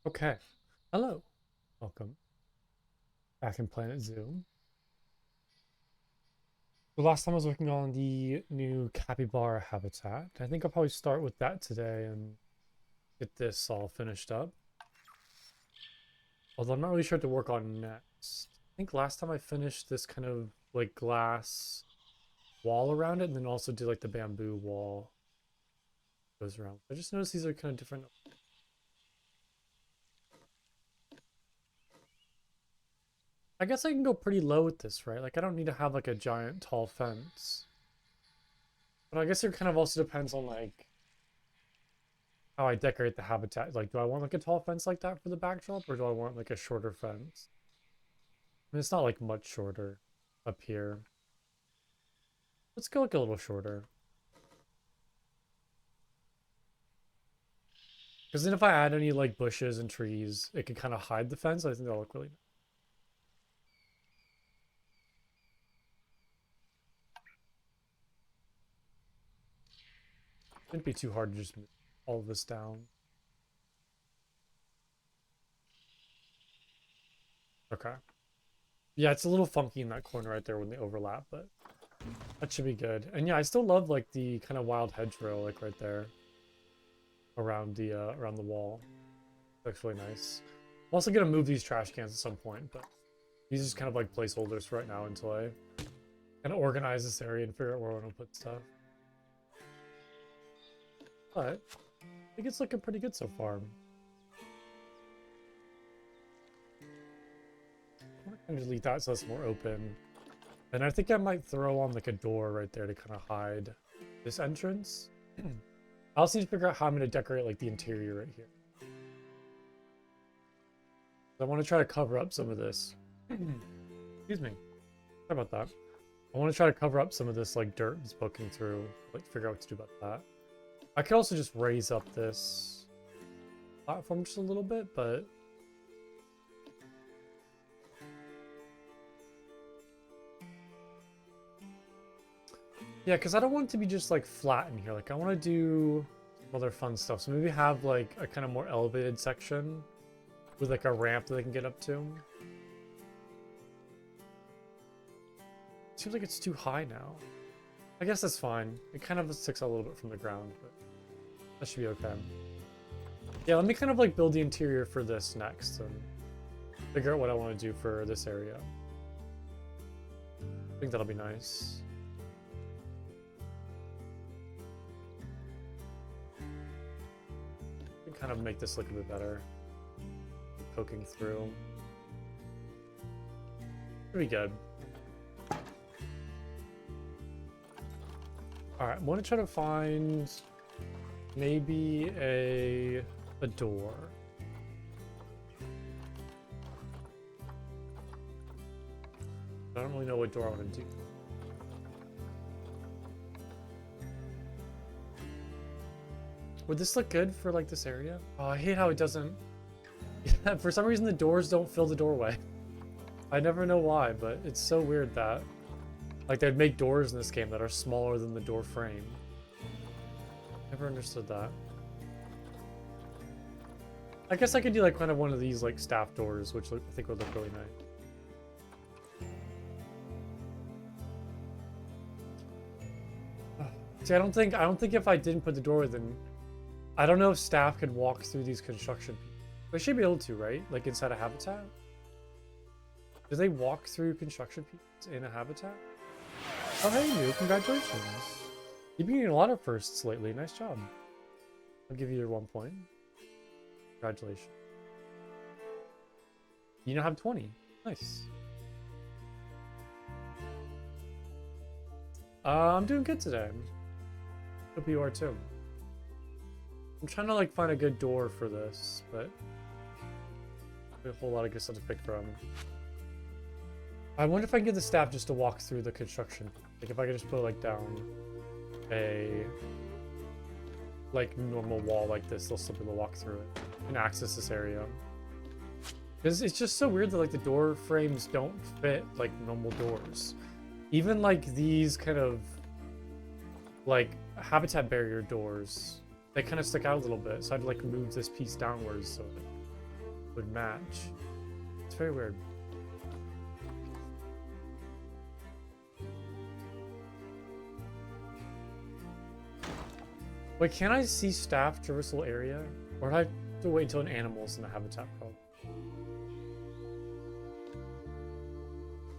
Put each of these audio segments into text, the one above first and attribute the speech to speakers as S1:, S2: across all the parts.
S1: Okay. Hello. Welcome. Back in Planet Zoo. The last time I was working on the new capybara habitat. I think I'll probably start with that today and get this all finished up. Although I'm not really sure what to work on next. I think last time I finished this kind of like glass wall around it and then also did like the bamboo wall goes around. I just noticed these are kind of different. I guess I can go pretty low with this, right? Like I don't need to have like a giant tall fence. But I guess it kind of also depends on like how I decorate the habitat. Like, do I want like a tall fence like that for the backdrop, or do I want like a shorter fence? I mean, it's not like much shorter up here. Let's go like a little shorter. Because then if I add any like bushes and trees, it could kind of hide the fence. I think that'll look really nice. Shouldn't be too hard to just move all of this down. Okay. Yeah, it's a little funky in that corner right there when they overlap, but that should be good. And yeah, I still love like the kind of wild hedgerow like right there around the wall. Looks really nice. I'm also gonna move these trash cans at some point, but these are just kind of like placeholders for right now until I kind of organize this area and figure out where I want to put stuff. But I think it's looking pretty good so far. I'm gonna delete that so it's more open. And I think I might throw on like a door right there to kind of hide this entrance. I also need to figure out how I'm gonna decorate like the interior right here. I want to try to cover up some of this. Excuse me. Sorry about that. I want to try to cover up some of this like dirt that's poking through. Like figure out what to do about that. I could also just raise up this platform just a little bit, but yeah, because I don't want it to be just like flat in here. Like I want to do some other fun stuff. So maybe have like a kind of more elevated section with like a ramp that they can get up to. Seems like it's too high now. I guess that's fine. It kind of sticks out a little bit from the ground, but that should be okay. Yeah, let me kind of like build the interior for this next and figure out what I want to do for this area. I think that'll be nice. I can kind of make this look a bit better. Poking through. Pretty good. Alright, I'm gonna try to find maybe a door. I don't really know what door I want to do. Would this look good for like this area? Oh, I hate how it doesn't. For some reason the doors don't fill the doorway. I never know why, but it's so weird that like they'd make doors in this game that are smaller than the door frame. Never understood that. I guess I could do like kind of one of these like staff doors, which I think would look really nice. See, I don't think if I didn't put the door, then I don't know if staff could walk through these construction pieces. They should be able to, right? Like inside a habitat. Do they walk through construction pieces in a habitat? Oh, hey, you! Congratulations. You've been getting a lot of firsts lately. Nice job. I'll give you your 1 point. Congratulations. You now have 20. Nice. I'm doing good today. Hope you are too. I'm trying to like find a good door for this, but a whole lot of good stuff to pick from. I wonder if I can get the staff just to walk through the construction. Like if I could just put like down a like normal wall like this, they'll still be able to walk through it and access this area. Because it's just so weird that like the door frames don't fit like normal doors. Even like these kind of like habitat barrier doors, they kind of stick out a little bit. So I'd like move this piece downwards so would match. It's very weird. Wait, can I see staff traversal area? Or do I have to wait until an animal's in the habitat problem?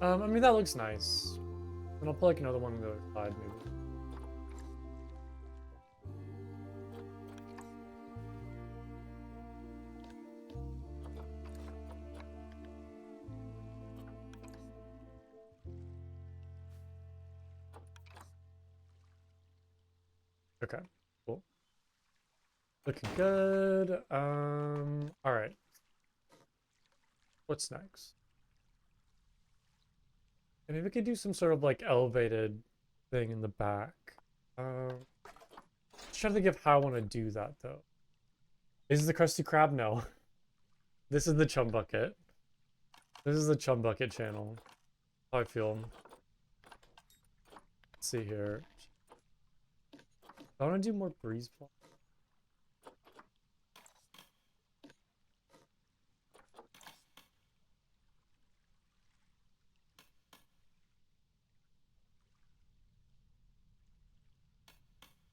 S1: I mean, that looks nice. And I'll put like another one on the other side, maybe. Okay, cool. Looking good. All right. What's next? And maybe we could do some sort of like elevated thing in the back. Just trying to think of how I want to do that though. Is this the Krusty Krab? No. This is the Chum Bucket. This is the Chum Bucket channel. How I feel. Let's see here. I want to do more breeze block.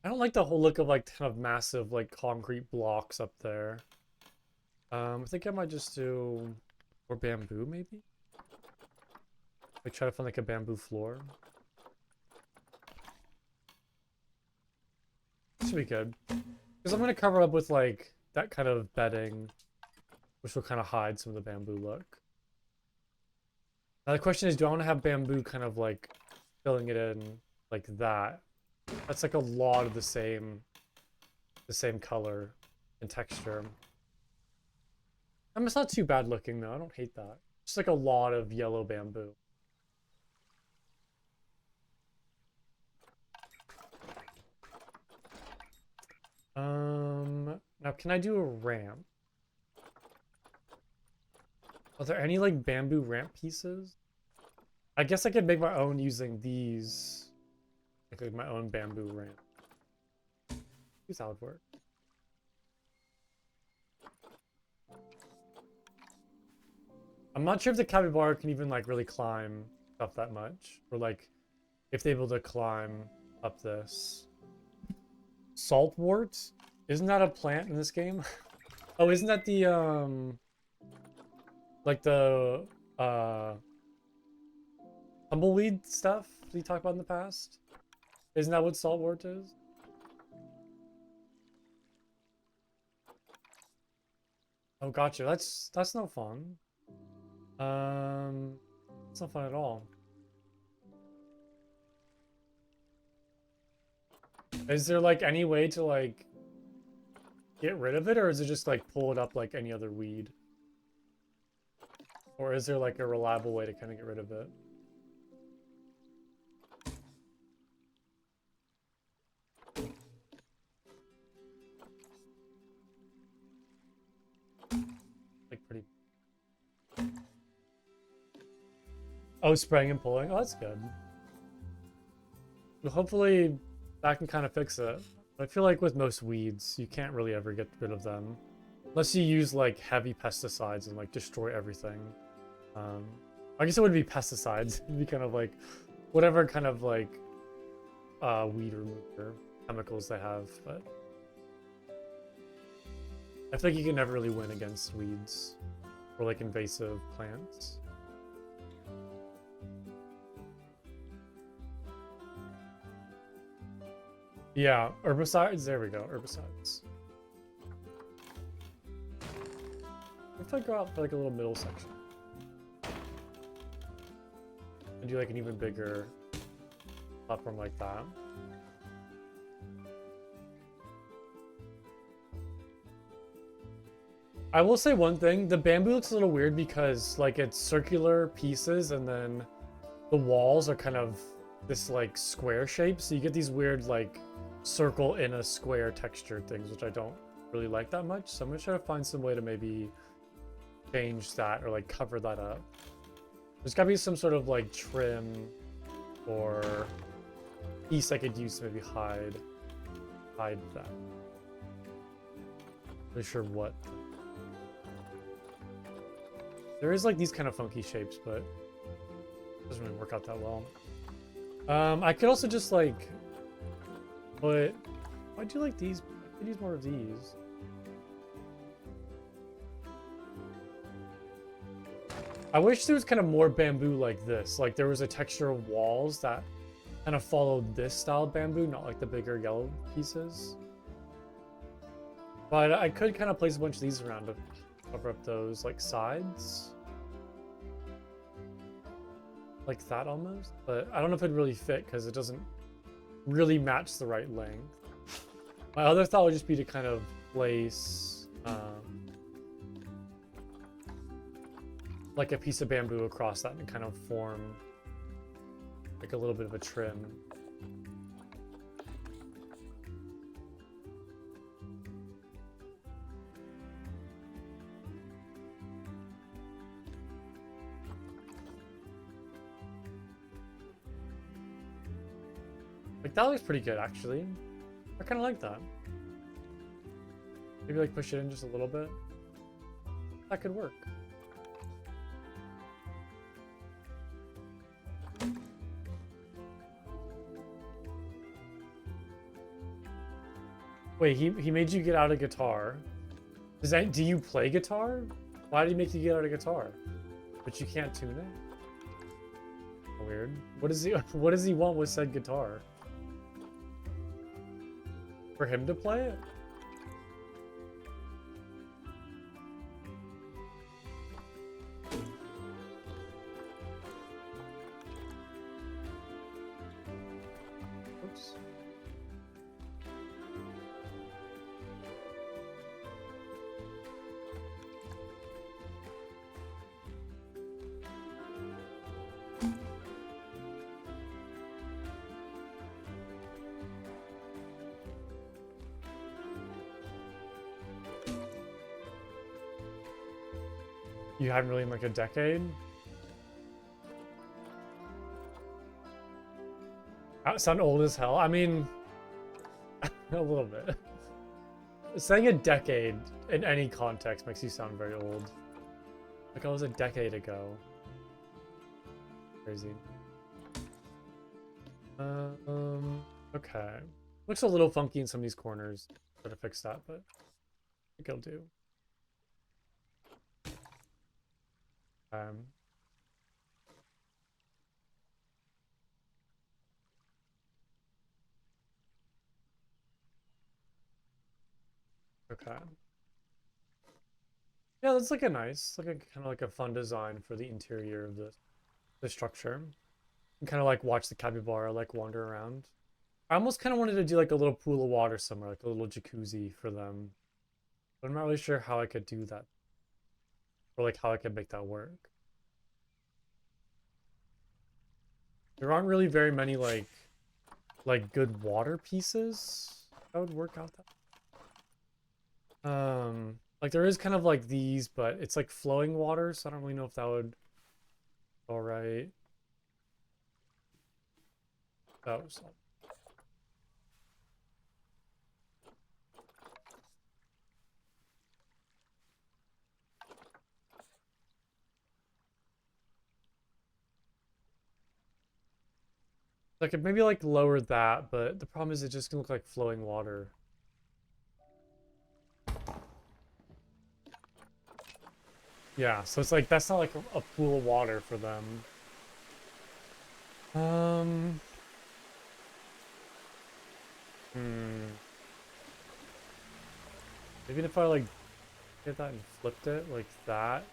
S1: I don't like the whole look of like kind of massive like concrete blocks up there. I think I might just do more bamboo maybe. Like try to find like a bamboo floor. Should be good. Because I'm gonna cover up with like that kind of bedding, which will kind of hide some of the bamboo look. Now the question is, do I want to have bamboo kind of like filling it in like that? That's like a lot of the same color and texture. I mean, it's not too bad looking though. I don't hate that. Just like a lot of yellow bamboo. Now can I do a ramp? Are there any like bamboo ramp pieces? I guess I could make my own using these. Like my own bamboo ramp. Use that would work. I'm not sure if the capybara can even like really climb up that much, or like if they're able to climb up this. Saltwort? Isn't that a plant in this game? Oh, isn't that the like the tumbleweed stuff we talked about in the past? Isn't that what saltwort is? Oh, gotcha. That's no fun. It's not fun at all. Is there like any way to like get rid of it, or is it just like pull it up like any other weed? Or is there like a reliable way to kind of get rid of it? Like pretty. Oh, spraying and pulling. Oh, that's good. Well, hopefully that can kind of fix it. I feel like with most weeds, you can't really ever get rid of them. Unless you use like heavy pesticides and like destroy everything. I guess it wouldn't be pesticides. It'd be kind of like whatever kind of like weed remover chemicals they have, but I feel like you can never really win against weeds or like invasive plants. Yeah, herbicides. There we go, herbicides. If I go out for like a little middle section and do like an even bigger platform like that. I will say one thing, the bamboo looks a little weird because like it's circular pieces and then the walls are kind of this like square shape, so you get these weird like circle in a square texture things, which I don't really like that much. So I'm gonna try to find some way to maybe change that or like cover that up. There's gotta be some sort of like trim or piece I could use to maybe hide that. Not sure what. There is like these kind of funky shapes, but it doesn't really work out that well. I could also just like put. Why do you like these? I could use more of these. I wish there was kind of more bamboo like this. Like there was a texture of walls that kind of followed this style of bamboo, not like the bigger yellow pieces. But I could kind of place a bunch of these around to cover up those like sides. Like that almost. But I don't know if it'd really fit because it doesn't really match the right length. My other thought would just be to kind of place like a piece of bamboo across that and kind of form like a little bit of a trim. Like that looks pretty good actually. I kind of like that. Maybe like push it in just a little bit. That could work. Wait, he made you get out a guitar. Do you play guitar? Why did he make you get out a guitar? But you can't tune it? Weird. What does he want with said guitar? For him to play it? Oops. You hadn't really in like a decade? I sound old as hell. I mean, a little bit. Saying a decade in any context makes you sound very old. Like I was a decade ago. Crazy. Okay. Looks a little funky in some of these corners. Gotta fix that, but I think it'll do. Okay. Yeah, that's like a nice, like a kind of like a fun design for the interior of the structure. And kind of like watch the capybara like wander around. I almost kind of wanted to do like a little pool of water somewhere, like a little jacuzzi for them. But I'm not really sure how I could do that. Or like how I could make that work. There aren't really very many like good water pieces that would work out that. Like there is kind of like these, but it's like flowing water, so I don't really know if that would all right. That was all. I could maybe like lower that, but the problem is it just can look like flowing water. Yeah, so it's like that's not like a pool of water for them. Maybe if I like get that and flipped it like that,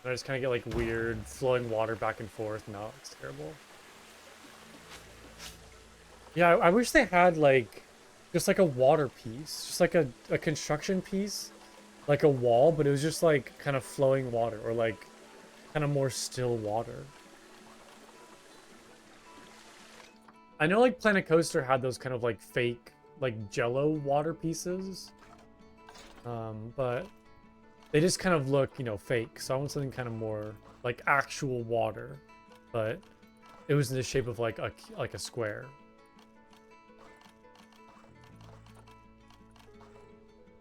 S1: and I just kind of get like weird flowing water back and forth. No, it's terrible. Yeah, I wish they had like just like a water piece, just like a construction piece, like a wall, but it was just like kind of flowing water or like kind of more still water. I know like Planet Coaster had those kind of like fake like jello water pieces. But they just kind of look, you know, fake. So I want something kind of more like actual water, but it was in the shape of like a square.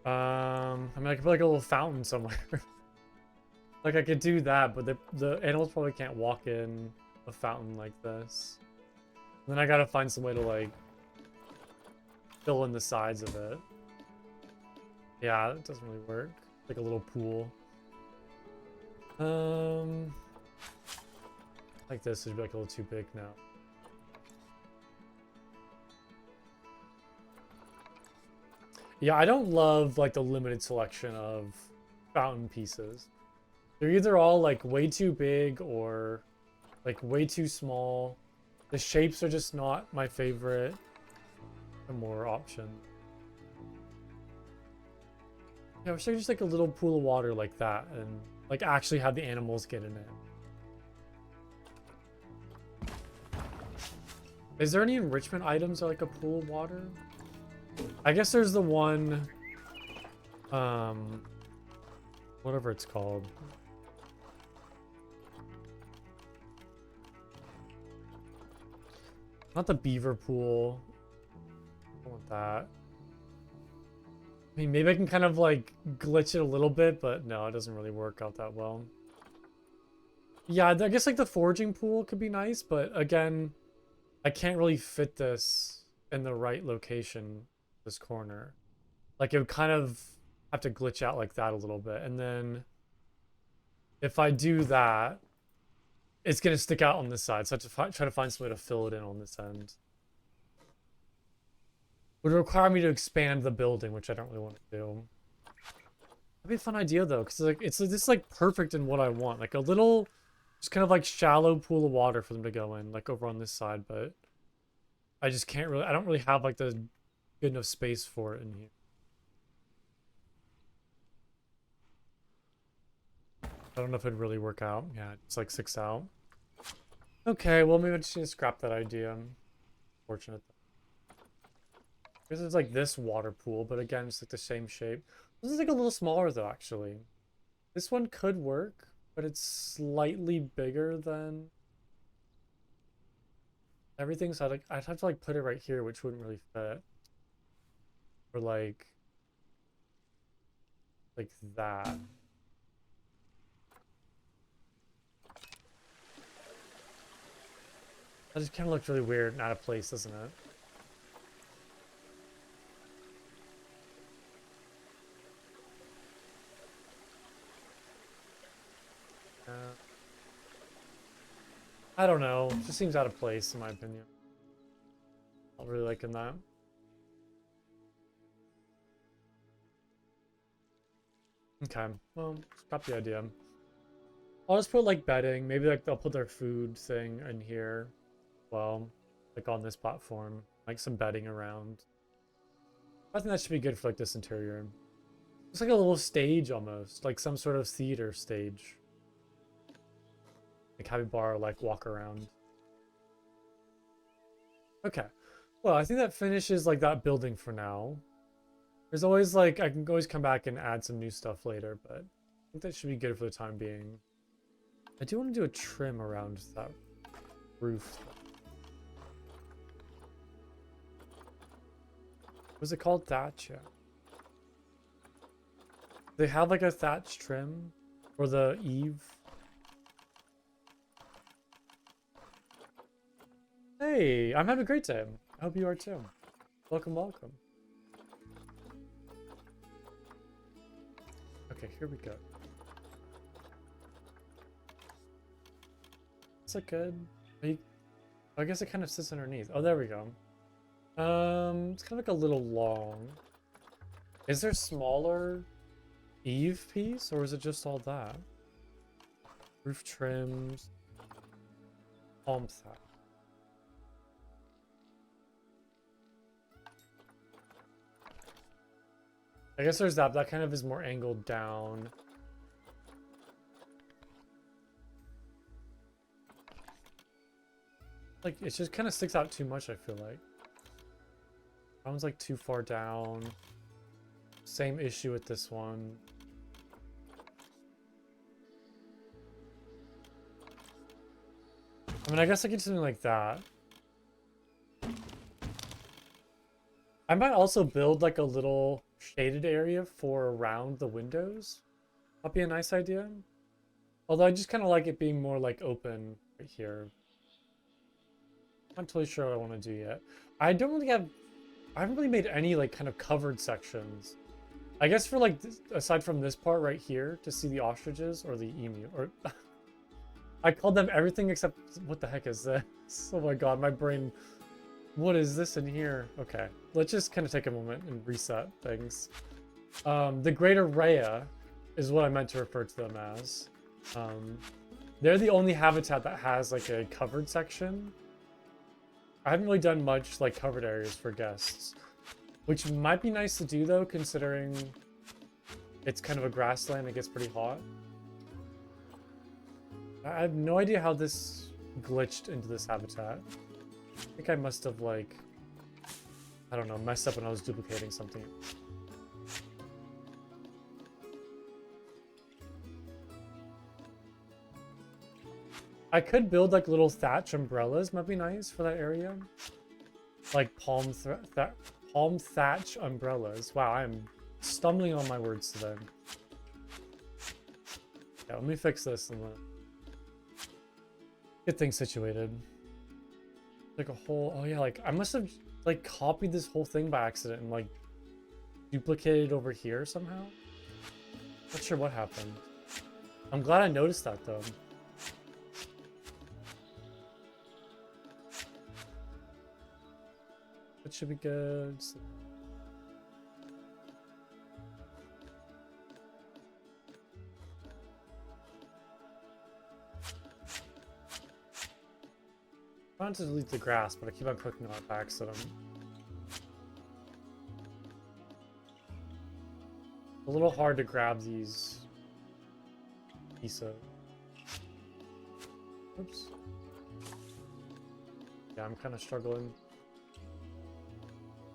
S1: I mean, I could put like a little fountain somewhere. Like, I could do that, but the animals probably can't walk in a fountain like this. And then I gotta find some way to, like, fill in the sides of it. Yeah, it doesn't really work. Like a little pool. Like this would be like a little too big now. Yeah, I don't love like the limited selection of fountain pieces. They're either all like way too big or like way too small. The shapes are just not my favorite. More option. Yeah, I wish I could just like a little pool of water like that and like actually have the animals get in it. Is there any enrichment items or like a pool of water? I guess there's the one, whatever it's called. Not the beaver pool. I don't want that. I mean, maybe I can kind of like glitch it a little bit, but no, it doesn't really work out that well. Yeah, I guess like the foraging pool could be nice, but again, I can't really fit this in the right location, this corner. Like it would kind of have to glitch out like that a little bit. And then if I do that, it's going to stick out on this side. So I have to try to find some way to fill it in on this end. Would require me to expand the building, which I don't really want to do. That'd be a fun idea though, because like it's this like perfect in what I want. Like a little, just kind of like shallow pool of water for them to go in, like over on this side. But I just can't really. I don't really have like the good enough space for it in here. I don't know if it'd really work out. Yeah, it's like 6 out. Okay, well maybe I just need to scrap that idea. Fortunate. I guess it's like this water pool, but again, it's like the same shape. This is like a little smaller though, actually. This one could work, but it's slightly bigger than everything. So I'd have to like put it right here, which wouldn't really fit. Or like that. That just kind of looks really weird and out of place, doesn't it? I don't know. It just seems out of place in my opinion. Not really liking that. Okay, well, scrap the idea. I'll just put like bedding. Maybe like they'll put their food thing in here. Well, like on this platform, like some bedding around. I think that should be good for like this interior. It's like a little stage almost, like some sort of theater stage. Like capybara like walk around. Okay. Well, I think that finishes like that building for now. There's always like I can always come back and add some new stuff later, but I think that should be good for the time being. I do want to do a trim around that roof. Was it called thatch? Yeah. They have like a thatch trim for the eave. Hey, I'm having a great day. I hope you are too. Welcome, welcome. Okay, here we go. Is that good? I guess it kind of sits underneath. Oh, there we go. It's kind of like a little long. Is there smaller eave piece, or is it just all that? Roof trims. Palm thatch. I guess there's that. That kind of is more angled down. Like, it just kind of sticks out too much, I feel like. That one's like too far down. Same issue with this one. I mean, I guess I could do something like that. I might also build like a little shaded area for around the windows. That'd be a nice idea. Although I just kind of like it being more like open right here. I'm not totally sure what I want to do yet. I don't really have, I haven't really made any like kind of covered sections. I guess for like, aside from this part right here to see the ostriches or the emu, or I called them everything except, what the heck is this? Oh my god, my brain, what is this in here? Okay, let's just kind of take a moment and reset things. The greater Rhea is what I meant to refer to them as. They're the only habitat that has like a covered section. I haven't really done much like covered areas for guests, which might be nice to do though, considering it's kind of a grassland. It gets pretty hot. I have no idea how this glitched into this habitat. I think I must have like, I don't know, messed up when I was duplicating something. I could build like little thatch umbrellas, might be nice for that area. Like palm thatch umbrellas. Wow, I'm stumbling on my words today. Yeah, let me fix this and get things situated. Like a whole, oh yeah, like I must have like copied this whole thing by accident and like duplicated over here somehow. Not sure what happened. I'm glad I noticed that though. It should be good. I want to delete the grass, but I keep on clicking on it by accident. A little hard to grab these pieces. Oops. Yeah, I'm kind of struggling.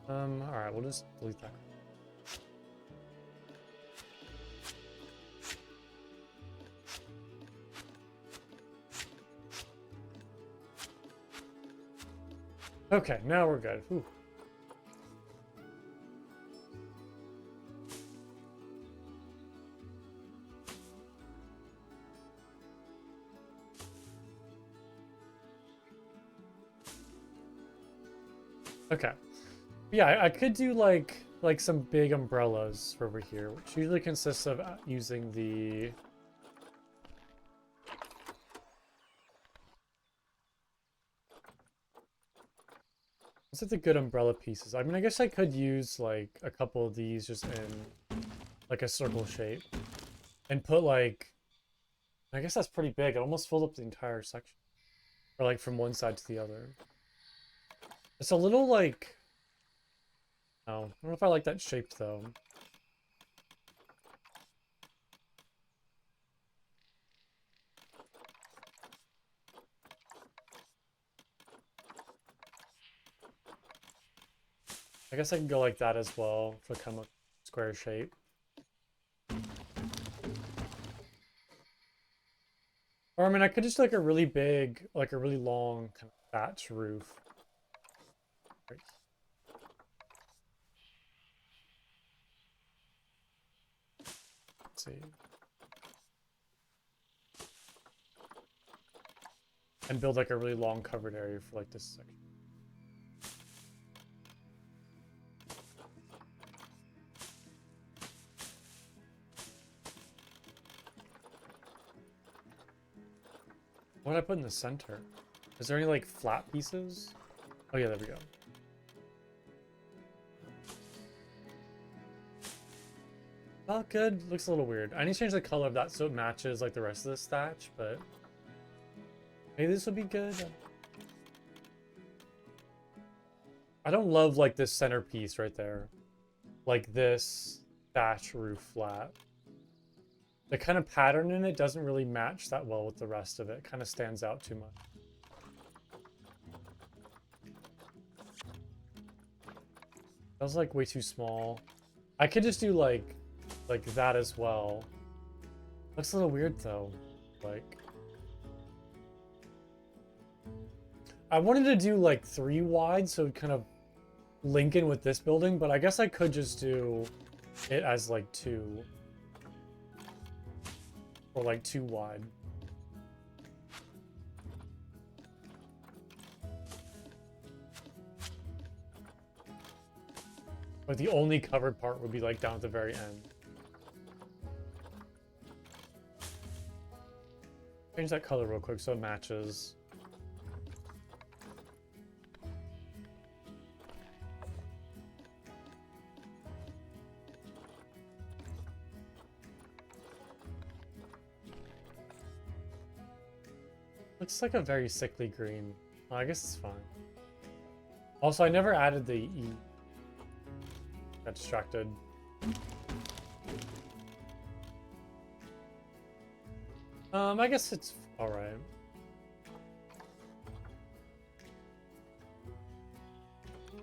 S1: Alright, we'll just delete that. Okay, now we're good. Whew. Okay. Yeah, I could do like some big umbrellas for over here, which usually consists of using the what's like the good umbrella pieces. I mean, I guess I could use like a couple of these just in like a circle shape and put like, I guess that's pretty big. It almost fills up the entire section, or like from one side to the other. It's a little like, oh, I don't know if I like that shape though. I guess I can go like that as well for kind of a square shape. Or I mean, I could just like a really big, like a really long kind of thatch roof. Right. Let's see. And build like a really long covered area for like this section. What did I put in the center? Is there any like flat pieces? Oh yeah, there we go. Oh, good. Looks a little weird. I need to change the color of that so it matches like the rest of this thatch, but maybe this would be good. I don't love like this centerpiece right there. Like this thatch roof flat. The kind of pattern in it doesn't really match that well with the rest of it. It kind of stands out too much. That was like way too small. I could just do like that as well. Looks a little weird though. Like I wanted to do like 3 wide so it kind of link in with this building, but I guess I could just do it as like 2. Or like 2 wide. Like the only covered part would be like down at the very end. Change that color real quick so it matches. Looks like a very sickly green. Oh, I guess it's fine. Also, I never added the E. Got distracted. I guess it's alright.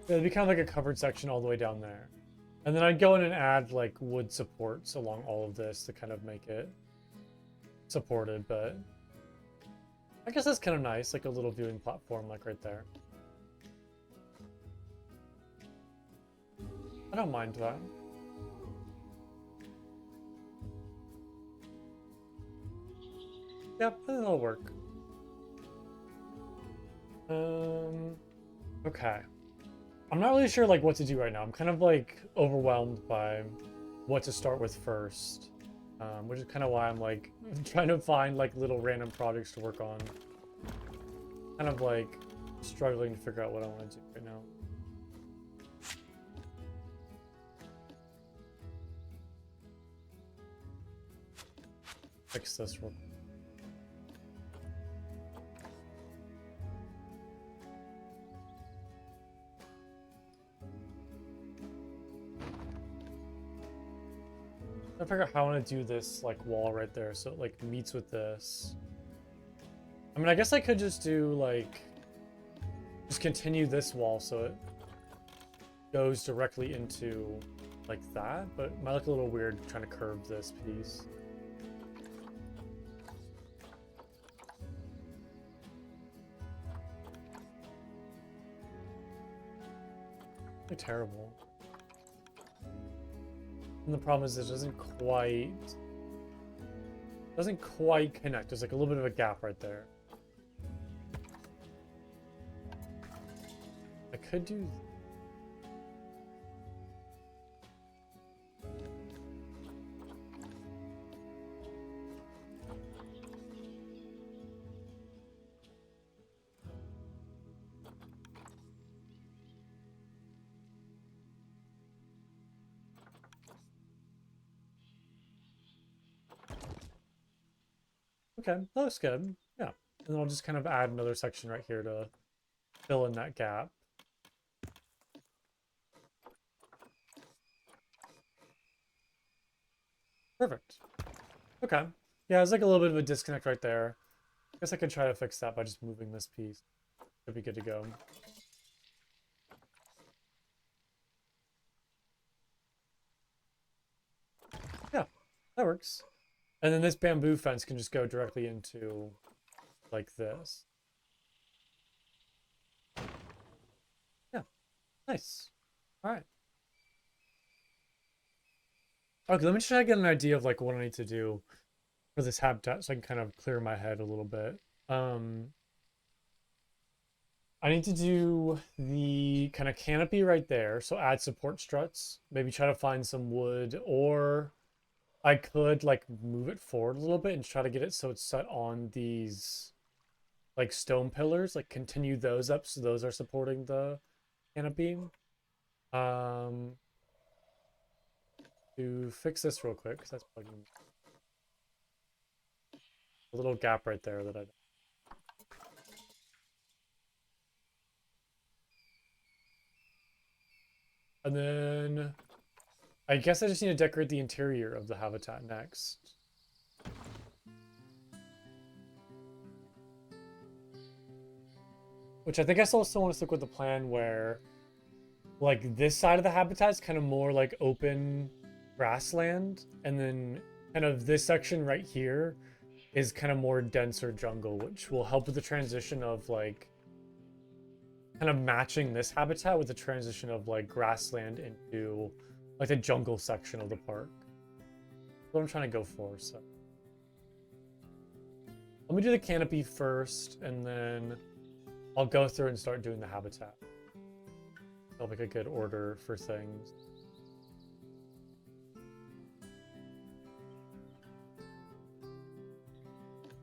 S1: It'd be kind of like a covered section all the way down there. And then I'd go in and add like wood supports along all of this to kind of make it supported, but I guess that's kind of nice, like a little viewing platform like right there. I don't mind that. Yep, I think that'll work. Okay. I'm not really sure like what to do right now. I'm kind of like overwhelmed by what to start with first. Which is kind of why I'm like trying to find like little random projects to work on. Kind of like struggling to figure out what I want to do right now. Fix this real quick. I figure out how I want to do this like wall right there so it like meets with this. I mean, I guess I could just do like just continue this wall so it goes directly into like that, but it might look a little weird trying to curve this piece. They're terrible. And the problem is it doesn't quite connect. There's like a little bit of a gap right there. I could do. Okay, that looks good. Yeah. And then I'll just kind of add another section right here to fill in that gap. Perfect. Okay. Yeah, there's like a little bit of a disconnect right there. I guess I could try to fix that by just moving this piece. Should be good to go. Yeah, that works. And then this bamboo fence can just go directly into like this. Yeah, nice. All right. Okay, let me try to get an idea of like what I need to do for this habitat so I can kind of clear my head a little bit. I need to do the kind of canopy right there, so add support struts. Maybe try to find some wood, or I could like move it forward a little bit and try to get it so it's set on these like stone pillars, like continue those up so those are supporting the canopy. To fix this real quick, because that's plugging a little gap right there that I. And then I guess I just need to decorate the interior of the habitat next. Which I think I also want to stick with the plan where like this side of the habitat is kind of more like open grassland, and then kind of this section right here is kind of more denser jungle, which will help with the transition of like kind of matching this habitat with the transition of like grassland into like the jungle section of the park. That's what I'm trying to go for. So let me do the canopy first, and then I'll go through and start doing the habitat. That'll make a good order for things.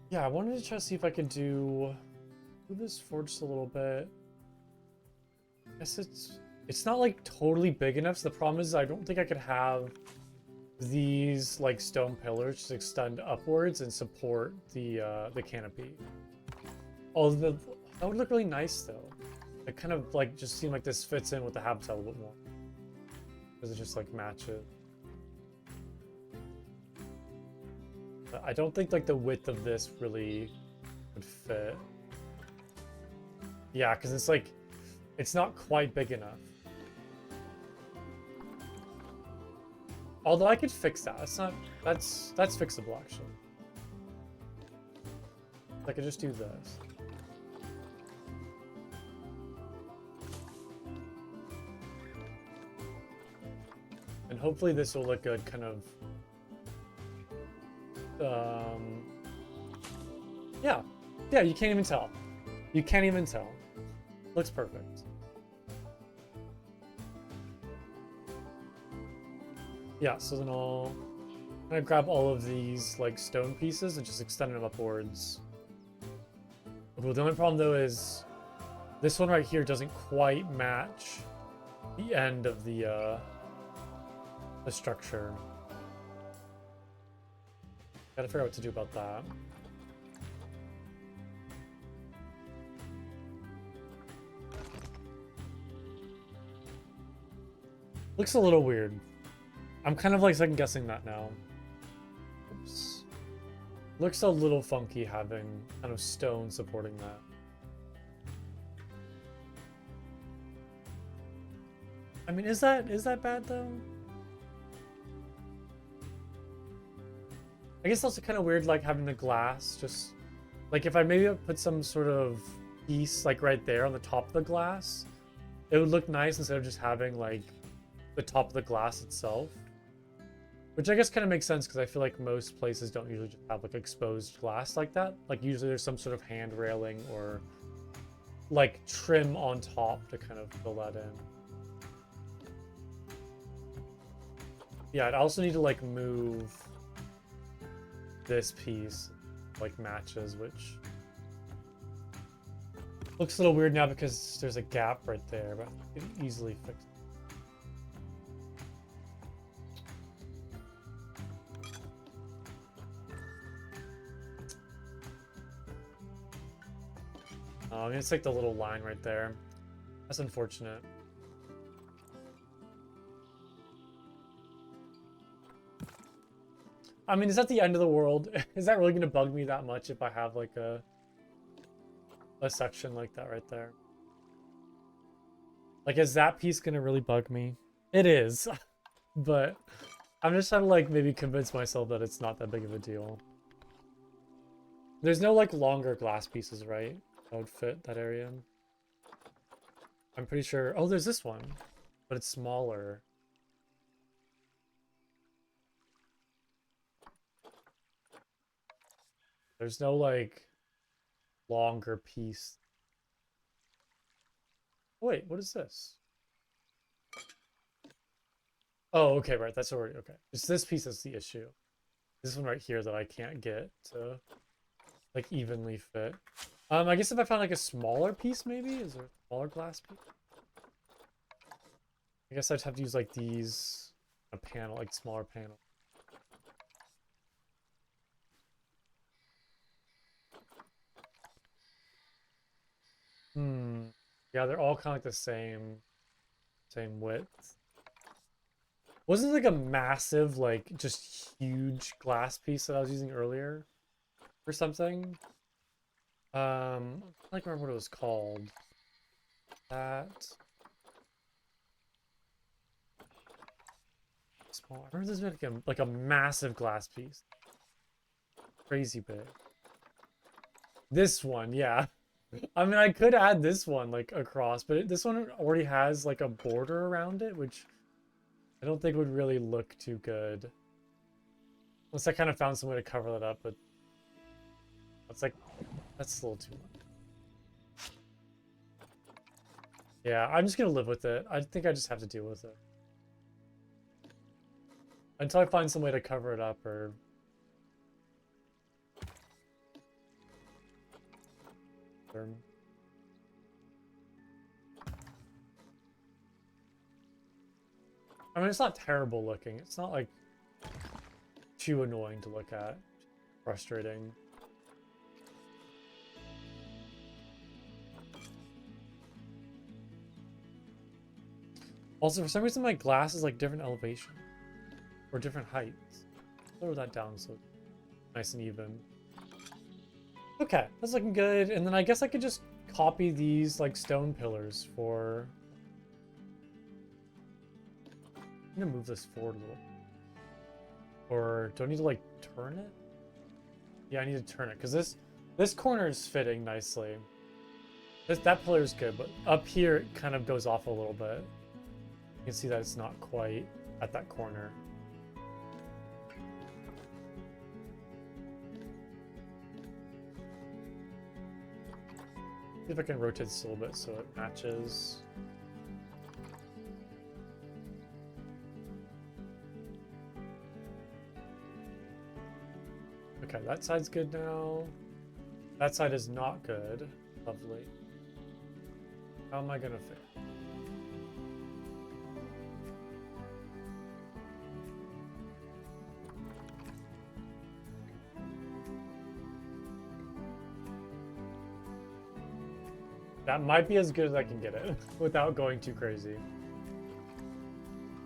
S1: Yeah, I wanted to try to see if I could do this forge just a little bit. I guess it's not like totally big enough. So the problem is I don't think I could have these like stone pillars just extend upwards and support the canopy. Oh, that would look really nice though. It kind of like just seemed like this fits in with the habitat a little bit more because it just like matches. But I don't think like the width of this really would fit. Yeah, because it's like it's not quite big enough. Although I could fix that. It's not that's fixable actually. I could just do this. And hopefully this will look good kind of yeah. Yeah, you can't even tell. You can't even tell. Looks perfect. Yeah, so then I'm gonna grab all of these like stone pieces and just extend them upwards. Well, the only problem though is this one right here doesn't quite match the end of the structure. Gotta figure out what to do about that. Looks a little weird. I'm kind of like second guessing that now. Oops. Looks a little funky having kind of stone supporting that. I mean, is that bad though? I guess also kind of weird like having the glass just like if I maybe put some sort of piece like right there on the top of the glass, it would look nice instead of just having like the top of the glass itself. Which I guess kind of makes sense because I feel like most places don't usually just have like exposed glass like that. Like usually there's some sort of hand railing or like trim on top to kind of fill that in. Yeah, I'd also need to like move this piece like matches, which looks a little weird now because there's a gap right there, but I can easily fix it. I'm gonna take the little line right there. That's unfortunate. I mean, is that the end of the world? Is that really gonna bug me that much if I have like a section like that right there? Like, is that piece gonna really bug me? It is, but I'm just trying to like maybe convince myself that it's not that big of a deal. There's no like longer glass pieces, right? That would fit that area. I'm pretty sure. Oh, there's this one, but it's smaller. There's no like longer piece. Oh, wait, what is this? Oh, okay, right. That's already okay. It's this piece that's the issue. This one right here that I can't get to like evenly fit. I guess if I found like a smaller piece, maybe? Is there a smaller glass piece? I guess I'd have to use like these a panel, like smaller panel. Yeah, they're all kind of like the same width. Wasn't it like a massive, like just huge glass piece that I was using earlier or something? I don't remember what it was called. That small. I remember this was like a massive glass piece. Crazy big. This one, yeah. I mean, I could add this one like across, but this one already has like a border around it, which I don't think would really look too good. Unless I kind of found some way to cover that up, but it's like that's a little too much. Yeah, I'm just gonna live with it. I think I just have to deal with it. Until I find some way to cover it up or better. I mean, it's not terrible looking. It's not like too annoying to look at. Frustrating. Also, for some reason, my glass is like different elevation or different heights. Lower that down so nice and even. Okay, that's looking good. And then I guess I could just copy these like stone pillars for. I'm gonna move this forward a little. Or do I need to like turn it? Yeah, I need to turn it because this corner is fitting nicely. That pillar is good, but up here it kind of goes off a little bit. You can see that it's not quite at that corner. See if I can rotate this a little bit so it matches. Okay, that side's good now. That side is not good. Lovely. How am I gonna fit? That might be as good as I can get it without going too crazy.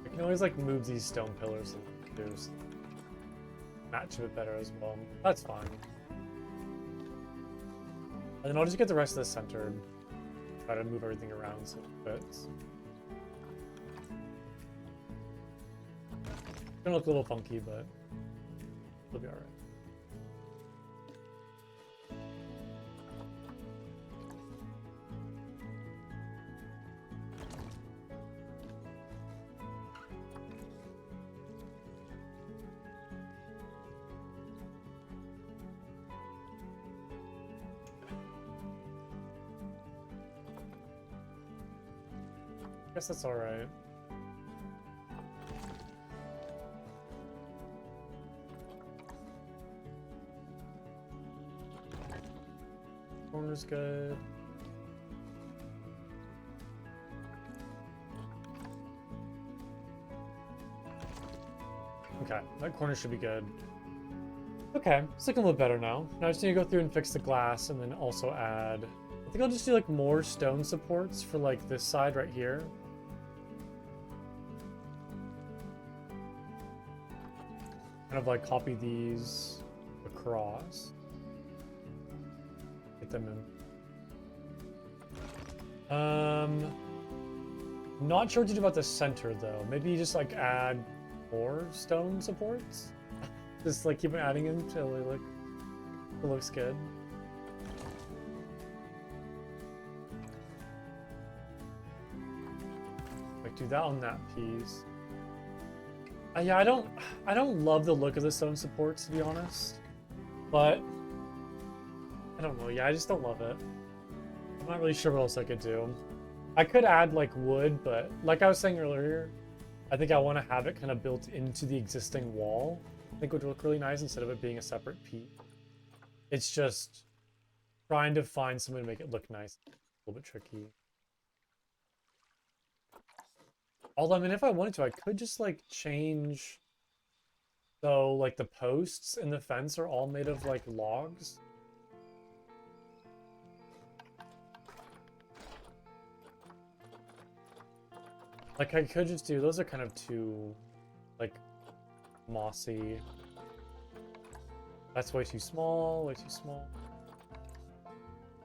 S1: I can always like move these stone pillars and there's match a bit better as well. That's fine. And then I'll just get the rest of this centered. Try to move everything around so it fits. It's gonna look a little funky, but it'll be alright. I guess that's alright. Corner's good. Okay, that corner should be good. Okay, it's looking a little better now. Now I just need to go through and fix the glass and then also add... I think I'll just do like more stone supports for like this side right here. Kind of like copy these across. Get them in. Not sure what to do about the center though. Maybe just like add more stone supports. Just like keep adding them until it looks good. Like do that on that piece. Yeah, I don't love the look of the stone supports, to be honest. But I don't know. Yeah, I just don't love it. I'm not really sure what else I could do. I could add like wood, but like I was saying earlier, I think I want to have it kind of built into the existing wall. I think it would look really nice instead of it being a separate piece. It's just trying to find something to make it look nice. A little bit tricky. Although, I mean, if I wanted to, I could just, like, change... So, like, the posts and the fence are all made of, like, logs. Like, I could just do... Those are kind of too, like, mossy. That's way too small, way too small.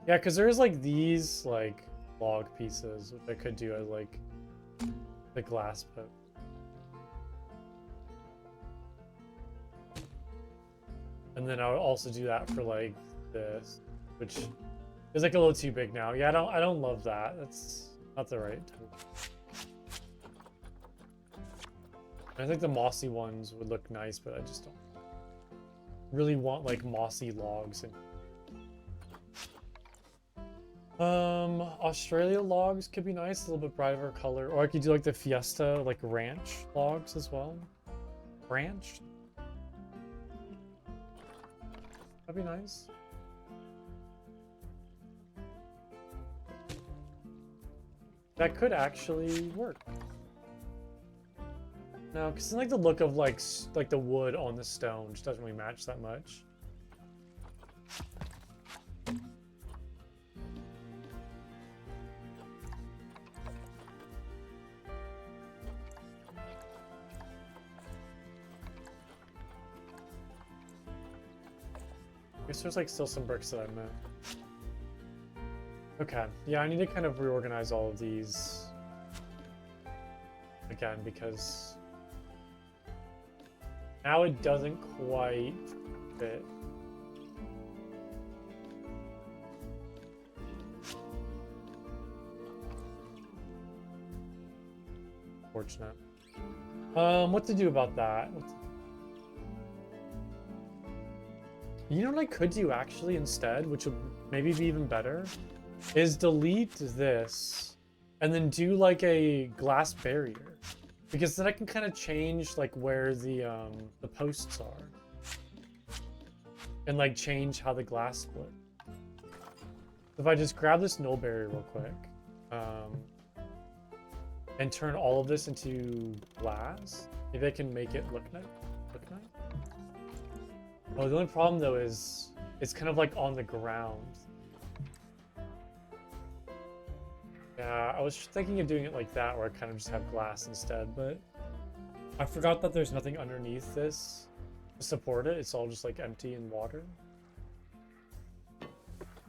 S1: Yeah, because there's, like, these, like, log pieces, which I could do as, like... the glass post. And then I would also do that for like this, which is like a little too big now. Yeah, I don't love that. That's not the right type. I think the mossy ones would look nice, but I just don't really want like mossy logs. And Australia logs could be nice, a little bit brighter color. Or I could do like the Fiesta, like ranch logs as well. Ranch? That'd be nice. That could actually work. No, because like the look of like the wood on the stone just doesn't really match that much. I guess there's like still some bricks that I missed. Okay, yeah, I need to kind of reorganize all of these again because now it doesn't quite fit. Fortunate. What to do about that? You know what I could do actually instead, which would maybe be even better, is delete this and then do like a glass barrier, because then I can kind of change like where the posts are and like change how the glass split. If I just grab this null barrier real quick, and turn all of this into glass, maybe I can make it look nice. Oh, the only problem though is it's kind of like on the ground. Yeah, I was thinking of doing it like that, where I kind of just have glass instead, but I forgot that there's nothing underneath this to support it. It's all just like empty and water.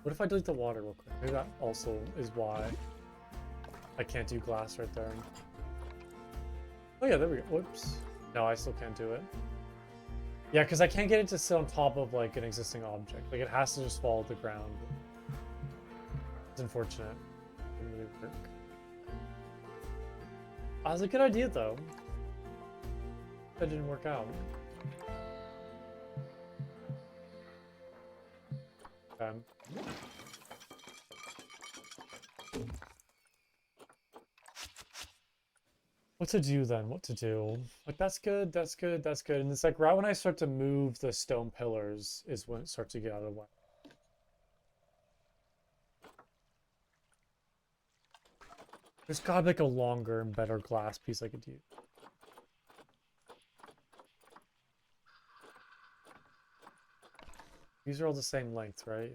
S1: What if I delete the water real quick? Maybe that also is why I can't do glass right there. Oh yeah, there we go. Whoops. No, I still can't do it. Yeah, because I can't get it to sit on top of like an existing object. Like it has to just fall to the ground. It's unfortunate. Didn't really work. That was a good idea though. That didn't work out. Okay. What to do then? What to do? Like that's good, that's good, that's good. And it's like right when I start to move the stone pillars is when it starts to get out of the way. There's gotta be like a longer and better glass piece I could use. These are all the same length, right?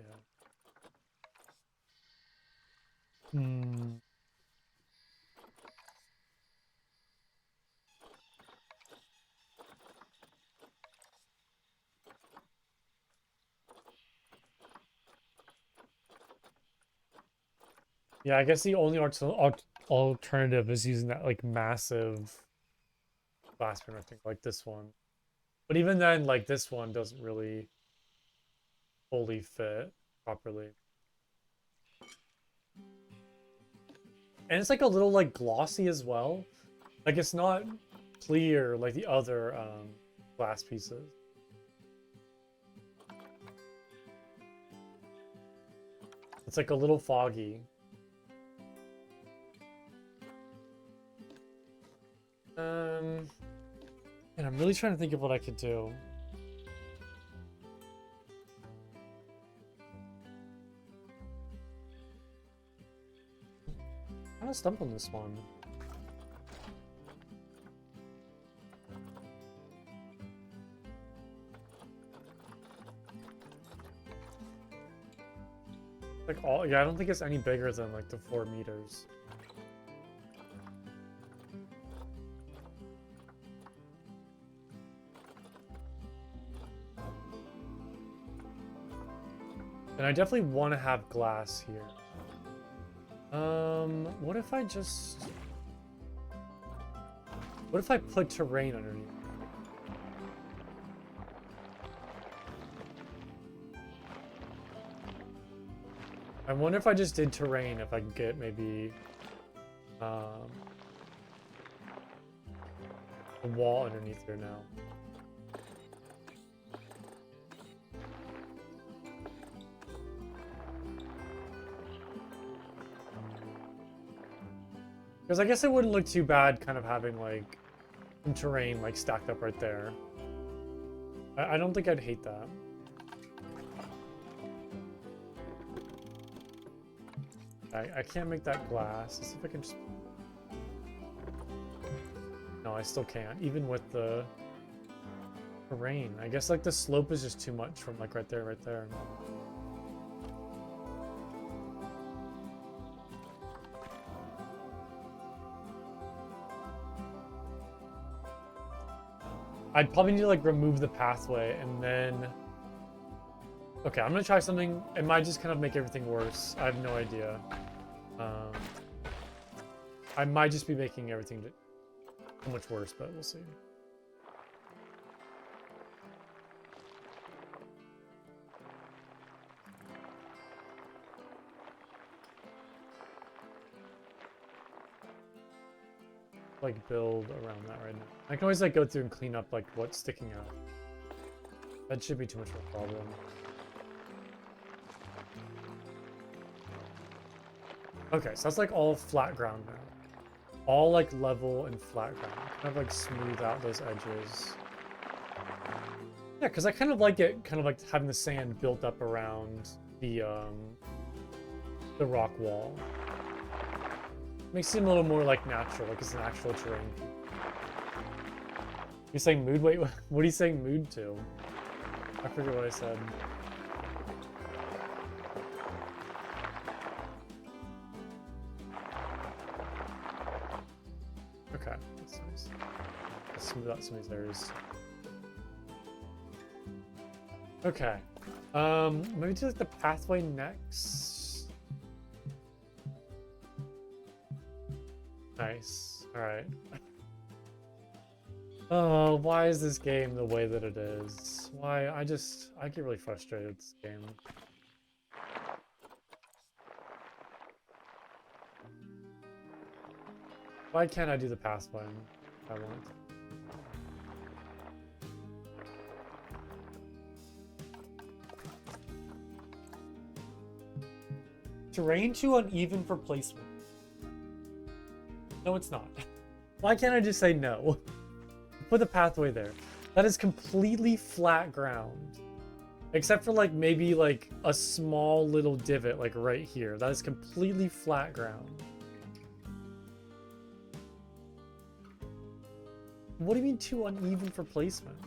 S1: Yeah. Yeah, I guess the only alternative is using that like massive glass panel, I think, like this one. But even then, like this one doesn't really fully fit properly. And it's like a little like glossy as well. Like it's not clear like the other glass pieces. It's like a little foggy. And I'm really trying to think of what I could do. I'm gonna stump on this one. Like all, yeah, I don't think it's any bigger than like the 4 meters. And I definitely want to have glass here. What if I just... What if I put terrain underneath? I wonder if I just did terrain, if I could get maybe... a wall underneath here now. Because I guess it wouldn't look too bad kind of having like some terrain like stacked up right there. I don't think I'd hate that. I can't make that glass. Let's see if I can just... No, I still can't, even with the terrain. I guess like the slope is just too much from like right there, right there. I'd probably need to like remove the pathway and then... Okay, I'm gonna try something. It might just kind of make everything worse. I have no idea. I might just be making everything so much worse, but we'll see. Like build around that right now. I can always like go through and clean up like what's sticking out. That shouldn't be too much of a problem. Okay, so that's like all flat ground now. All like level and flat ground. Kind of like smooth out those edges. Yeah, because I kind of like it, kind of like having the sand built up around the rock wall. Makes it seem a little more like natural, like it's an actual terrain. You're saying mood? Wait, what are you saying mood to? I forget what I said. Okay, that's nice. Let's smooth out some of these areas. Okay. Maybe do like the pathway next. Nice. Alright. Oh, why is this game the way that it is? Why? I get really frustrated with this game. Why can't I do the pathway if I want? Terrain too uneven for placement. No, it's not. Why can't I just say no? Put the pathway there. That is completely flat ground. Except for like maybe like a small little divot like right here. That is completely flat ground. What do you mean too uneven for placement?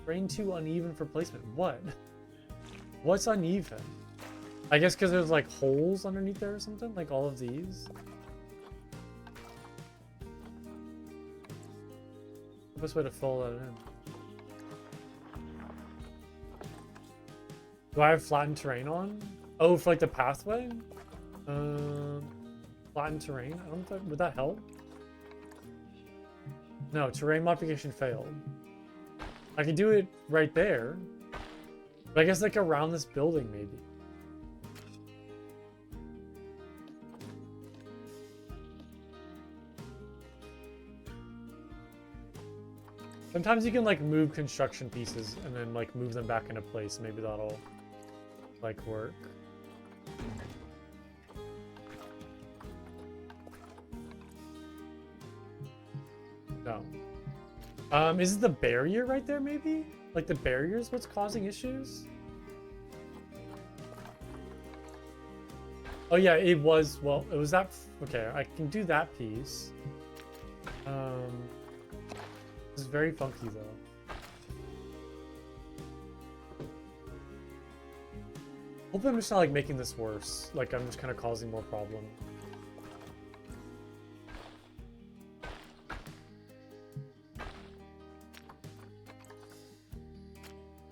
S1: Terrain too uneven for placement. What? What's uneven? I guess because there's like holes underneath there or something? Like all of these? The best way to fill that in. Do I have flattened terrain on? Oh, for like the pathway? Flattened terrain? I don't think, would that help? No, terrain modification failed. I can do it right there. But I guess like around this building maybe. Sometimes you can like move construction pieces and then like move them back into place. Maybe that'll like work. No. Is it the barrier right there maybe? Like the barrier is what's causing issues? Oh yeah, it was, well, it was that, okay, I can do that piece. It's very funky though. Hope I'm just not like making this worse. Like I'm just kind of causing more problem.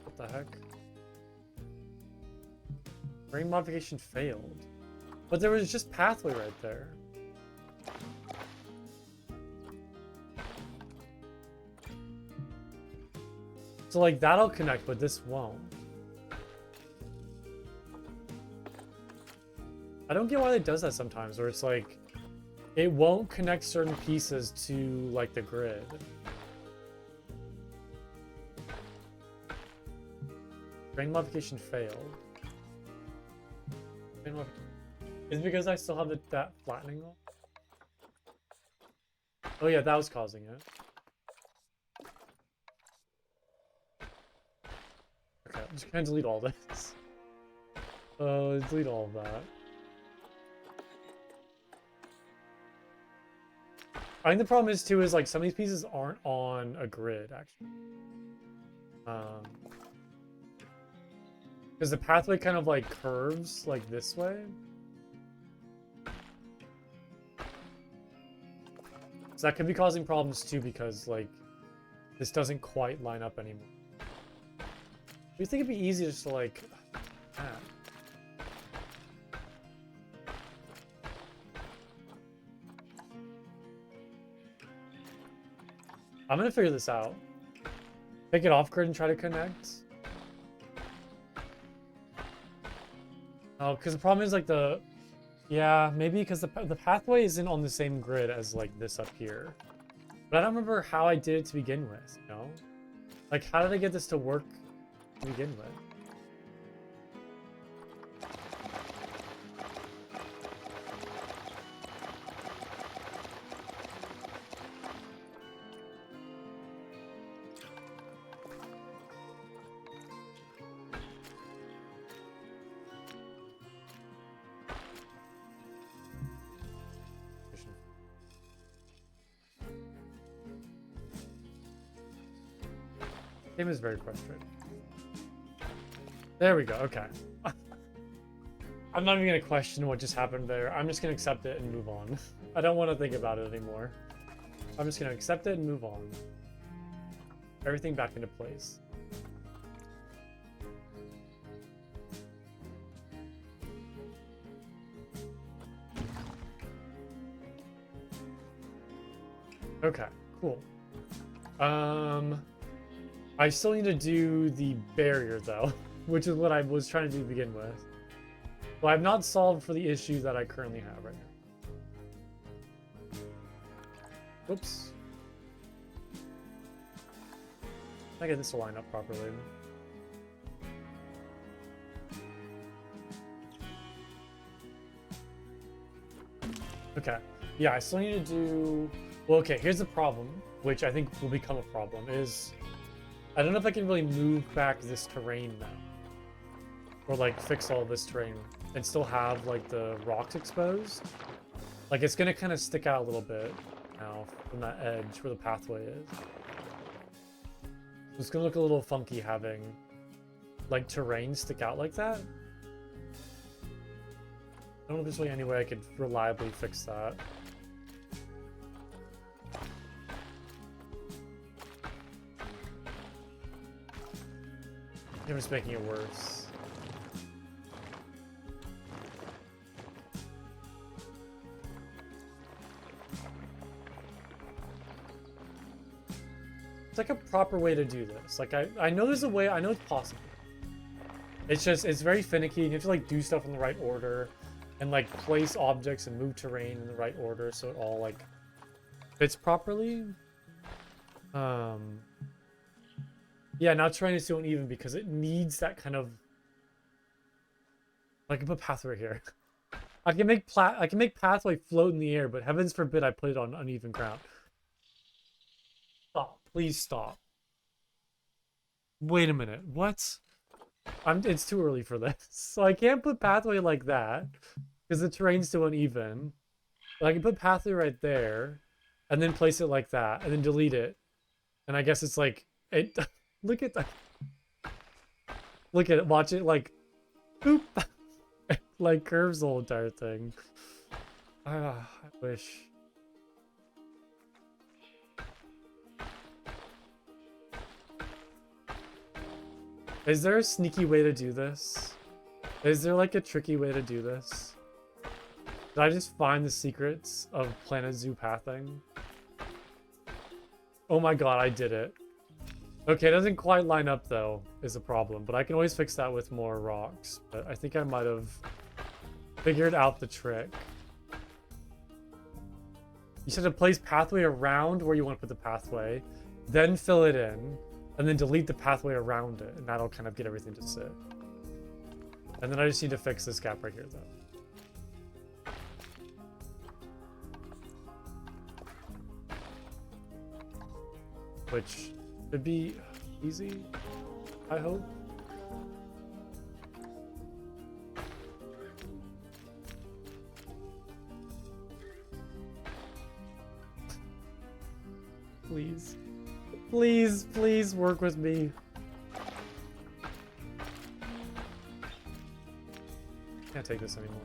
S1: What the heck? Terrain modification failed. But there was just pathway right there. So like that'll connect, but this won't. I don't get why it does that sometimes, where it's like it won't connect certain pieces to like the grid. Terrain modification failed. Is it because I still have that flattening on? Oh yeah, that was causing it. Okay, I'm just gonna delete all this. Delete all of that. I think the problem is too is like some of these pieces aren't on a grid actually. Because the pathway kind of like curves like this way. So that could be causing problems too because like this doesn't quite line up anymore. Do you think it'd be easy just to like I'm gonna figure this out. Take it off grid and try to connect. Oh, because the problem is like yeah, maybe because the pathway isn't on the same grid as like this up here. But I don't remember how I did it to begin with, you know? Like, how did I get this to work to begin with? Game is very frustrating. There we go, okay. I'm not even gonna question what just happened there. I'm just gonna accept it and move on. I don't want to think about it anymore. I'm just gonna accept it and move on. Everything back into place. Okay, cool. I still need to do the barrier though, which is what I was trying to do to begin with. But I've not solved for the issue that I currently have right now. Whoops. I get this to line up properly. Okay. Yeah, I still need to do... Well, okay, here's the problem, which I think will become a problem, is... I don't know if I can really move back this terrain now. Or, like, fix all this terrain and still have, like, the rocks exposed. Like, it's gonna kind of stick out a little bit now from that edge where the pathway is. It's gonna look a little funky having, like, terrain stick out like that. I don't know if there's really any way I could reliably fix that. I'm just making it worse. It's like a proper way to do this. Like, I know there's a way, I know it's possible. It's just, it's very finicky, and you have to, like, do stuff in the right order, and, like, place objects and move terrain in the right order so it all, like, fits properly. Yeah, now terrain is too uneven because it needs that kind of... I can put pathway here. I can make pathway float in the air, but heavens forbid I put it on uneven ground. Stop. Please stop. Wait a minute. What? It's too early for this. So I can't put pathway like that because the terrain's too uneven. But I can put pathway right there and then place it like that and then delete it. And I guess it's like... it. Look at that. Look at it. Watch it, like, boop. Like, curves the whole entire thing. I wish. Is there a sneaky way to do this? Is there, like, a tricky way to do this? Did I just find the secrets of Planet Zoo pathing? Oh my god, I did it. Okay, it doesn't quite line up, though, is a problem. But I can always fix that with more rocks. But I think I might have figured out the trick. You said to place pathway around where you want to put the pathway, then fill it in, and then delete the pathway around it, and that'll kind of get everything to sit. And then I just need to fix this gap right here, though. Which... should be easy, I hope. Please, please work with me. Can't take this anymore.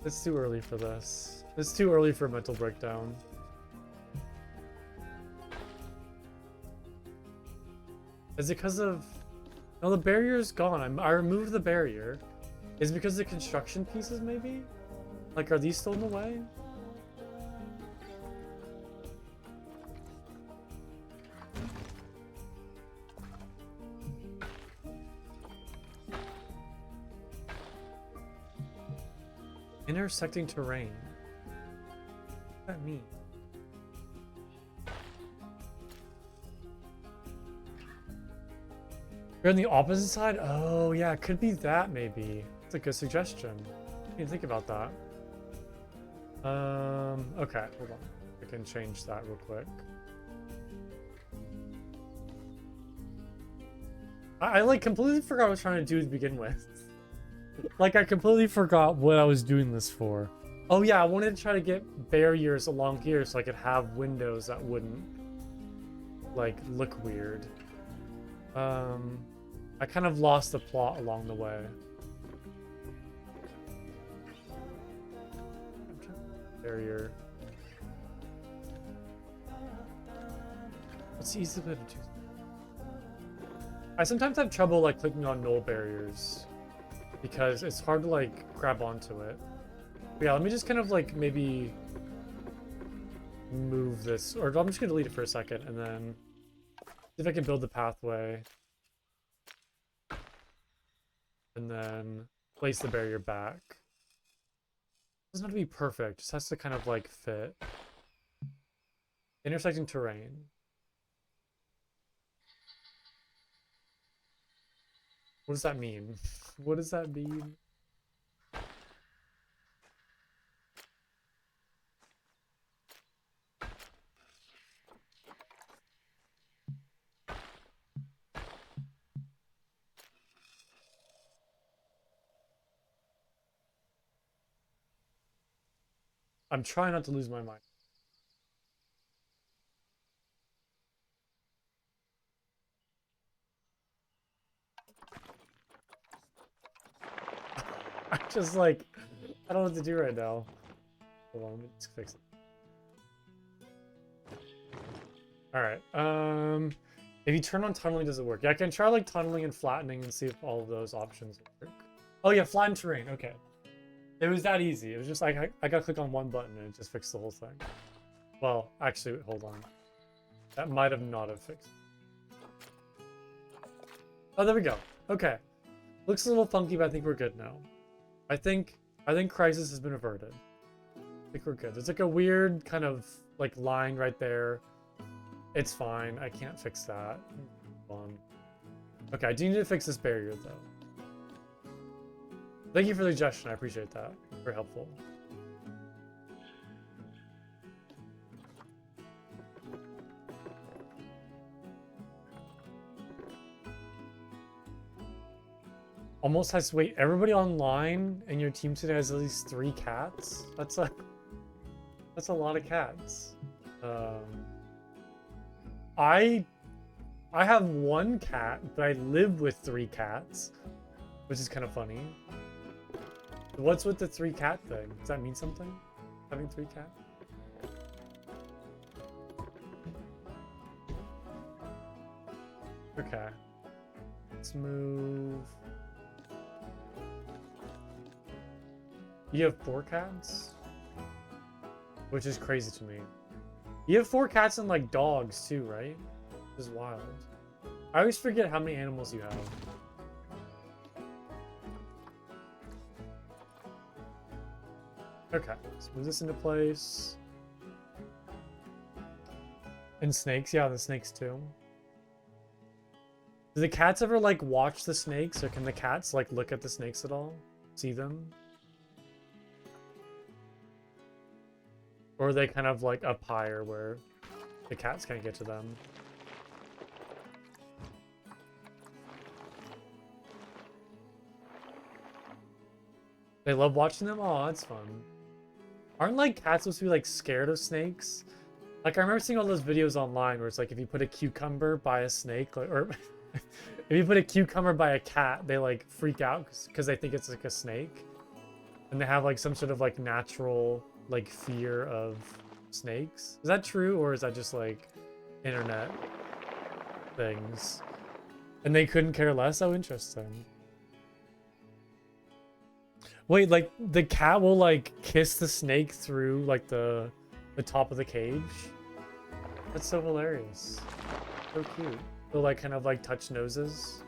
S1: It's too early for this. It's too early for a mental breakdown. Is it because of... No, the barrier's gone. I removed the barrier. Is it because of the construction pieces, maybe? Like, are these still in the way? Intersecting terrain. What does that mean? You're on the opposite side? Oh, yeah, it could be that, maybe. That's a good suggestion. I didn't think about that. Okay, hold on. I can change that real quick. I like, completely forgot what I was trying to do to begin with. Like, I completely forgot what I was doing this for. Oh, yeah, I wanted to try to get barriers along here so I could have windows that wouldn't, like, look weird. I kind of lost the plot along the way. Barrier. What's the easiest way to do? I sometimes have trouble, like, clicking on null barriers because it's hard to, like, grab onto it. But yeah, let me just kind of, like, maybe move this, or I'm just gonna delete it for a second and then see if I can build the pathway. And then place the barrier back. It doesn't have to be perfect, it just has to kind of like fit. Intersecting terrain. What does that mean? What does that mean? I'm trying not to lose my mind. I'm just like, I don't know what to do right now. Hold on, let me just fix it. Alright, if you turn on tunneling, does it work? Yeah, I can try like tunneling and flattening and see if all of those options work. Oh yeah, flatten terrain, okay. It was that easy. It was just like, I gotta click on one button and it just fixed the whole thing. Well, actually, hold on. That might have not have fixed. Oh, there we go. Okay. Looks a little funky, but I think we're good now. I think crisis has been averted. I think we're good. There's like a weird kind of like line right there. It's fine. I can't fix that. Okay, I do need to fix this barrier though. Thank you for the suggestion. I appreciate that. Very helpful. Almost has to wait. Everybody online in your team today has at least 3 cats. That's a lot of cats. I have 1 cat, but I live with 3 cats, which is kind of funny. What's with the 3 cat thing? Does that mean something? Having 3 cats? Okay. Let's move. You have 4 cats? Which is crazy to me. You have 4 cats and like dogs too, right? This is wild. I always forget how many animals you have. Okay, let's move this into place. And snakes, yeah, the snakes too. Do the cats ever like watch the snakes, or can the cats like look at the snakes at all? See them? Or are they kind of like up higher where the cats can't get to them? They love watching them? Oh, that's fun. Aren't like cats supposed to be like scared of snakes? Like I remember seeing all those videos online where it's like if you put a cucumber by a snake, like, or if you put a cucumber by a cat, they like freak out because they think it's like a snake. And they have like some sort of like natural like fear of snakes. Is that true, or is that just like internet things? And they couldn't care less? Oh, interesting. Wait, like the cat will like kiss the snake through like the top of the cage? That's so hilarious. So cute. They'll like kind of like touch noses.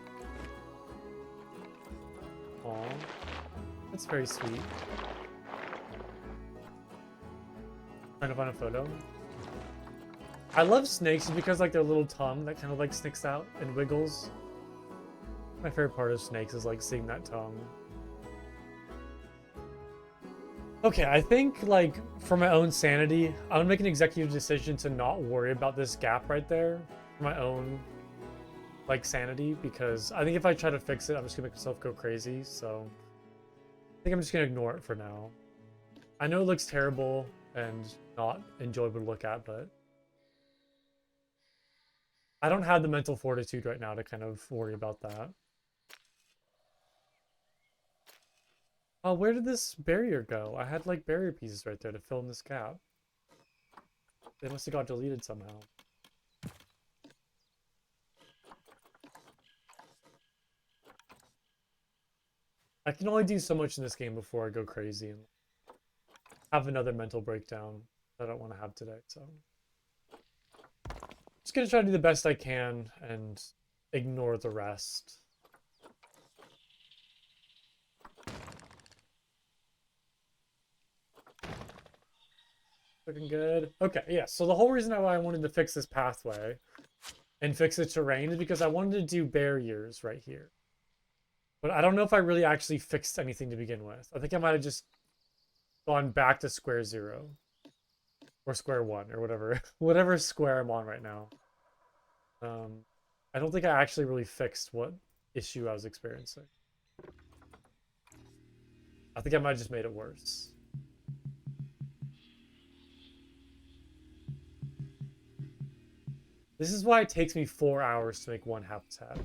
S1: Aw. That's very sweet. Trying to find a photo. I love snakes because like their little tongue that kind of like sticks out and wiggles. My favorite part of snakes is like seeing that tongue. Okay, I think like for my own sanity, I'm gonna make an executive decision to not worry about this gap right there for my own like sanity, because I think if I try to fix it, I'm just gonna make myself go crazy. So I think I'm just gonna ignore it for now. I know it looks terrible and not enjoyable to look at, but I don't have the mental fortitude right now to kind of worry about that. Oh, where did this barrier go? I had like barrier pieces right there to fill in this gap. They must have got deleted somehow. I can only do so much in this game before I go crazy and have another mental breakdown that I don't want to have today, so. Just gonna try to do the best I can and ignore the rest. Looking good. Okay, yeah, so the whole reason why I wanted to fix this pathway and fix the terrain is because I wanted to do barriers right here. But I don't know if I really actually fixed anything to begin with. I think I might have just gone back to square zero. Or square one, or whatever. Whatever square I'm on right now. I don't think I actually really fixed what issue I was experiencing. I think I might have just made it worse. This is why it takes me 4 hours to make one habitat.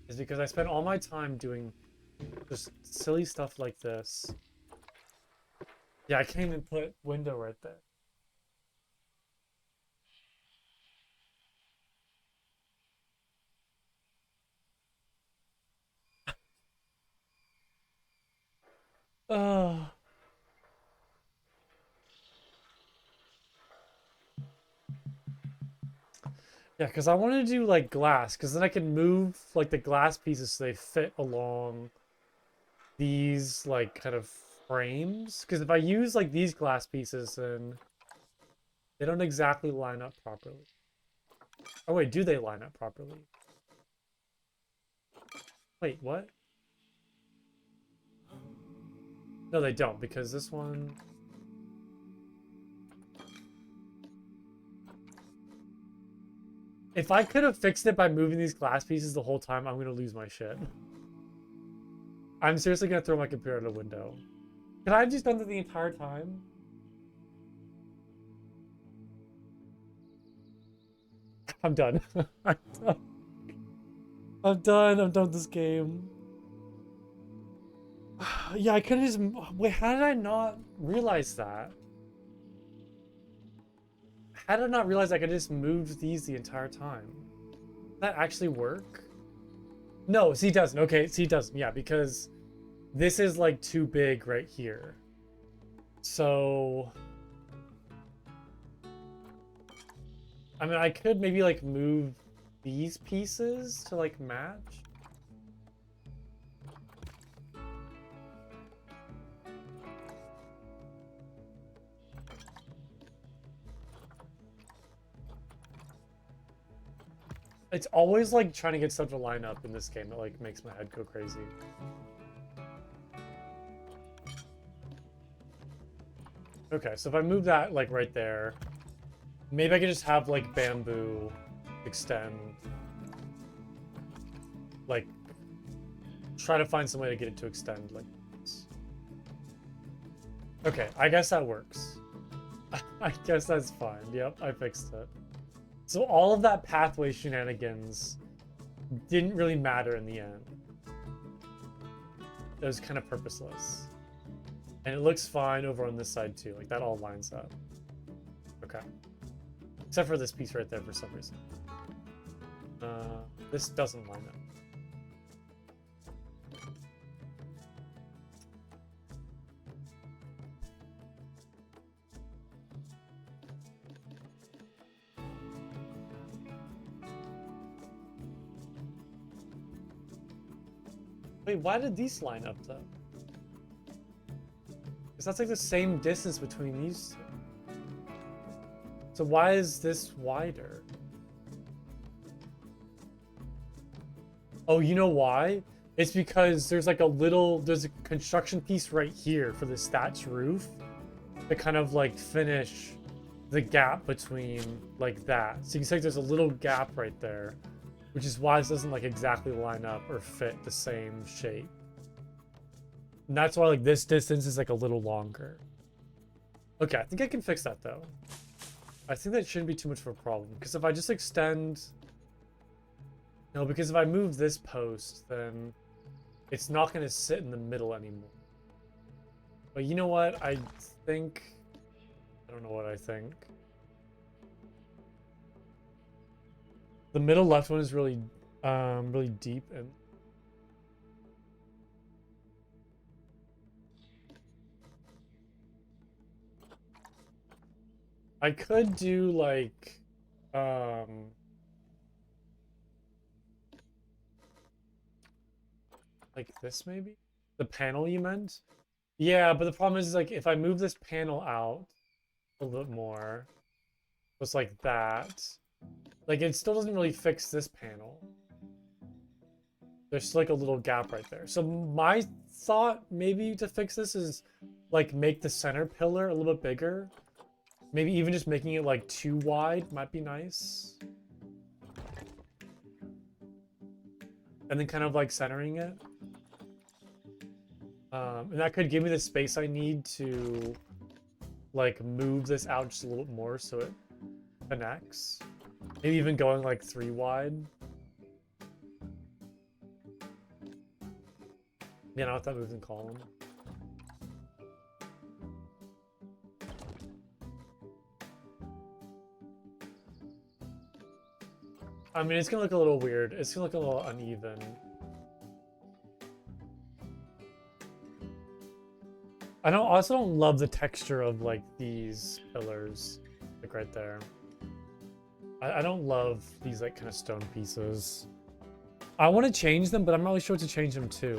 S1: Is because I spend all my time doing just silly stuff like this. Yeah, I can't even put window right there. Oh. Yeah, because I wanted to do like glass, because then I can move like the glass pieces so they fit along these like kind of frames. Because if I use like these glass pieces, then they don't exactly line up properly. Oh wait, do they line up properly? Wait, what? No, they don't, because this one... If I could have fixed it by moving these glass pieces the whole time, I'm gonna lose my shit. I'm seriously gonna throw my computer out the window. Can I have just done that the entire time? I'm done. I'm done. I'm done. I'm done with this game. Yeah, I could have just... Wait, how did I not realize that? How did I not realize I could just move these the entire time? Does that actually work? No, see, it doesn't. Okay, see, it doesn't. Yeah, because this is like too big right here. So... I mean, I could maybe like move these pieces to like match. It's always like trying to get stuff to line up in this game that like makes my head go crazy. Okay, so if I move that like right there, maybe I could just have like bamboo extend. Like, try to find some way to get it to extend like this. Okay, I guess that works. I guess that's fine. Yep, I fixed it. So all of that pathway shenanigans didn't really matter in the end. It was kind of purposeless. And it looks fine over on this side too. Like that all lines up. Okay. Except for this piece right there for some reason. This doesn't line up. Wait, why did these line up though? Because that's like the same distance between these two. So why is this wider? Oh, you know why? It's because there's like there's a construction piece right here for this thatch roof to kind of like finish the gap between like that. So you can see there's a little gap right there, which is why this doesn't like exactly line up or fit the same shape. And that's why like this distance is like a little longer. Okay, I think I can fix that though. I think that shouldn't be too much of a problem because if I just extend... No, because if I move this post, then it's not going to sit in the middle anymore. But you know what? I think... I don't know what I think. The middle left one is really, really deep and... I could do like, like this maybe? The panel you meant? Yeah, but the problem is like if I move this panel out a little bit more, just like that, like it still doesn't really fix this panel. There's like a little gap right there. So my thought maybe to fix this is like make the center pillar a little bit bigger. Maybe even just making it like too wide might be nice. And then kind of like centering it. And that could give me the space I need to like move this out just a little bit more so it connects. Maybe even going like 3 wide. Yeah, not with that moving column. I mean, it's gonna look a little weird. It's gonna look a little uneven. I also don't love the texture of like these pillars, like right there. I don't love these like kind of stone pieces. I want to change them, but I'm not really sure what to change them to.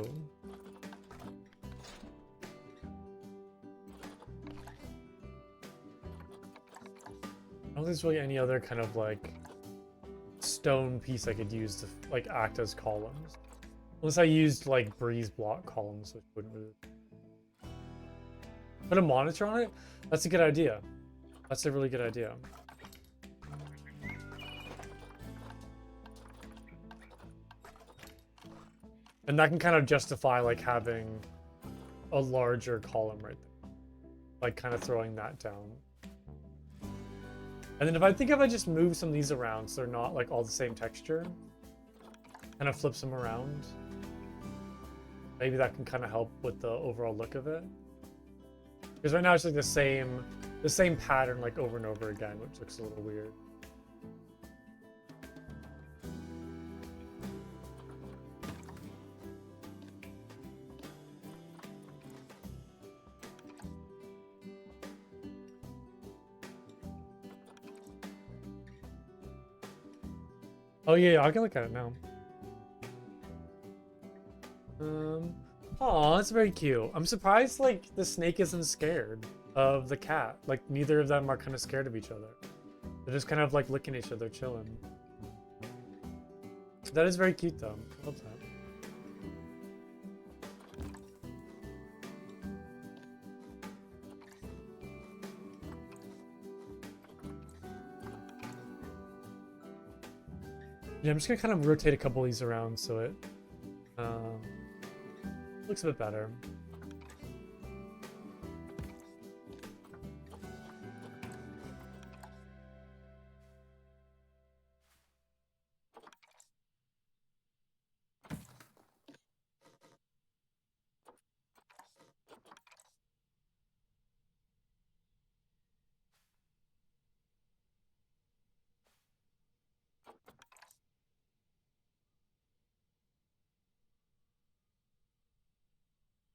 S1: I don't think there's really any other kind of like stone piece I could use to like act as columns. Unless I used like breeze block columns, which wouldn't really... Put a monitor on it? That's a good idea. That's a really good idea. And that can kind of justify like having a larger column right there. Like kind of throwing that down. And then if I just move some of these around so they're not like all the same texture, kind of flips them around, maybe that can kind of help with the overall look of it. Because right now it's like the same pattern like over and over again, which looks a little weird. Oh yeah, I can look at it now. Oh, that's very cute. I'm surprised like the snake isn't scared of the cat. Like neither of them are kind of scared of each other. They're just kind of like licking each other, chilling. That is very cute though. I love that. Yeah, I'm just gonna kind of rotate a couple of these around so it looks a bit better.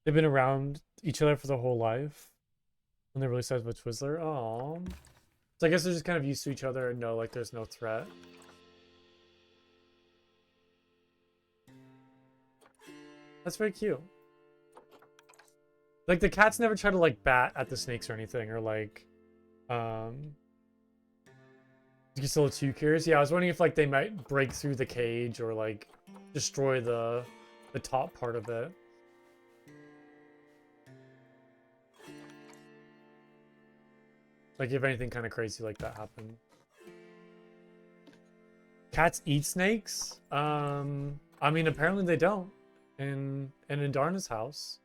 S1: They've been around each other for their whole life. When they really started with Twizzler. Oh. So I guess they're just kind of used to each other and know like there's no threat. That's very cute. Like the cats never try to like bat at the snakes or anything, or like you're still too curious. Yeah, I was wondering if like they might break through the cage or like destroy the top part of it. Like if anything kind of crazy like that happened. Cats eat snakes? I mean apparently they don't. In Darna's house.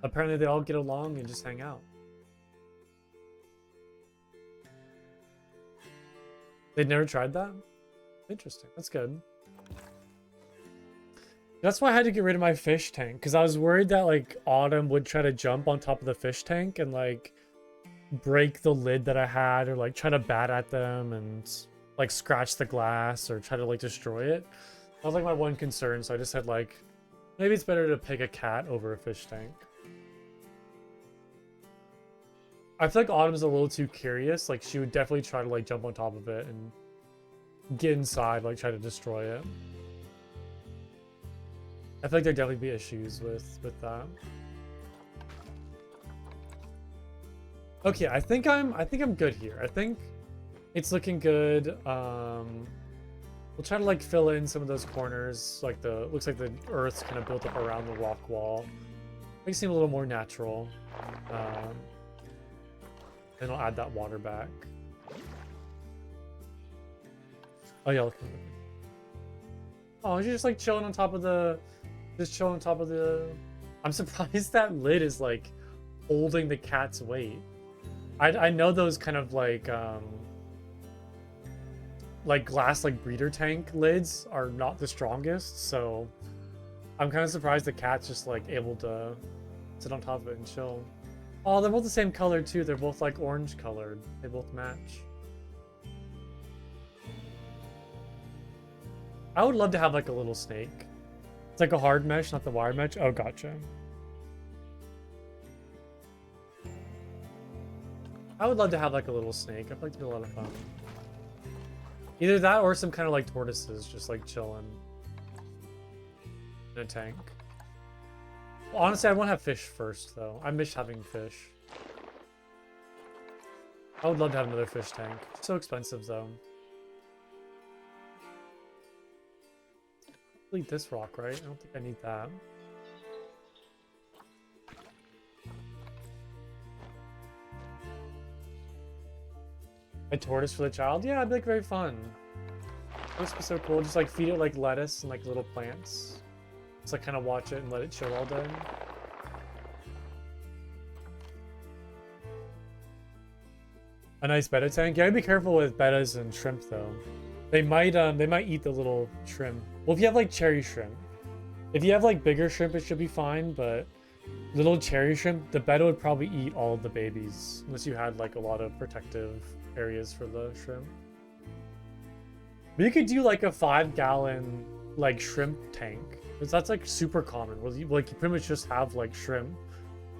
S1: Apparently they all get along and just hang out. They'd never tried that? Interesting. That's good. That's why I had to get rid of my fish tank, because I was worried that like Autumn would try to jump on top of the fish tank and like break the lid that I had, or like try to bat at them and like scratch the glass or try to like destroy it. That was like my one concern, so I just said like maybe it's better to pick a cat over a fish tank. I feel like Autumn's a little too curious. Like she would definitely try to like jump on top of it and get inside, like try to destroy it. I feel like there'd definitely be issues with that. Okay, I think I'm good here. I think it's looking good. We'll try to like fill in some of those corners. Like looks like the earth's kind of built up around the rock wall. Makes it seem a little more natural. And I'll add that water back. Oh yeah, look. Oh, you're just like chilling on top of the. Just chilling on top of the. I'm surprised that lid is like holding the cat's weight. I know those kind of like glass like breeder tank lids are not the strongest, so I'm kind of surprised the cat's just like able to sit on top of it and chill. Oh, they're both the same color too. They're both like orange colored. They both match. I would love to have like a little snake. It's like a hard mesh, not the wire mesh. Oh, gotcha. I would love to have like a little snake. I'd like to be a lot of fun. Either that or some kind of like tortoises just like chilling in a tank. Well, honestly, I want to have fish first though. I miss having fish. I would love to have another fish tank. It's so expensive though. Delete this rock, right? I don't think I need that. A tortoise for the child? Yeah, it'd be like very fun. That would be so cool. Just like feed it like lettuce and like little plants. Just like kind of watch it and let it chill all day. A nice betta tank. Yeah, be careful with bettas and shrimp though. They might eat the little shrimp. Well, if you have like cherry shrimp. If you have like bigger shrimp, it should be fine, but little cherry shrimp, the betta would probably eat all of the babies unless you had like a lot of protective areas for the shrimp. But you could do like a 5-gallon like shrimp tank, because that's like super common. Where you pretty much just have like shrimp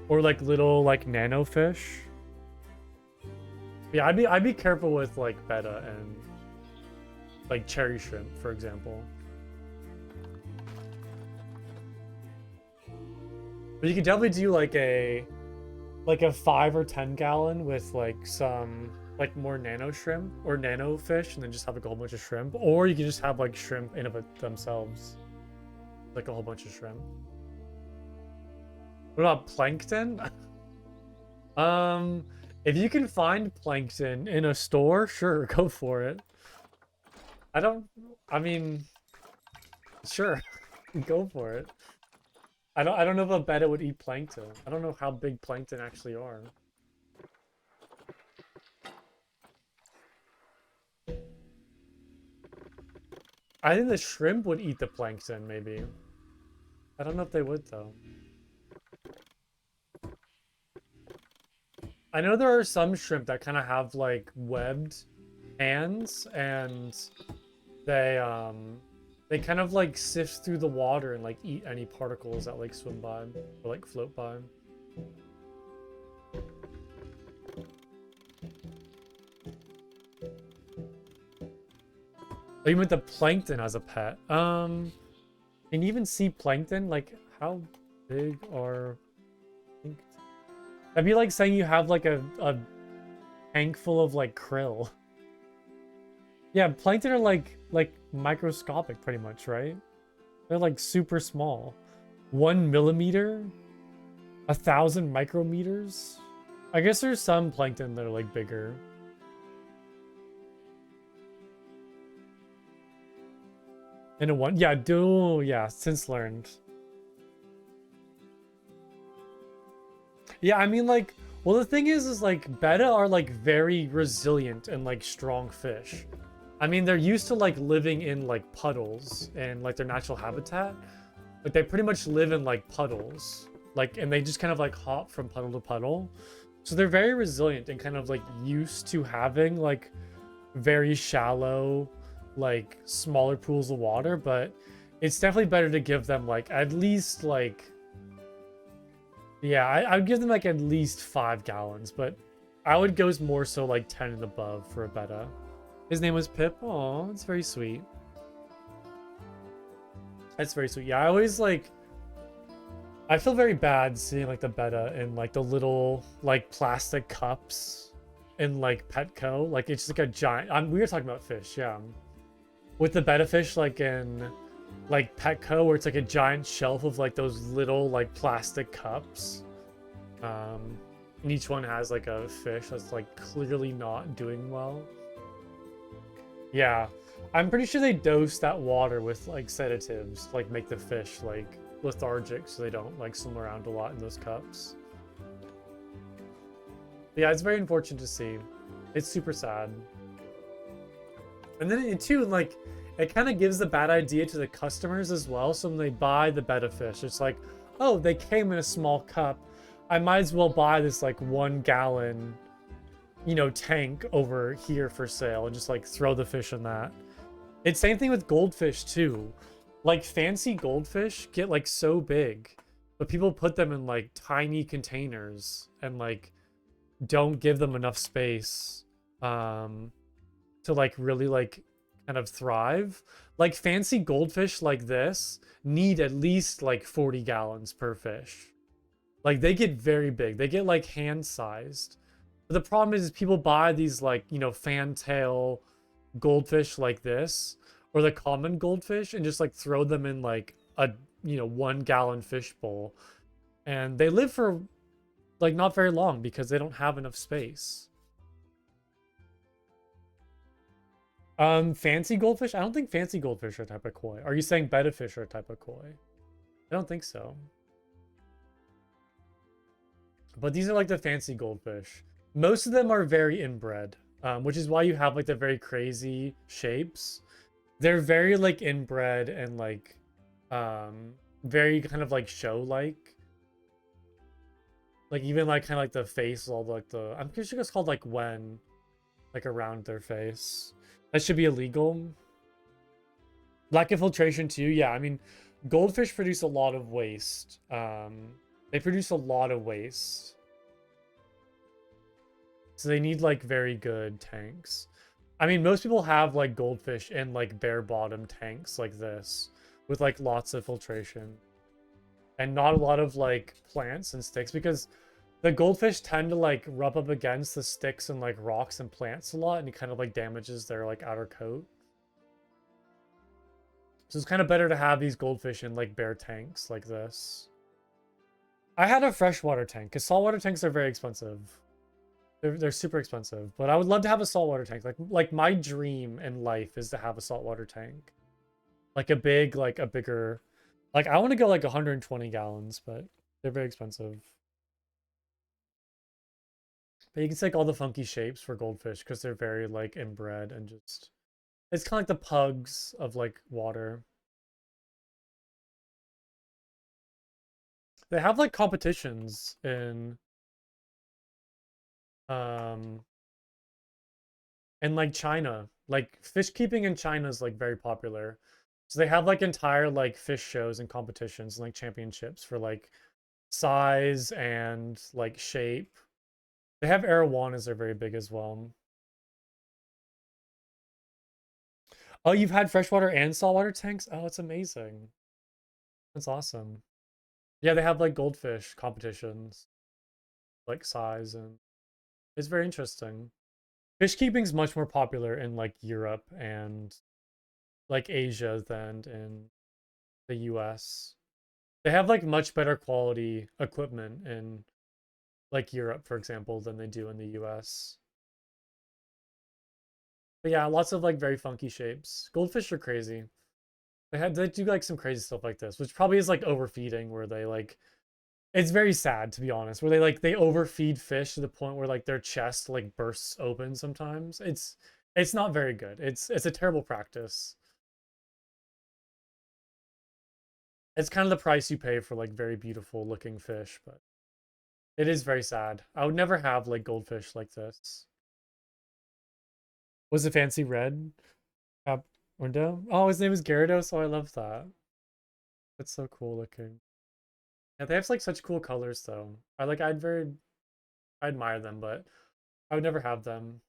S1: or like little like nano fish. Yeah, I'd be careful with like betta and like cherry shrimp, for example. But you could definitely do like a 5 or 10 gallon with like some like more nano shrimp or nano fish, and then just have like a whole bunch of shrimp. Or you can just have like shrimp in of it themselves, like a whole bunch of shrimp. What about plankton? If you can find plankton in a store, sure, go for it. I mean, sure, go for it. I don't know if a betta would eat plankton. I don't know how big plankton actually are. I think the shrimp would eat the plankton, maybe. I don't know if they would, though. I know there are some shrimp that kind of have, like, webbed hands, and they They kind of like sift through the water and like eat any particles that like swim by or like float by. Oh, you meant the plankton as a pet. Can you even see plankton? Like, how big are plankton? That'd be like saying you have like a tank full of like krill. Yeah, plankton are like microscopic pretty much, right? They're like super small. 1 millimeter? 1,000 micrometers? I guess there's some plankton that are like bigger. And a one, yeah, yeah, since learned. Yeah, I mean, like, well, the thing is like, betta are like very resilient and like strong fish. I mean, they're used to like living in like puddles and like their natural habitat. Like they pretty much live in like puddles. Like, and they just kind of like hop from puddle to puddle. So they're very resilient and kind of like used to having like very shallow, like smaller pools of water, but it's definitely better to give them like at least like, yeah, I would give them like at least 5 gallons, but I would go more so like 10 and above for a betta. His name was Pip. Oh, it's very sweet. That's very sweet. Yeah, I always like, I feel very bad seeing like the betta in like the little like plastic cups in like Petco. Like it's just like a giant. We were talking about fish, yeah. With the betta fish like in like Petco, where it's like a giant shelf of like those little like plastic cups. And each one has like a fish that's like clearly not doing well. Yeah, I'm pretty sure they dose that water with like sedatives, like make the fish like lethargic so they don't like swim around a lot in those cups. But yeah, it's very unfortunate to see. It's super sad. And then it too, like, it kind of gives the bad idea to the customers as well. So when they buy the betta fish, it's like, oh, they came in a small cup. I might as well buy this like 1 gallon, you know, tank over here for sale and just like throw the fish in that. It's same thing with goldfish too. Like fancy goldfish get like so big, but people put them in like tiny containers and like don't give them enough space to like really like kind of thrive. Like fancy goldfish like this need at least like 40 gallons per fish. Like they get very big. They get like hand sized. But the problem is people buy these like, you know, fantail goldfish like this or the common goldfish and just like throw them in like a, you know, 1 gallon fish bowl. And they live for like not very long because they don't have enough space. Fancy goldfish? I don't think fancy goldfish are a type of koi. Are you saying betta fish are a type of koi? I don't think so. But these are like the fancy goldfish. Most of them are very inbred, which is why you have like the very crazy shapes. They're very like inbred and like very kind of like show-like. Like even like kind of like the face, all like the I'm pretty sure it's called like wen, like around their face. That should be illegal. Lack of filtration too. Yeah, I mean, goldfish produce a lot of waste. They produce a lot of waste. So they need like very good tanks. I mean, most people have like goldfish in like bare bottom tanks like this with like lots of filtration and not a lot of like plants and sticks because the goldfish tend to like rub up against the sticks and like rocks and plants a lot and it kind of like damages their like outer coat. So it's kind of better to have these goldfish in like bare tanks like this. I had a freshwater tank because saltwater tanks are very expensive. They're super expensive, but I would love to have a saltwater tank. Like my dream in life is to have a saltwater tank. Like a big, like a bigger, like I want to go like 120 gallons, but they're very expensive. But you can take all the funky shapes for goldfish because they're very like inbred and just it's kind of like the pugs of like water. They have like competitions um in like China. Like fish keeping in China is like very popular. So they have like entire like fish shows and competitions and like championships for like size and like shape. They have arowanas are very big as well. Oh, you've had freshwater and saltwater tanks? Oh, it's amazing. That's awesome. Yeah, they have like goldfish competitions, like size, and it's very interesting. Fish keeping's much more popular in like Europe and like Asia than in the US. They have like much better quality equipment in like Europe, for example, than they do in the US. But yeah, lots of like very funky shapes. Goldfish are crazy. They do like some crazy stuff like this, which probably is like overfeeding, where they like it's very sad to be honest, where they overfeed fish to the point where like their chest like bursts open sometimes. It's not very good. It's a terrible practice. It's kind of the price you pay for like very beautiful looking fish, but it is very sad. I would never have like goldfish like this. Was it fancy red cap window? Oh, his name is Gyarados, so I love that. That's so cool looking. Yeah, they have like such cool colors though. I admire them, but I would never have them.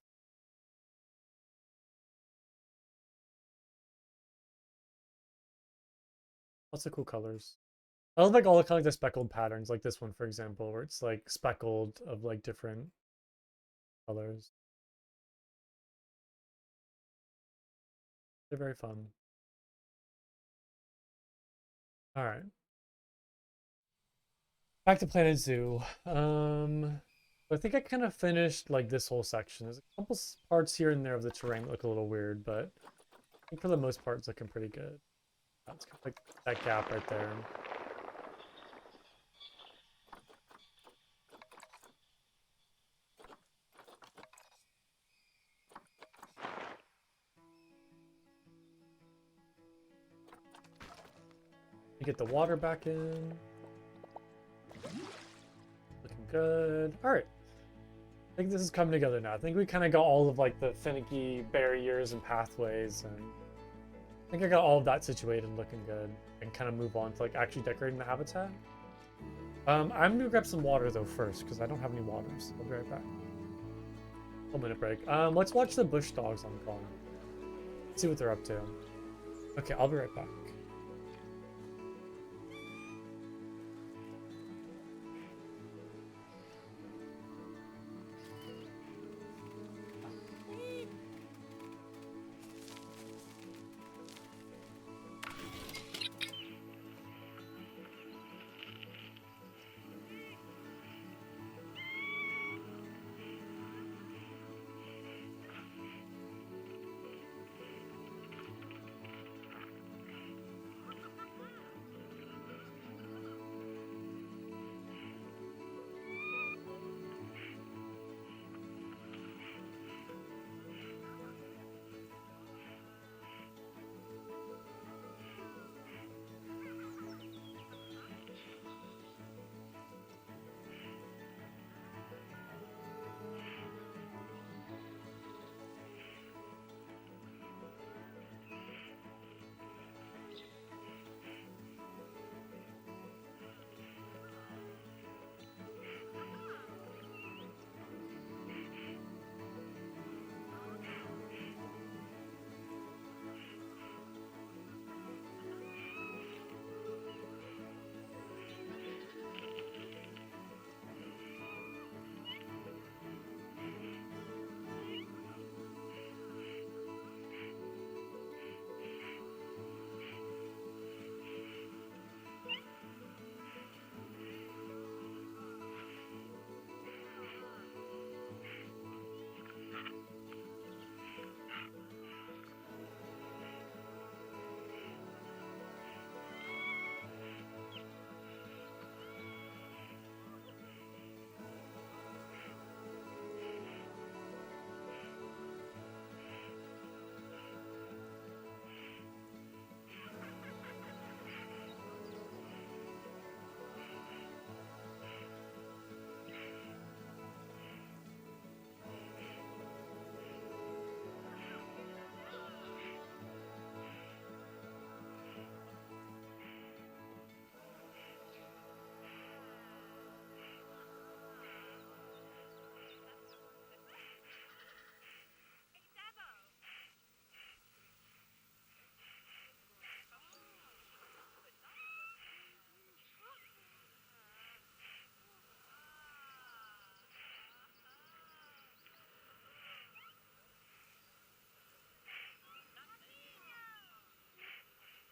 S1: Lots of cool colors. I love like all the kind of like the speckled patterns, like this one for example, where it's like speckled of like different colors. They're very fun. All right, back to Planet Zoo. I think I kind of finished like this whole section. There's a couple parts here and there of the terrain that look a little weird, but I think for the most part it's looking pretty good. That's kind of like that gap right there. You get the water back in. Looking good. All right. I think this is coming together now. I think we kind of got all of like the finicky barriers and pathways, and I think I got all of that situated, looking good, and kind of move on to like actually decorating the habitat. I'm gonna grab some water though first because I don't have any water. So I'll be right back. 1 minute break. Let's watch the bush dogs on the farm. See what they're up to. Okay, I'll be right back.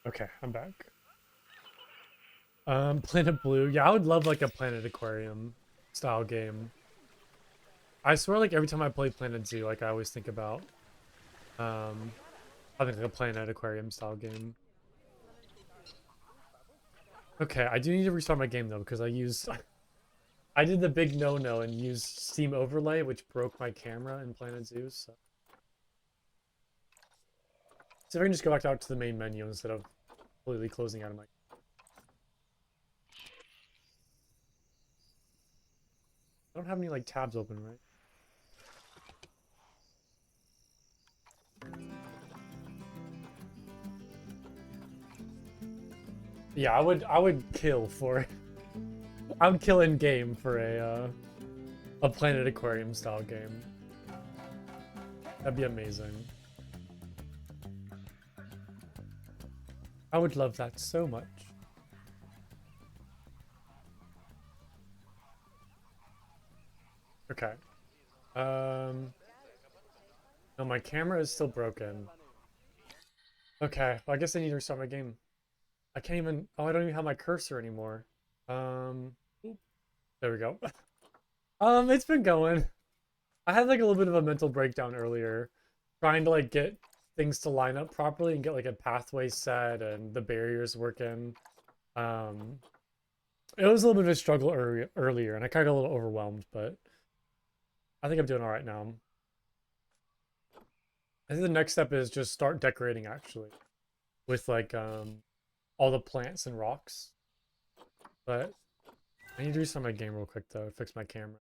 S1: Okay, I'm back. Planet Blue. Yeah, I would love like a Planet Aquarium style game. I swear, like every time I play Planet Zoo, like I always think about having like a Planet Aquarium style game. Okay, I do need to restart my game though because I did the big no-no and used Steam Overlay, which broke my camera in Planet Zoo. So see if I can just go back out to the main menu instead of completely closing out of my. I don't have any like tabs open, right? Yeah, I would kill for it. I would kill in game for a Planet Aquarium style game. That'd be amazing. I would love that so much. Okay. No, my camera is still broken. Okay, well, I guess I need to restart my game. I can't even. Oh, I don't even have my cursor anymore. Oop, there we go. It's been going. I had like a little bit of a mental breakdown earlier, trying to like get things to line up properly and get like a pathway set and the barriers working. Um, it was a little bit of a struggle earlier, and I kind of got a little overwhelmed, but I think I'm doing all right now. I think the next step is just start decorating actually with like all the plants and rocks. But I need to restart my game real quick though, fix my camera.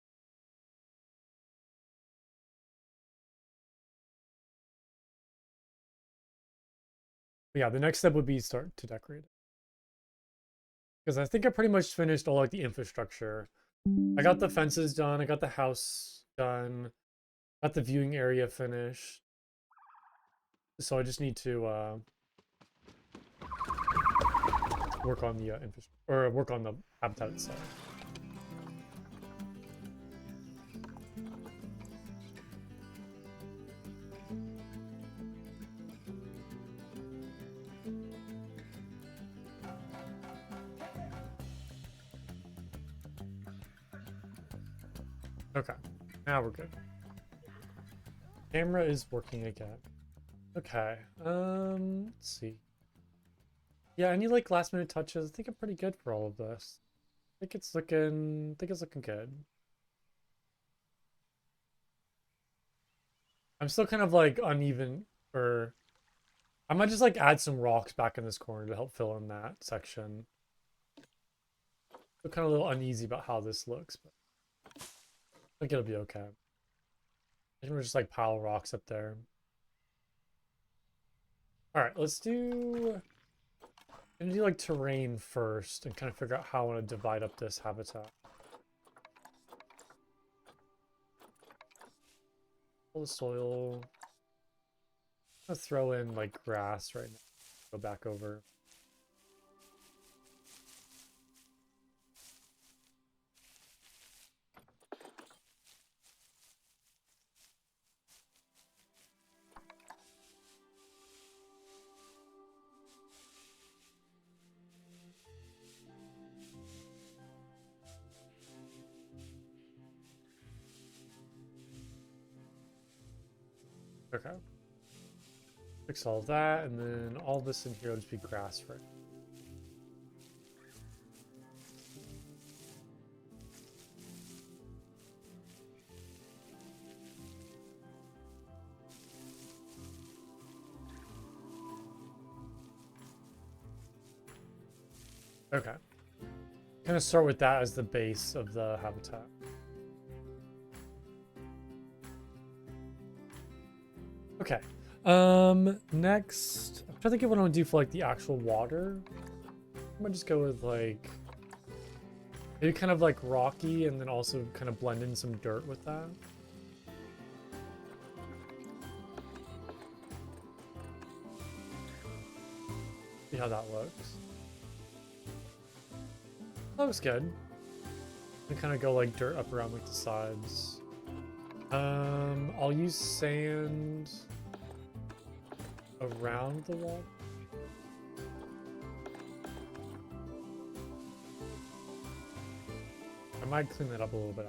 S1: But yeah, the next step would be start to decorate it. Because I think I pretty much finished all like the infrastructure. I got the fences done, I got the house done, got the viewing area finished. So I just need to work on the infrastructure or work on the habitat itself. Okay, now we're good. Camera is working again. Okay, let's see. Yeah, any like last minute touches? I think I'm pretty good for all of this. I think it's looking good. I'm still kind of like uneven or I might just like add some rocks back in this corner to help fill in that section. Still kind of a little uneasy about how this looks, but I think it'll be okay. I think we're just like pile rocks up there. All right, I'm gonna do like terrain first and kind of figure out how I want to divide up this habitat. All the soil. I'm gonna throw in like grass right now. Go back over. Okay. Fix all of that, and then all this in here will just be grass right now. Okay. Kind of start with that as the base of the habitat. Okay. Next, I'm trying to think of what I want to do for like the actual water. I'm gonna just go with like maybe kind of like rocky and then also kind of blend in some dirt with that. See how that looks. That looks good. And kind of go like dirt up around like the sides. I'll use sand around the wall. I might clean that up a little bit.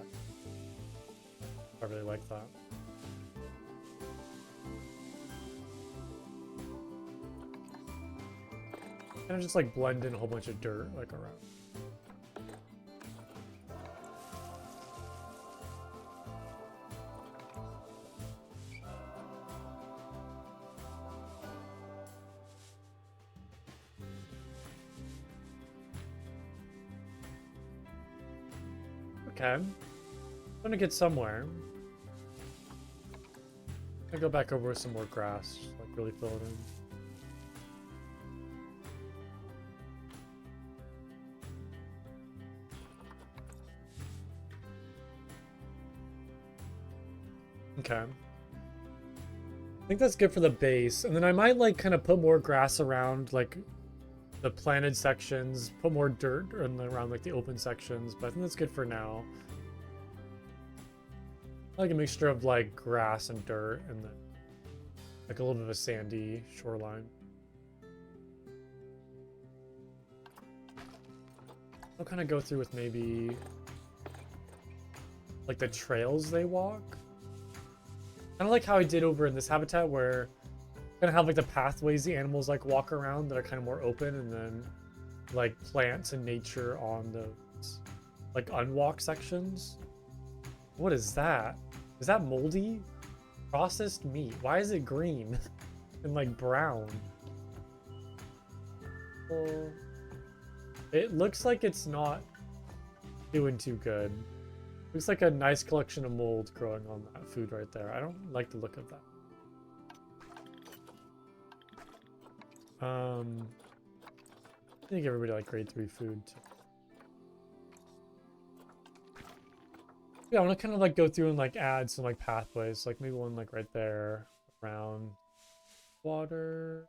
S1: I really like that. Kind of just like blend in a whole bunch of dirt like around. Okay. I'm gonna get somewhere. I'm gonna go back over with some more grass, just like really fill it in. Okay. I think that's good for the base. And then I might like kind of put more grass around like the planted sections, put more dirt around like the open sections, but I think that's good for now. I like a mixture of like grass and dirt and then like a little bit of a sandy shoreline. I'll kind of go through with maybe like the trails they walk. Kind of like how I did over in this habitat where I'm gonna have like the pathways the animals like walk around that are kind of more open, and then like plants and nature on those like unwalked sections. What is that? Is that moldy? Processed meat. Why is it green and like brown? Well, it looks like it's not doing too good. Looks like a nice collection of mold growing on that food right there. I don't like the look of that. I think everybody like grade 3 food too. Yeah, I want to kind of like go through and like add some like pathways, like maybe one like right there around water,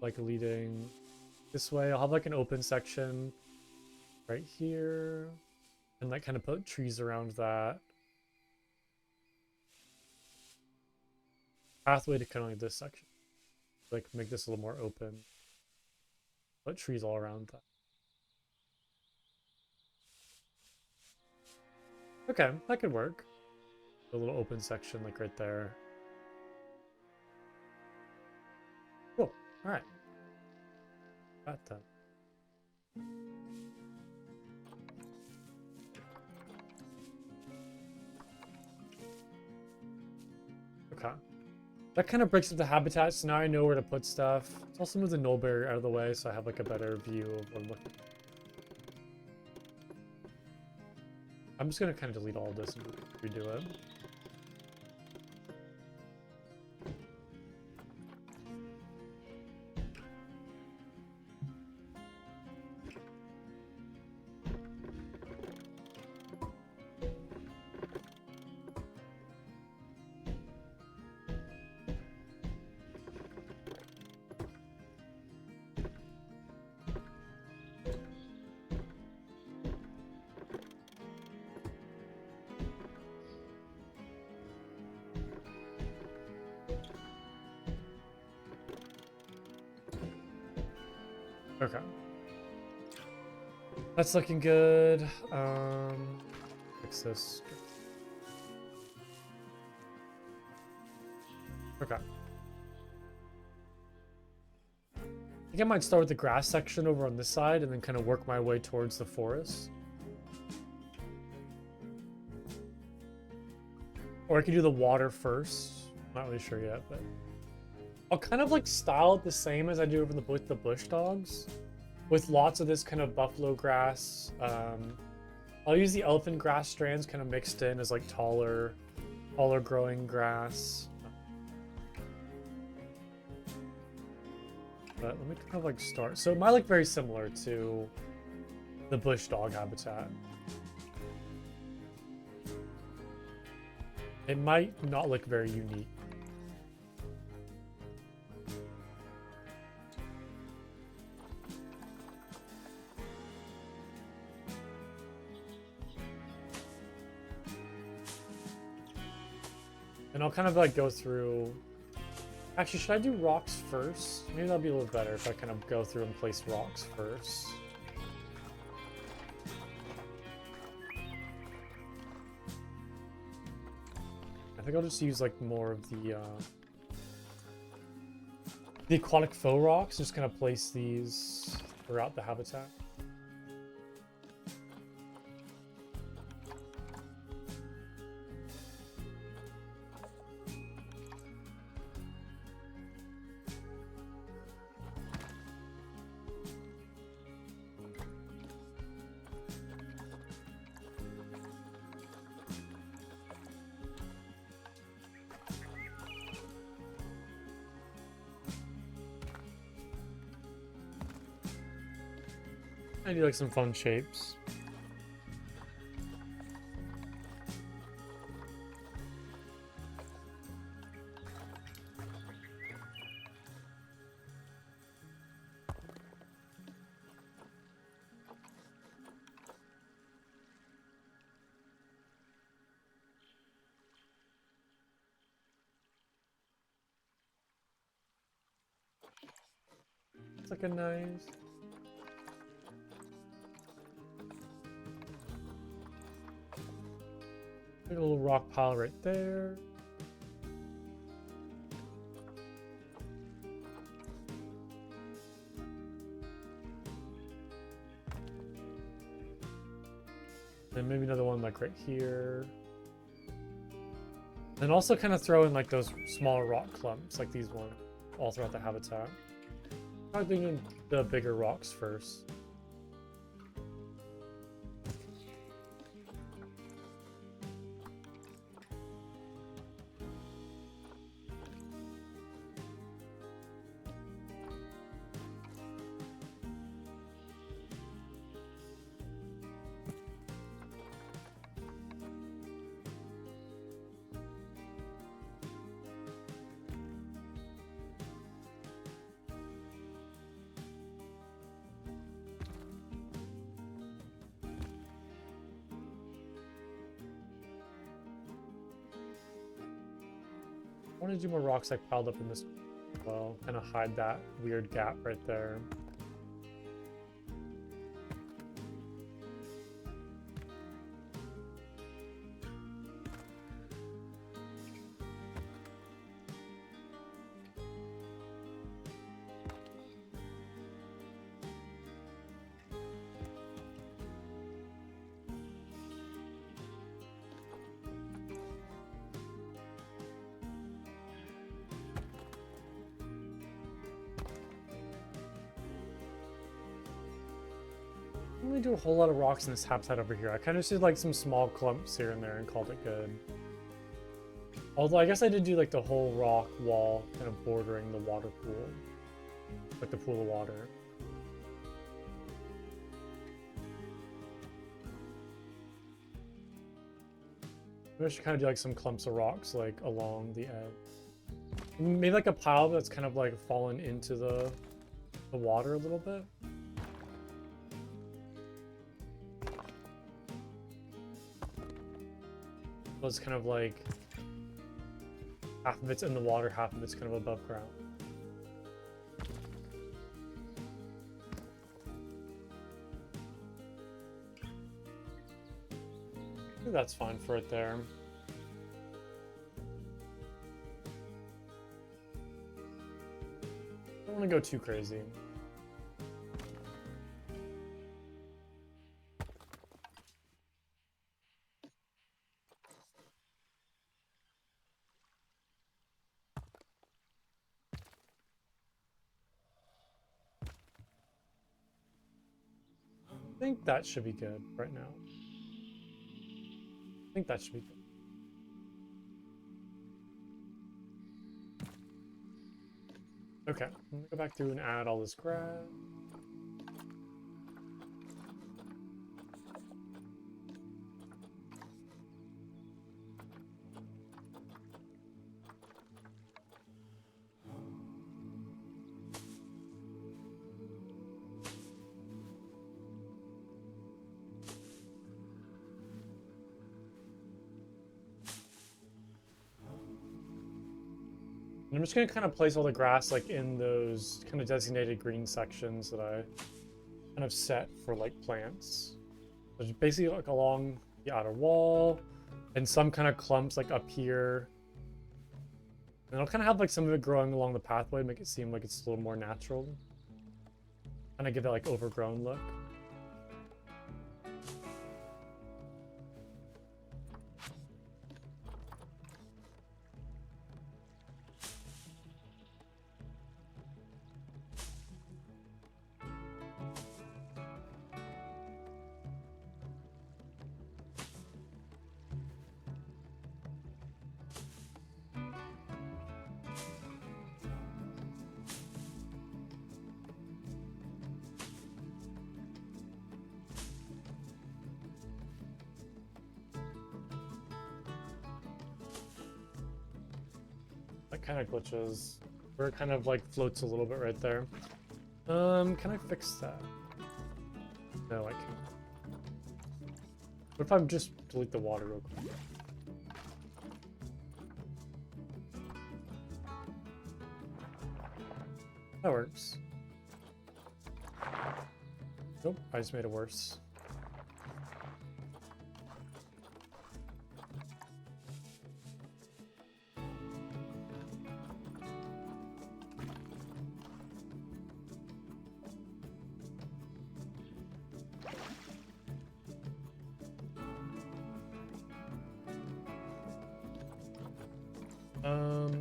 S1: like leading this way. I'll have like an open section right here. And like kind of put trees around that. Pathway to kind of like this section. Like make this a little more open. Put trees all around that. Okay, that could work. A little open section like right there. Cool. Alright. Got that. Okay. That kind of breaks up the habitat, so now I know where to put stuff. Let's also move the null barrier out of the way so I have like a better view of what I'm looking at. I'm just gonna kind of delete all of this and redo it. Okay. That's looking good. Fix this. Okay. I think I might start with the grass section over on this side and then kind of work my way towards the forest. Or I could do the water first. Not really sure yet, but I'll kind of like style it the same as I do over with the bush dogs, with lots of this kind of buffalo grass. I'll use the elephant grass strands kind of mixed in as like taller growing grass. But let me kind of like start. So it might look very similar to the bush dog habitat. It might not look very unique. And I'll kind of like go through. Actually, should I do rocks first? Maybe that'll be a little better if I kind of go through and place rocks first. I think I'll just use like more of the aquatic faux rocks. Just kind of place these throughout the habitat. I do like some fun shapes. It's like a nice... a little rock pile right there. And maybe another one like right here. And also kind of throw in like those smaller rock clumps, like these ones, all throughout the habitat. Probably doing the bigger rocks first. I want to do more rocks like piled up in this well, kind of hide that weird gap right there. I don't really do a whole lot of rocks in this habitat over here. I kind of did like some small clumps here and there and called it good. Although I guess I did do like the whole rock wall kind of bordering the water pool. Like the pool of water. Maybe I should kind of do like some clumps of rocks like along the edge. Maybe like a pile that's kind of like fallen into the water a little bit. Was kind of like half of it's in the water, half of it's kind of above ground. I think that's fine for it there. Don't want to go too crazy. I think that should be good right now. I think that should be good. Okay, I'm gonna go back through and add all this grass. And I'm just going to kind of place all the grass like in those kind of designated green sections that I kind of set for like plants. So just basically like along the outer wall, and some kind of clumps like up here. And I'll kind of have like some of it growing along the pathway, make it seem like it's a little more natural. Kind of give it like overgrown look. That kind of glitches. Where it kind of like floats a little bit right there. Can I fix that? No, I can't. What if I just delete the water real quick? That works. Nope, I just made it worse.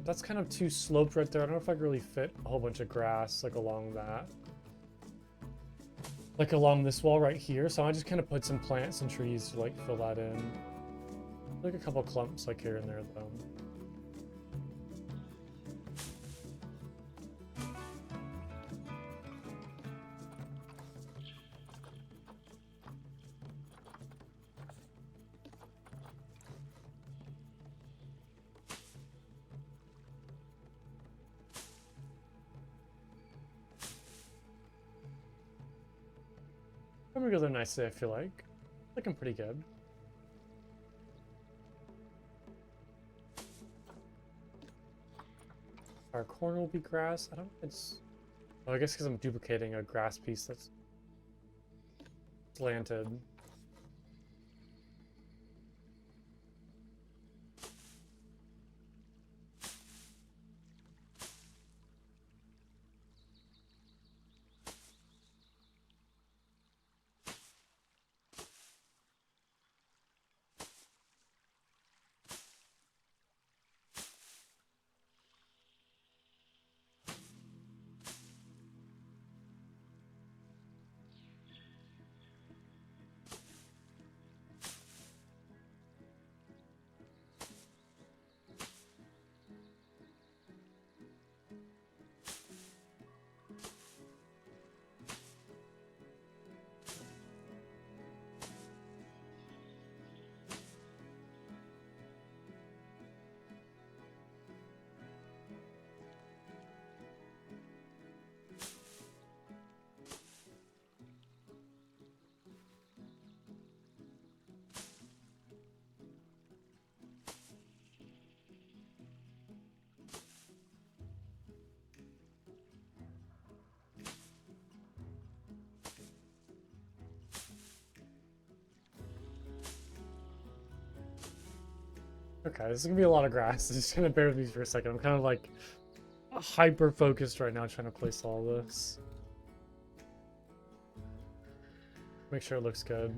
S1: That's kind of too sloped right there. I don't know if I can really fit a whole bunch of grass like along that. Like along this wall right here. So I just kind of put some plants and trees to like fill that in. Like a couple clumps like here and there though. I'm gonna go there nicely, I feel like. Looking pretty good. Our corner will be grass. I don't it's oh, I guess because I'm duplicating a grass piece that's slanted. Okay, this is gonna be a lot of grass. Just gonna bear with me for a second. I'm kind of like hyper focused right now trying to place all this. Make sure it looks good.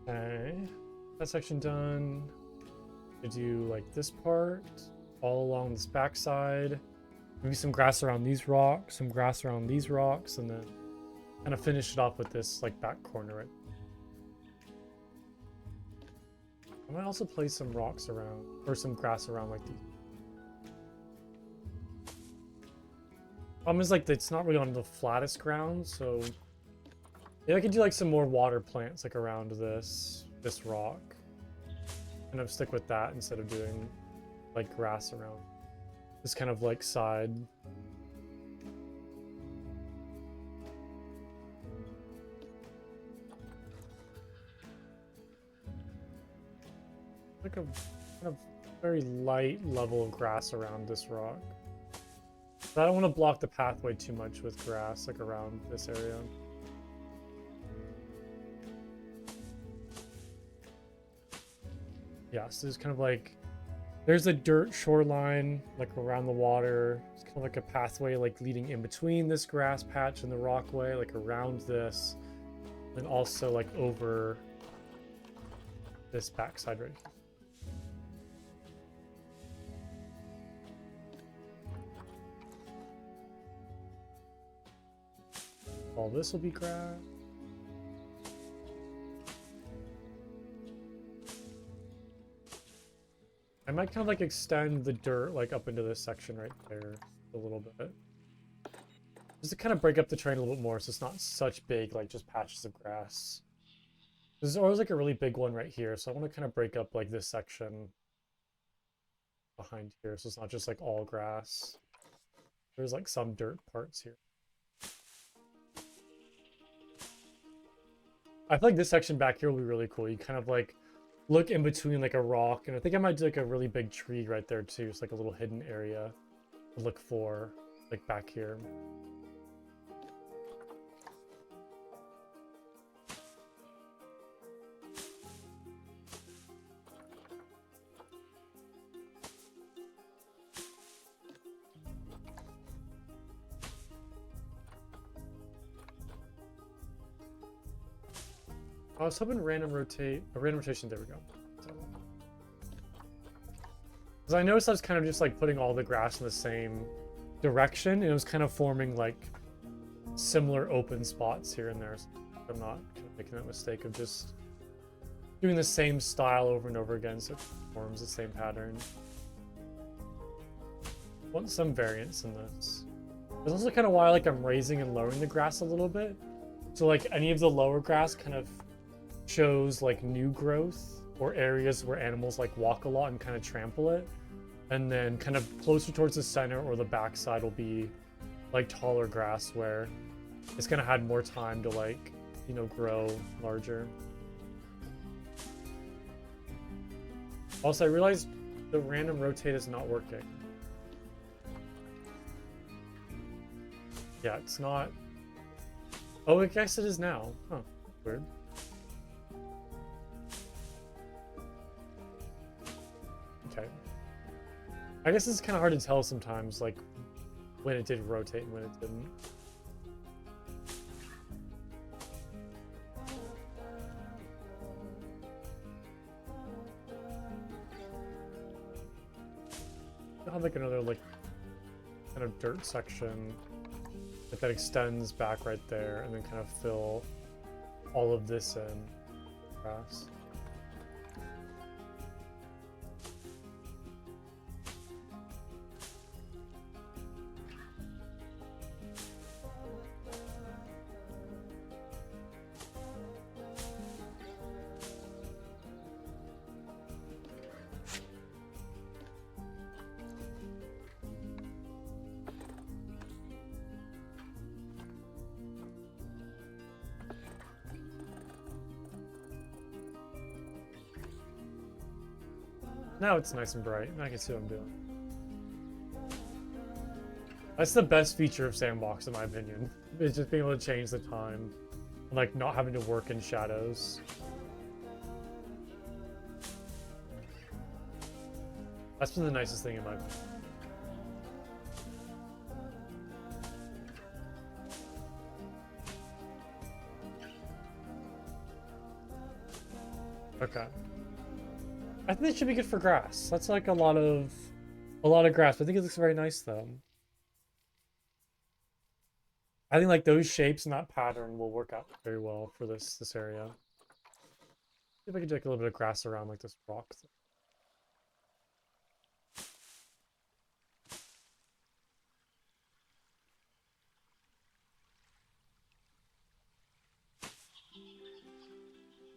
S1: Okay, that section done. To do like this part all along this backside. Maybe some grass around these rocks, some grass around these rocks, and then kind of finish it off with this like back corner right. I might also place some rocks around or some grass around like these. Problem is like it's not really on the flattest ground, so yeah, I could do like some more water plants like around this rock. Kind of stick with that instead of doing like grass around this kind of like side. Like a kind of very light level of grass around this rock. But I don't want to block the pathway too much with grass like around this area. Yeah, so there's kind of like, there's a dirt shoreline like around the water. It's kind of like a pathway like leading in between this grass patch and the rockway, like around this, and also like over this backside right here. All this will be grass. I might kind of like extend the dirt like up into this section right there a little bit. Just to kind of break up the terrain a little bit more so it's not such big like just patches of grass. There's always like a really big one right here, so I want to kind of break up like this section behind here so it's not just like all grass. There's like some dirt parts here. I feel like this section back here will be really cool. You kind of like look in between like a rock, and I think I might do like a really big tree right there too. It's like a little hidden area to look for like back here. I was hoping random rotation, there we go. Because I noticed I was kind of just like putting all the grass in the same direction, and it was kind of forming like similar open spots here and there. So I'm not kind of making that mistake of just doing the same style over and over again so it forms the same pattern. I want some variance in this. It's also kind of why like I'm raising and lowering the grass a little bit. So like any of the lower grass kind of shows like new growth or areas where animals like walk a lot and kind of trample it, and then kind of closer towards the center or the backside will be like taller grass where it's gonna have more time to like, you know, grow larger. Also, I realized the random rotate is not working. Yeah, it's not. Oh, I guess it is now. Huh, weird. Okay. I guess it's kind of hard to tell sometimes, like, when it did rotate and when it didn't. I'll have like another, like, kind of dirt section like that extends back right there, and then kind of fill all of this in grass. Now it's nice and bright, and I can see what I'm doing. That's the best feature of Sandbox, in my opinion. Is just being able to change the time, and like not having to work in shadows. That's been the nicest thing in my opinion. Okay. I think it should be good for grass. That's like a lot of grass. But I think it looks very nice though. I think like those shapes and that pattern will work out very well for this area. See if I can do like a little bit of grass around like this rock thing.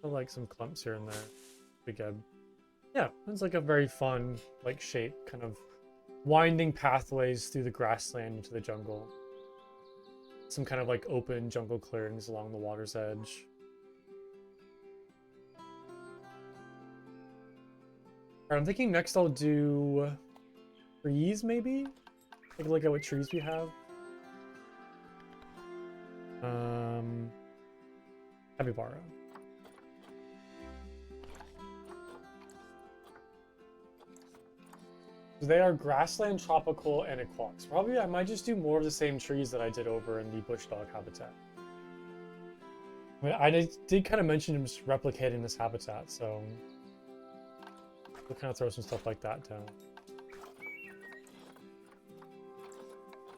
S1: I like some clumps here and there. Be good. Yeah, it's like a very fun like shape, kind of winding pathways through the grassland into the jungle. Some kind of like open jungle clearings along the water's edge. Alright, I'm thinking next I'll do trees maybe? Take a look at what trees we have. Capybara. They are grassland, tropical, and aquatics. Probably I might just do more of the same trees that I did over in the bush dog habitat. I mean, I did kind of mention him just replicating this habitat, so we'll kind of throw some stuff like that down.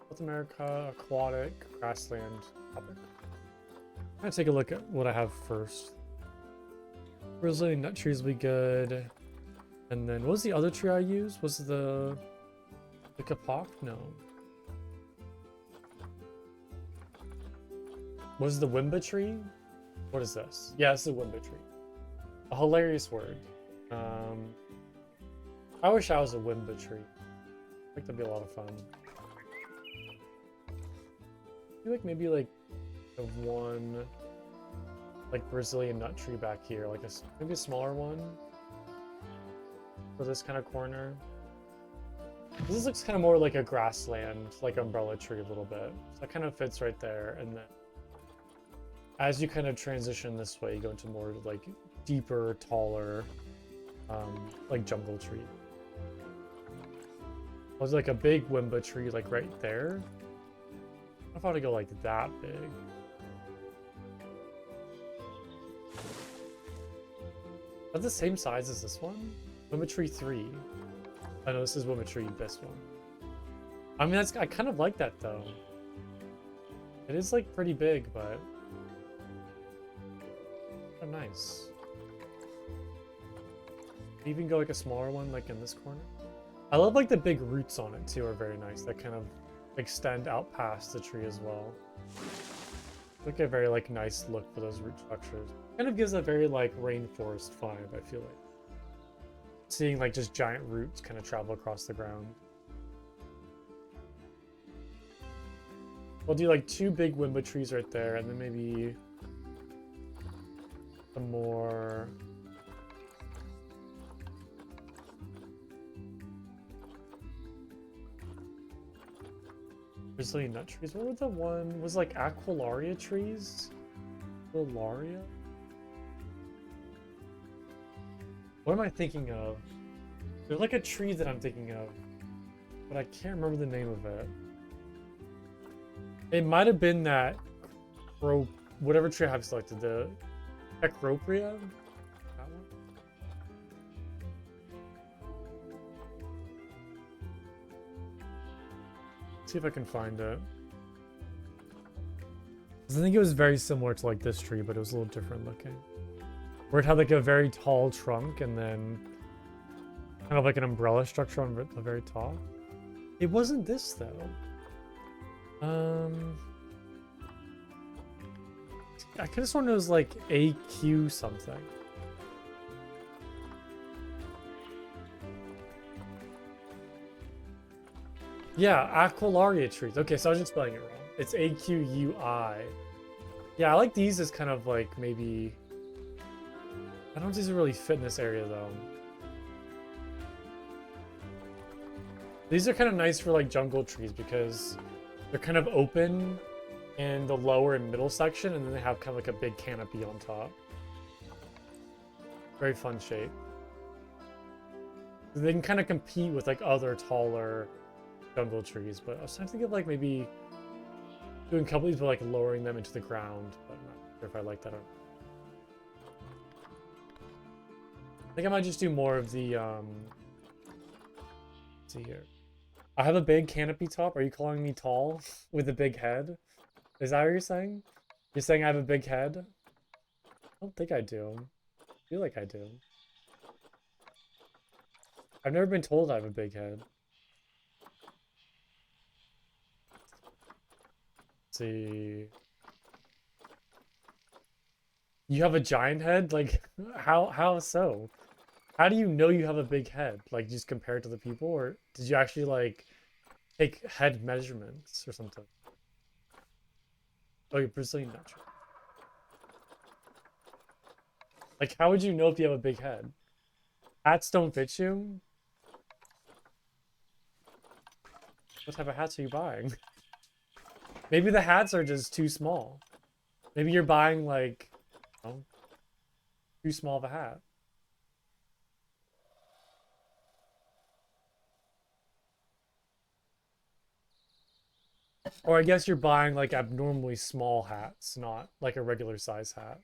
S1: North America, aquatic, grassland, tropic. I'm gonna take a look at what I have first. Brazilian nut trees will be good. And then, what was the other tree I used? Was the kapok? No. Was the Wimba tree? What is this? Yeah, it's the Wimba tree. A hilarious word. I wish I was a Wimba tree. I think that'd be a lot of fun. I feel like maybe like the one like Brazilian nut tree back here, like maybe a smaller one. For this kind of corner. This looks kind of more like a grassland, like umbrella tree a little bit. So that kind of fits right there. And then as you kind of transition this way, you go into more like deeper, taller, like jungle tree. There's like a big Wimba tree like right there. I thought I'd go like that big. Are they the same size as this one? Wimba tree 3. I know this is Wimba tree, this one. I mean, I kind of like that though. It is like pretty big, but oh, nice. Even go like a smaller one, like in this corner. I love like the big roots on it too, are very nice. That kind of extend out past the tree as well. Like a very like nice look for those root structures. Kind of gives a very like rainforest vibe, I feel like. Seeing like just giant roots kind of travel across the ground. We'll do like 2 big Wimba trees right there, and then maybe some more. Brazilian nut trees. What were the one? Was like Aquilaria trees? Aquilaria? What am I thinking of? There's like a tree that I'm thinking of, but I can't remember the name of it. It might have been that whatever tree I have selected, the Acropria? That one? See if I can find it. 'Cause I think it was very similar to like this tree, but it was a little different looking. Where it had like a very tall trunk and then kind of like an umbrella structure on the very top. It wasn't this though. I could have sworn it was like AQ something. Yeah, Aquilaria trees. Okay, so I was just spelling it wrong. It's AQUI. Yeah, I like these as kind of like maybe. I don't think these really fit in this area though. These are kind of nice for like jungle trees because they're kind of open in the lower and middle section, and then they have kind of like a big canopy on top. Very fun shape. They can kind of compete with like other taller jungle trees, but I was trying to think of like maybe doing a couple of these but like lowering them into the ground, but I'm not sure if I like that or not. I think I might just do more of the, let's see here. I have a big canopy top. Are you calling me tall with a big head? Is that what you're saying? You're saying I have a big head? I don't think I do. I feel like I do. I've never been told I have a big head. Let's see. You have a giant head? Like, how so? How do you know you have a big head? Like, just compared to the people? Or did you actually, like, take head measurements or something? Oh, you're Brazilian natural. Like, how would you know if you have a big head? Hats don't fit you? What type of hats are you buying? Maybe the hats are just too small. Maybe you're buying, like, oh, too small of a hat. Or I guess you're buying, like, abnormally small hats, not, like, a regular size hat.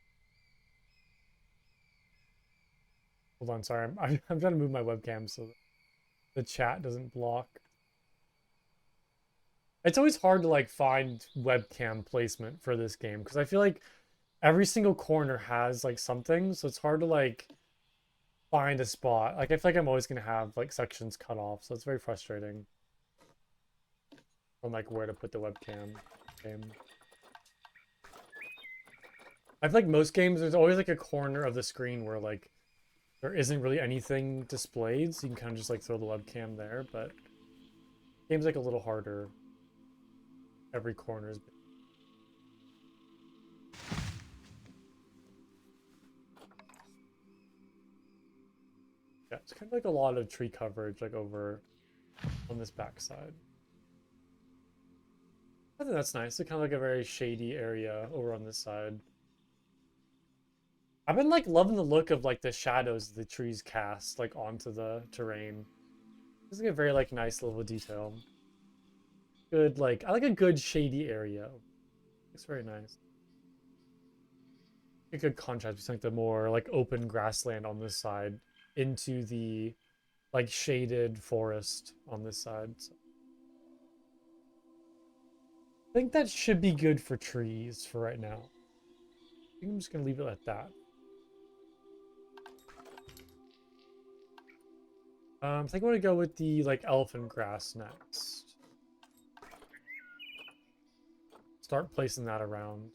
S1: Hold on, sorry. I'm trying to move my webcam so the chat doesn't block. It's always hard to, like, find webcam placement for this game, because I feel like every single corner has, like, something, so it's hard to, like, find a spot. Like, I feel like I'm always going to have, like, sections cut off, so it's very frustrating on, like, where to put the webcam game. I feel like most games, there's always, like, a corner of the screen where, like, there isn't really anything displayed, so you can kind of just, like, throw the webcam there, but game's, like, a little harder. Every corner is... Yeah, it's kind of like a lot of tree coverage, like, over on this backside. I think that's nice. It's kind of like a very shady area over on this side. I've been, like, loving the look of, like, the shadows the trees cast, like, onto the terrain. It's like a very, like, nice level of detail. Good, like, I like a good shady area. It's very nice. A good contrast between, like, the more, like, open grassland on this side into the, like, shaded forest on this side. So I think that should be good for trees for right now. I think I'm just gonna leave it at that. I think I'm gonna go with the, like, elephant grass next. Start placing that around.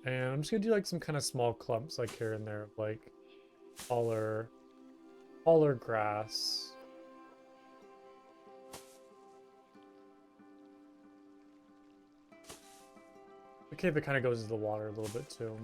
S1: And I'm just gonna do, like, some kind of small clumps, like, here and there of, like, taller grass. Okay, if it kind of goes into the water a little bit too.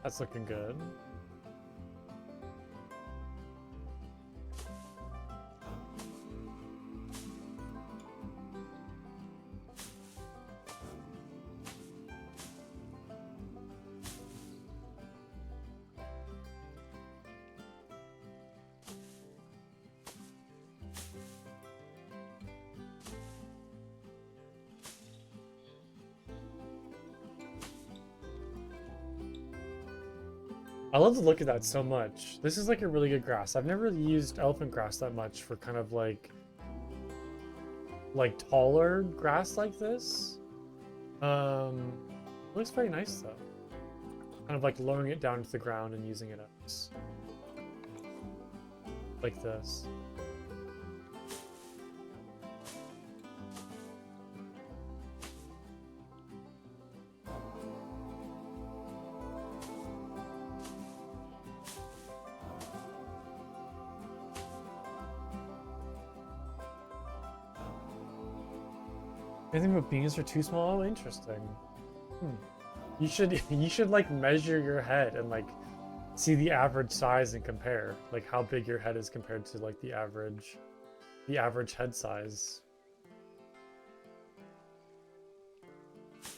S1: That's looking good. I love the look of that so much. This is, like, a really good grass. I've never really used elephant grass that much for kind of like taller grass like this. It looks very nice though. Kind of like lowering it down to the ground and using it as like this. Anything but beans are too small? Oh, interesting. You should you should like measure your head and like see the average size and compare like how big your head is compared to like the average head size.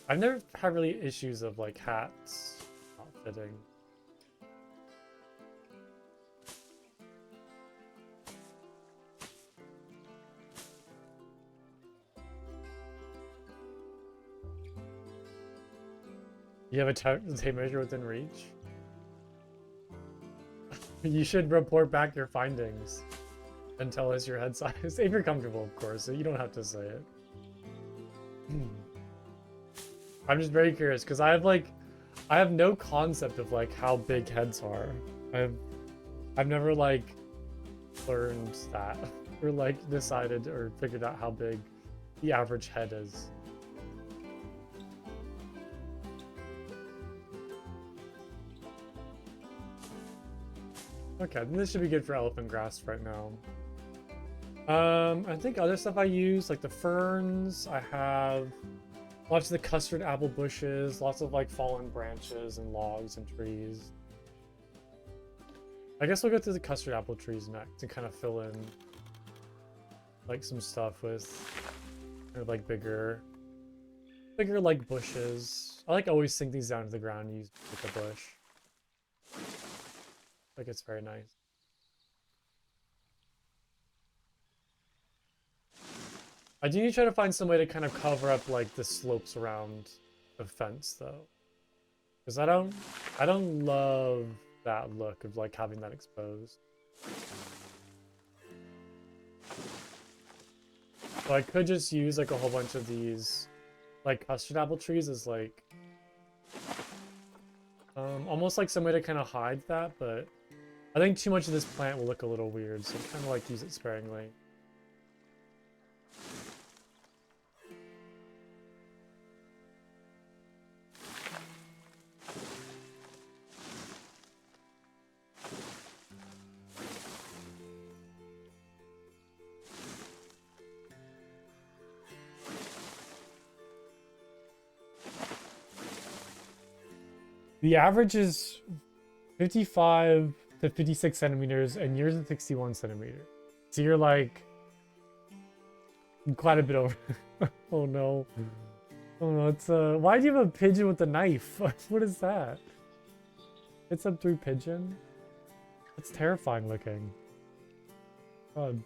S1: I've never had really issues of like hats not fitting. You have a tape measure within reach? You should report back your findings and tell us your head size. If you're comfortable, of course, so you don't have to say it. I'm just very curious, because I have no concept of like how big heads are. I've never like learned that or like decided or figured out how big the average head is. Okay, this should be good for elephant grass right now. I think other stuff I use, like the ferns, I have lots of the custard apple bushes, lots of like fallen branches and logs and trees. I guess we'll go through the custard apple trees next and kind of fill in like some stuff with kind of like bigger like bushes. I like always sink these down to the ground and use like a bush. Like it's very nice. I do need to try to find some way to kind of cover up like the slopes around the fence though. Because I don't love that look of like having that exposed. So I could just use like a whole bunch of these like custard apple trees as like almost like some way to kind of hide that, but I think too much of this plant will look a little weird, so kind of like use it sparingly. The average is 55 to 56 centimeters, and yours is 61 centimeters. So you're like quite a bit over. Oh no. Oh no, it's why do you have a pigeon with a knife? What is that? It's a blue pigeon? It's terrifying looking. God.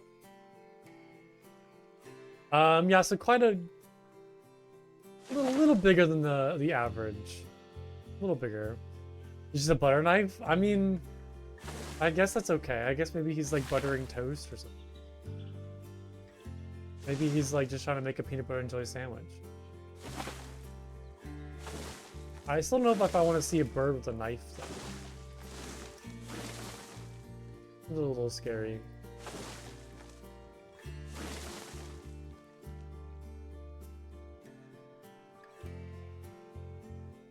S1: Yeah, so quite a little bigger than the average. A little bigger. It's just a butter knife? I mean, I guess that's okay. I guess maybe he's like buttering toast or something. Maybe he's like just trying to make a peanut butter and jelly sandwich. I still don't know if I want to see a bird with a knife though. It's a little scary.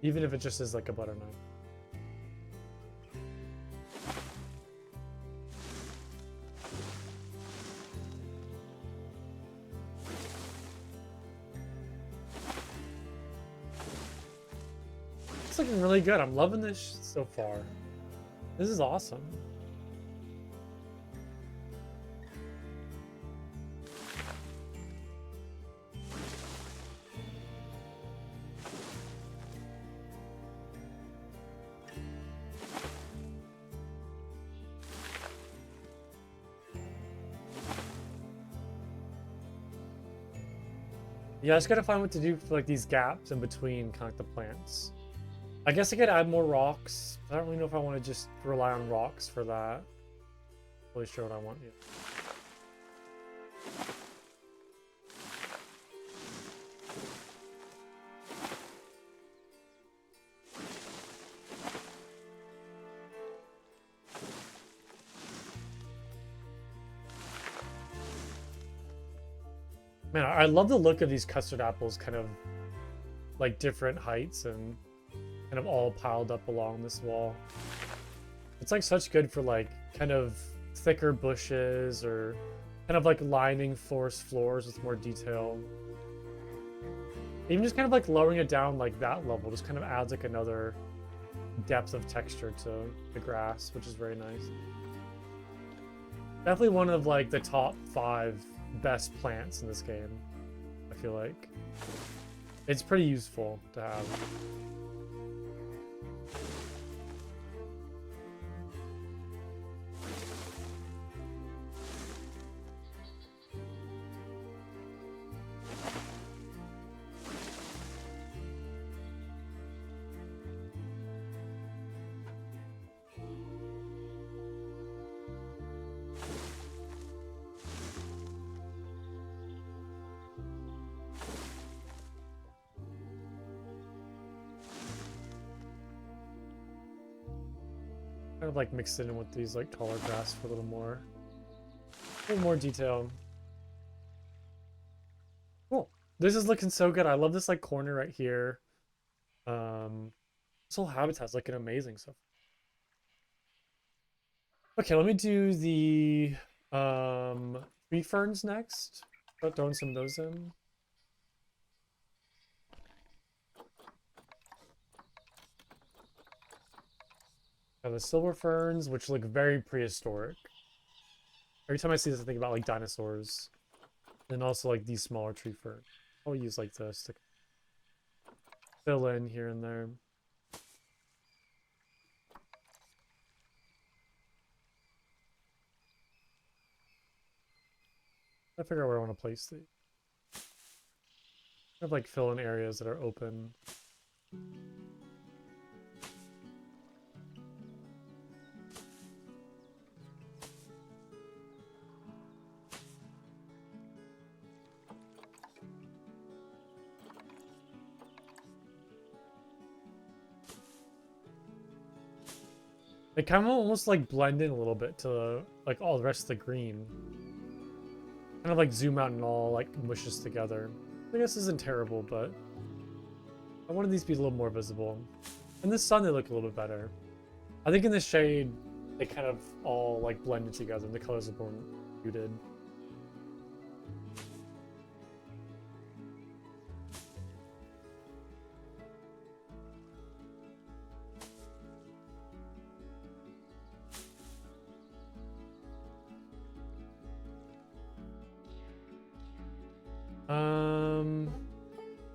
S1: Even if it just is like a butter knife. It's looking really good. I'm loving this so far. This is awesome. Yeah, I just gotta find what to do for like these gaps in between kind of like the plants. I guess I could add more rocks. I don't really know if I want to just rely on rocks for that. Not really sure what I want yet. Man, I love the look of these custard apples, kind of like different heights and kind of all piled up along this wall. It's like such good for like kind of thicker bushes or kind of like lining forest floors with more detail. Even just kind of like lowering it down like that level just kind of adds like another depth of texture to the grass, which is very nice. Definitely one of like the top 5 best plants in this game, I feel like. It's pretty useful to have. Kind of like mixed it in with these like taller grass for a little more detail. Cool. This is looking so good. I love this like corner right here. This whole habitat's looking amazing so far. Okay, let me do the tree ferns next. Start throwing some of those in. The silver ferns, which look very prehistoric. Every time I see this, I think about like dinosaurs. And also like these smaller tree ferns. I'll use like this to fill in here and there. I figure out where I want to place these. Kind of like fill in areas that are open. They kind of almost like blend in a little bit to like all the rest of the green. Kind of like zoom out and all like mushes together. I guess this isn't terrible, but I wanted these to be a little more visible. In the sun, they look a little bit better. I think in the shade, they kind of all like blended together and the colors are more muted.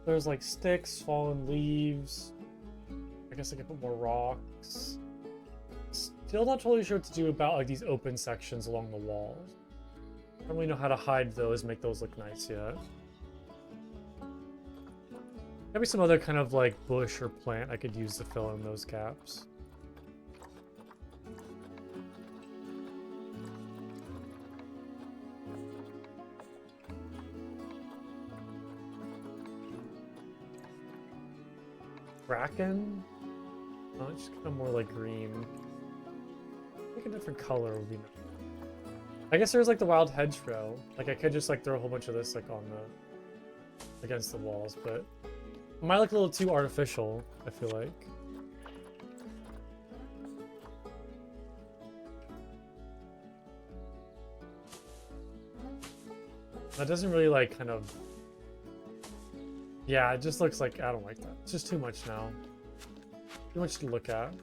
S1: There's like sticks, fallen leaves. I guess I could put more rocks. Still not totally sure what to do about like these open sections along the walls. I don't really know how to hide those, make those look nice yet. Maybe some other kind of like bush or plant I could use to fill in those gaps. Bracken? Oh, it's just kind of more like green. Like a different color would be nice. I guess there's like the wild hedgerow. Like I could just like throw a whole bunch of this like on the against the walls, but it might look a little too artificial, I feel like. That doesn't really like kind of. Yeah, it just looks like I don't like that. It's just too much now. Too much to look at.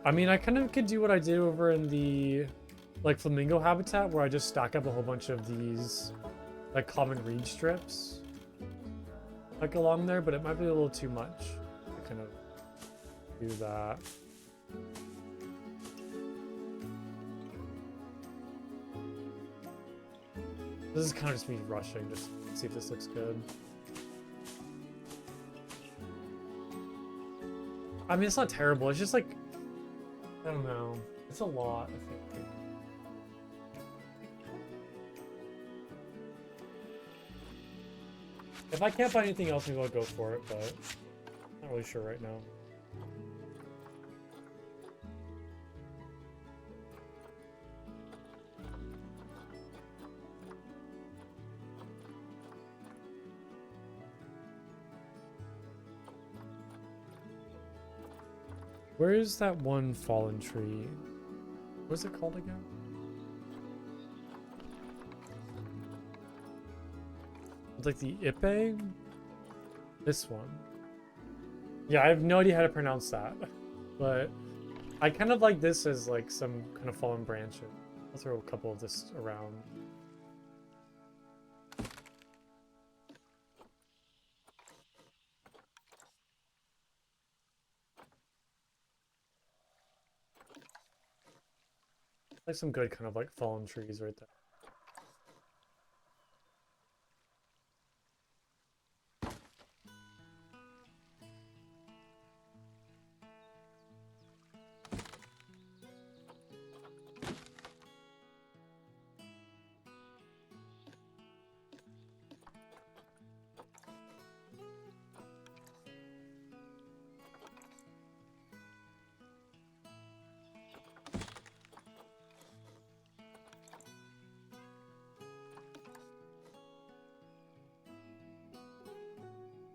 S1: I mean, I kind of could do what I did over in the like flamingo habitat, where I just stack up a whole bunch of these like common reed strips like along there, but it might be a little too much to kind of do that. This is kind of just me rushing, just to see if this looks good. I mean, it's not terrible. It's just like, I don't know. It's a lot, I think. If I can't find anything else, maybe I'll go for it, but I'm not really sure right now. Where is that one fallen tree? What's it called again? It's like the Ipe? This one. Yeah, I have no idea how to pronounce that. But I kind of like this as like some kind of fallen branches. I'll throw a couple of this around. Like some good kind of like fallen trees right there.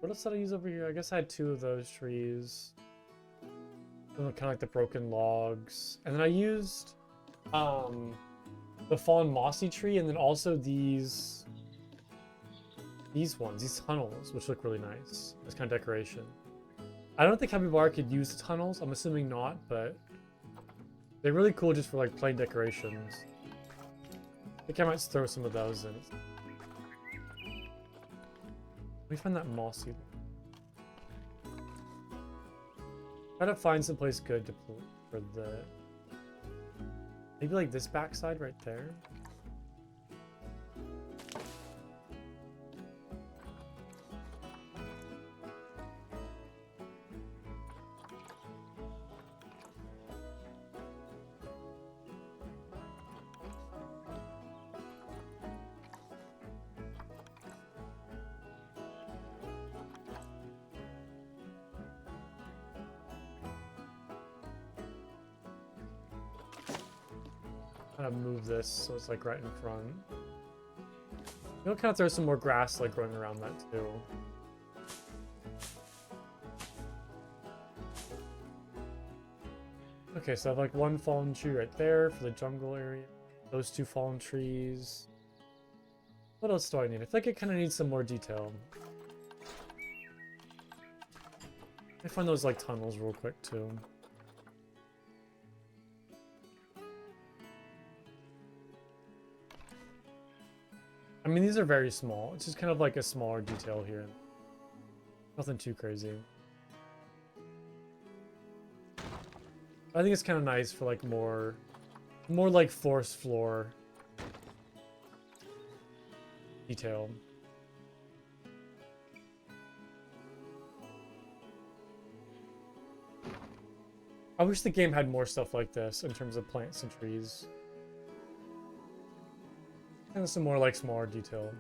S1: What else did I use over here? I guess I had 2 of those trees. Kind of like the broken logs. And then I used the fallen mossy tree and then also these ones, these tunnels, which look really nice as kind of decoration. I don't think capybara could use the tunnels. I'm assuming not, but they're really cool just for like plain decorations. I think I might throw some of those in. Let me find that mossy. Try to find someplace good to put for the. Maybe like this backside right there. Kind of move this so it's like right in front. You'll kind of throw some more grass like growing around that too. Okay, so I have like 1 fallen tree right there for the jungle area. Those 2 fallen trees. What else do I need? I think it kind of needs some more detail. I find those like tunnels real quick too. I mean, these are very small. It's just kind of like a smaller detail here. Nothing too crazy. I think it's kind of nice for like more like forest floor detail. I wish the game had more stuff like this in terms of plants and trees. And some more like smaller detail.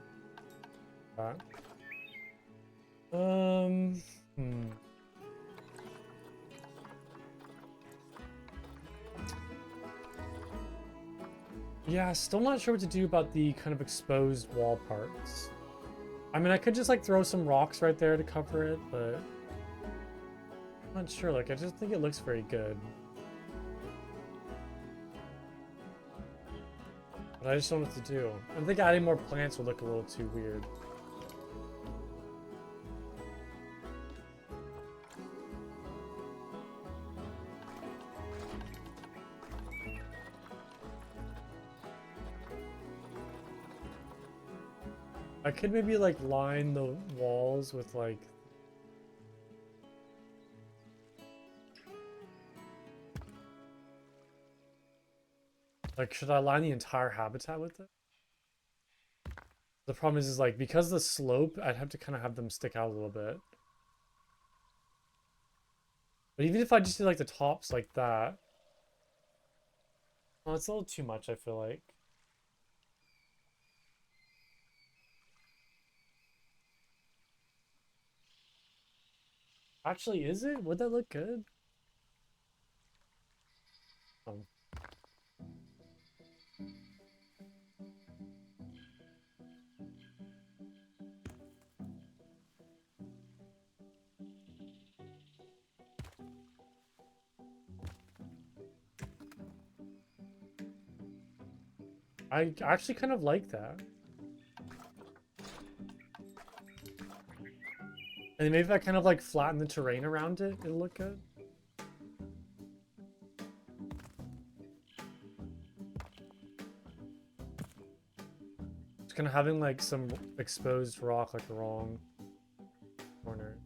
S1: Yeah, still not sure what to do about the kind of exposed wall parts. I mean, I could just like throw some rocks right there to cover it, but I'm not sure. Like, I just think it looks very good. But I just don't know what to do. I think adding more plants would look a little too weird. I could maybe like line the walls with like should I line the entire habitat with it? The problem is like because of the slope, I'd have to kind of have them stick out a little bit. But even if I just do like the tops like that, well, it's a little too much, I feel like. Actually, is it? Would that look good? Um, I actually kind of like that. And maybe if I kind of like flatten the terrain around it, it'll look good. Just kind of having like some exposed rock like the wrong corner.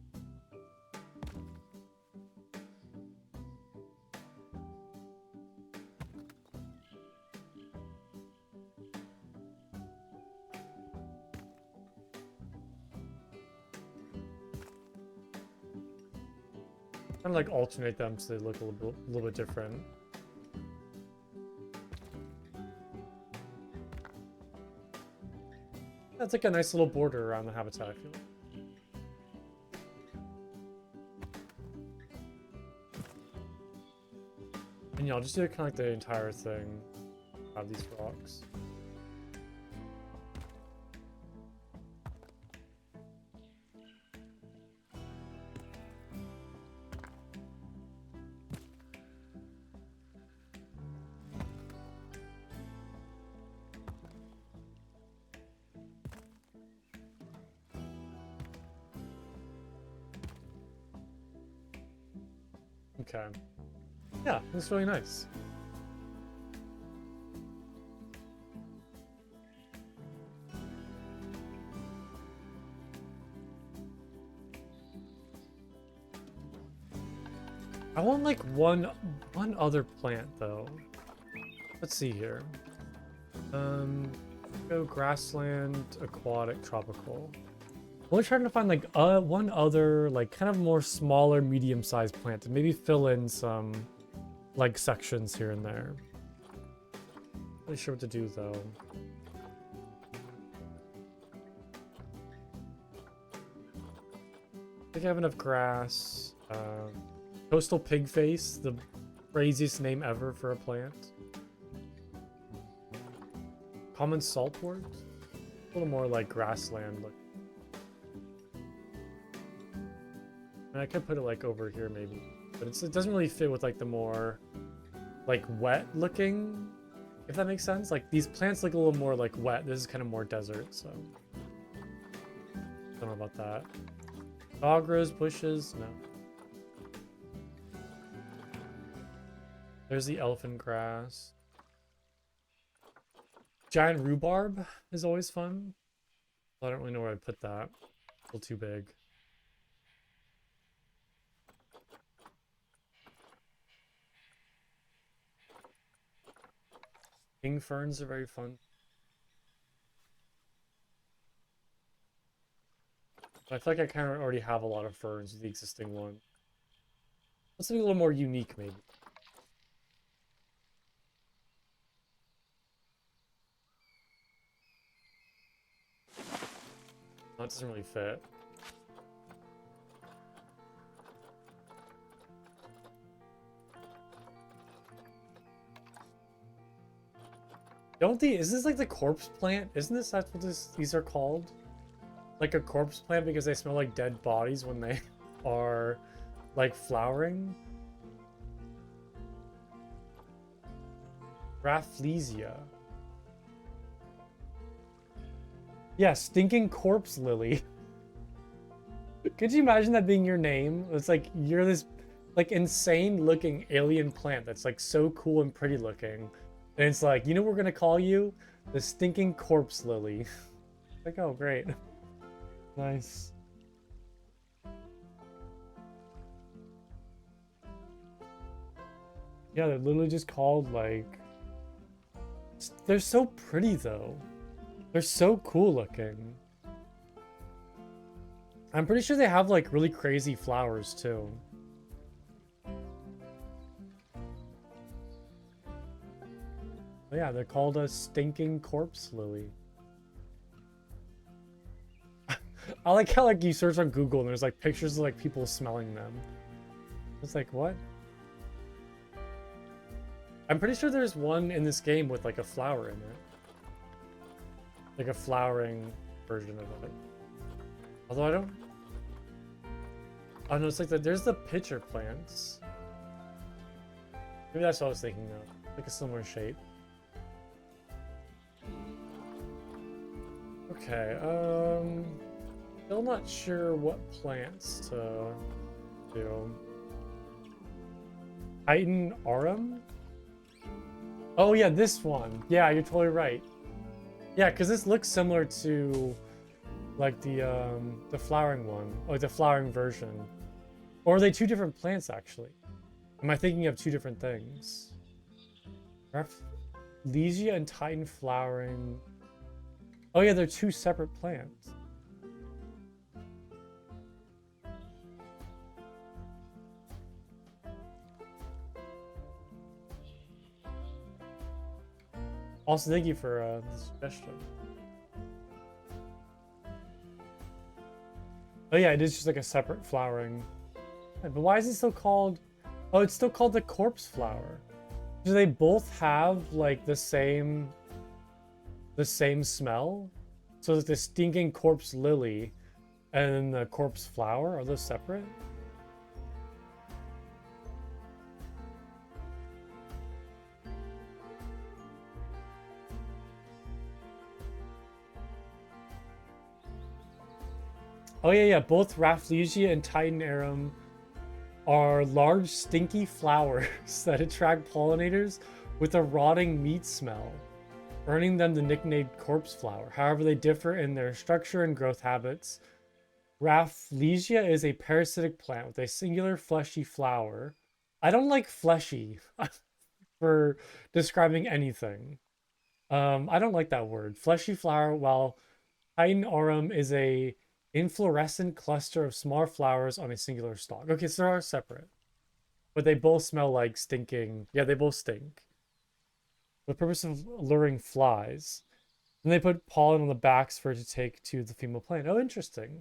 S1: Kind of like alternate them so they look a little bit different. That's like a nice little border around the habitat, I feel like. And yeah, I'll just do kind of like the entire thing of these rocks. Okay. Yeah, that's really nice. I want like one other plant though. Let's see here. Go grassland, aquatic, tropical. We're trying to find like one other like kind of more smaller, medium-sized plant and maybe fill in some like sections here and there. Not really sure what to do though. I think I have enough grass. Coastal pig face, the craziest name ever for a plant. Common saltwort, a little more like grassland look. And I could put it like over here maybe, but it doesn't really fit with like the more like wet looking, if that makes sense. Like these plants look a little more like wet. This is kind of more desert, so don't know about that. Dog rose bushes, no. There's the elephant grass. Giant rhubarb is always fun. I don't really know where I'd put that. It's a little too big. King ferns are very fun. I feel like I kind of already have a lot of ferns with the existing one. Let's be a little more unique, maybe. That doesn't really fit. Is this like the corpse plant? Isn't this that's what these are called? Like a corpse plant because they smell like dead bodies when they are like flowering? Rafflesia. Yeah, stinking corpse lily. Could you imagine that being your name? It's like you're this like insane looking alien plant that's like so cool and pretty looking. And it's like, you know what we're gonna call you? The stinking corpse lily. Like, oh great. Nice. Yeah, they're literally just called like... They're so pretty though. They're so cool looking. I'm pretty sure they have like really crazy flowers too. But yeah, they're called a stinking corpse lily. I like how like you search on Google and there's like pictures of like people smelling them. It's like, what? I'm pretty sure there's one in this game with like a flower in it. Like a flowering version of it. Although I don't... Oh no, it's like there's the pitcher plants. Maybe that's what I was thinking though. Like a similar shape. Okay, still not sure what plants to do. Titan Arum? Oh yeah, this one. Yeah, you're totally right. Yeah, because this looks similar to like the flowering one, like the flowering version. Or are they two different plants actually? Am I thinking of two different things? Rafflesia and Titan flowering. Oh yeah, they're two separate plants. Also, thank you for the suggestion. Oh yeah, it is just like a separate flowering. But why is it still called? Oh, it's still called the corpse flower. Do they both have like the same smell? So like the stinking corpse lily and the corpse flower, are those separate? Oh yeah, yeah. Both Rafflesia and Titan Arum are large, stinky flowers that attract pollinators with a rotting meat smell, earning them the nickname corpse flower. However, they differ in their structure and growth habits. Rafflesia is a parasitic plant with a singular fleshy flower. I don't like fleshy for describing anything. I don't like that word. Fleshy flower, while Titan Aurum is a inflorescent cluster of smaller flowers on a singular stalk. Okay, so they are separate. But they both smell like stinking. Yeah, they both stink. For the purpose of luring flies. Then they put pollen on the backs for it to take to the female plant. Oh, interesting.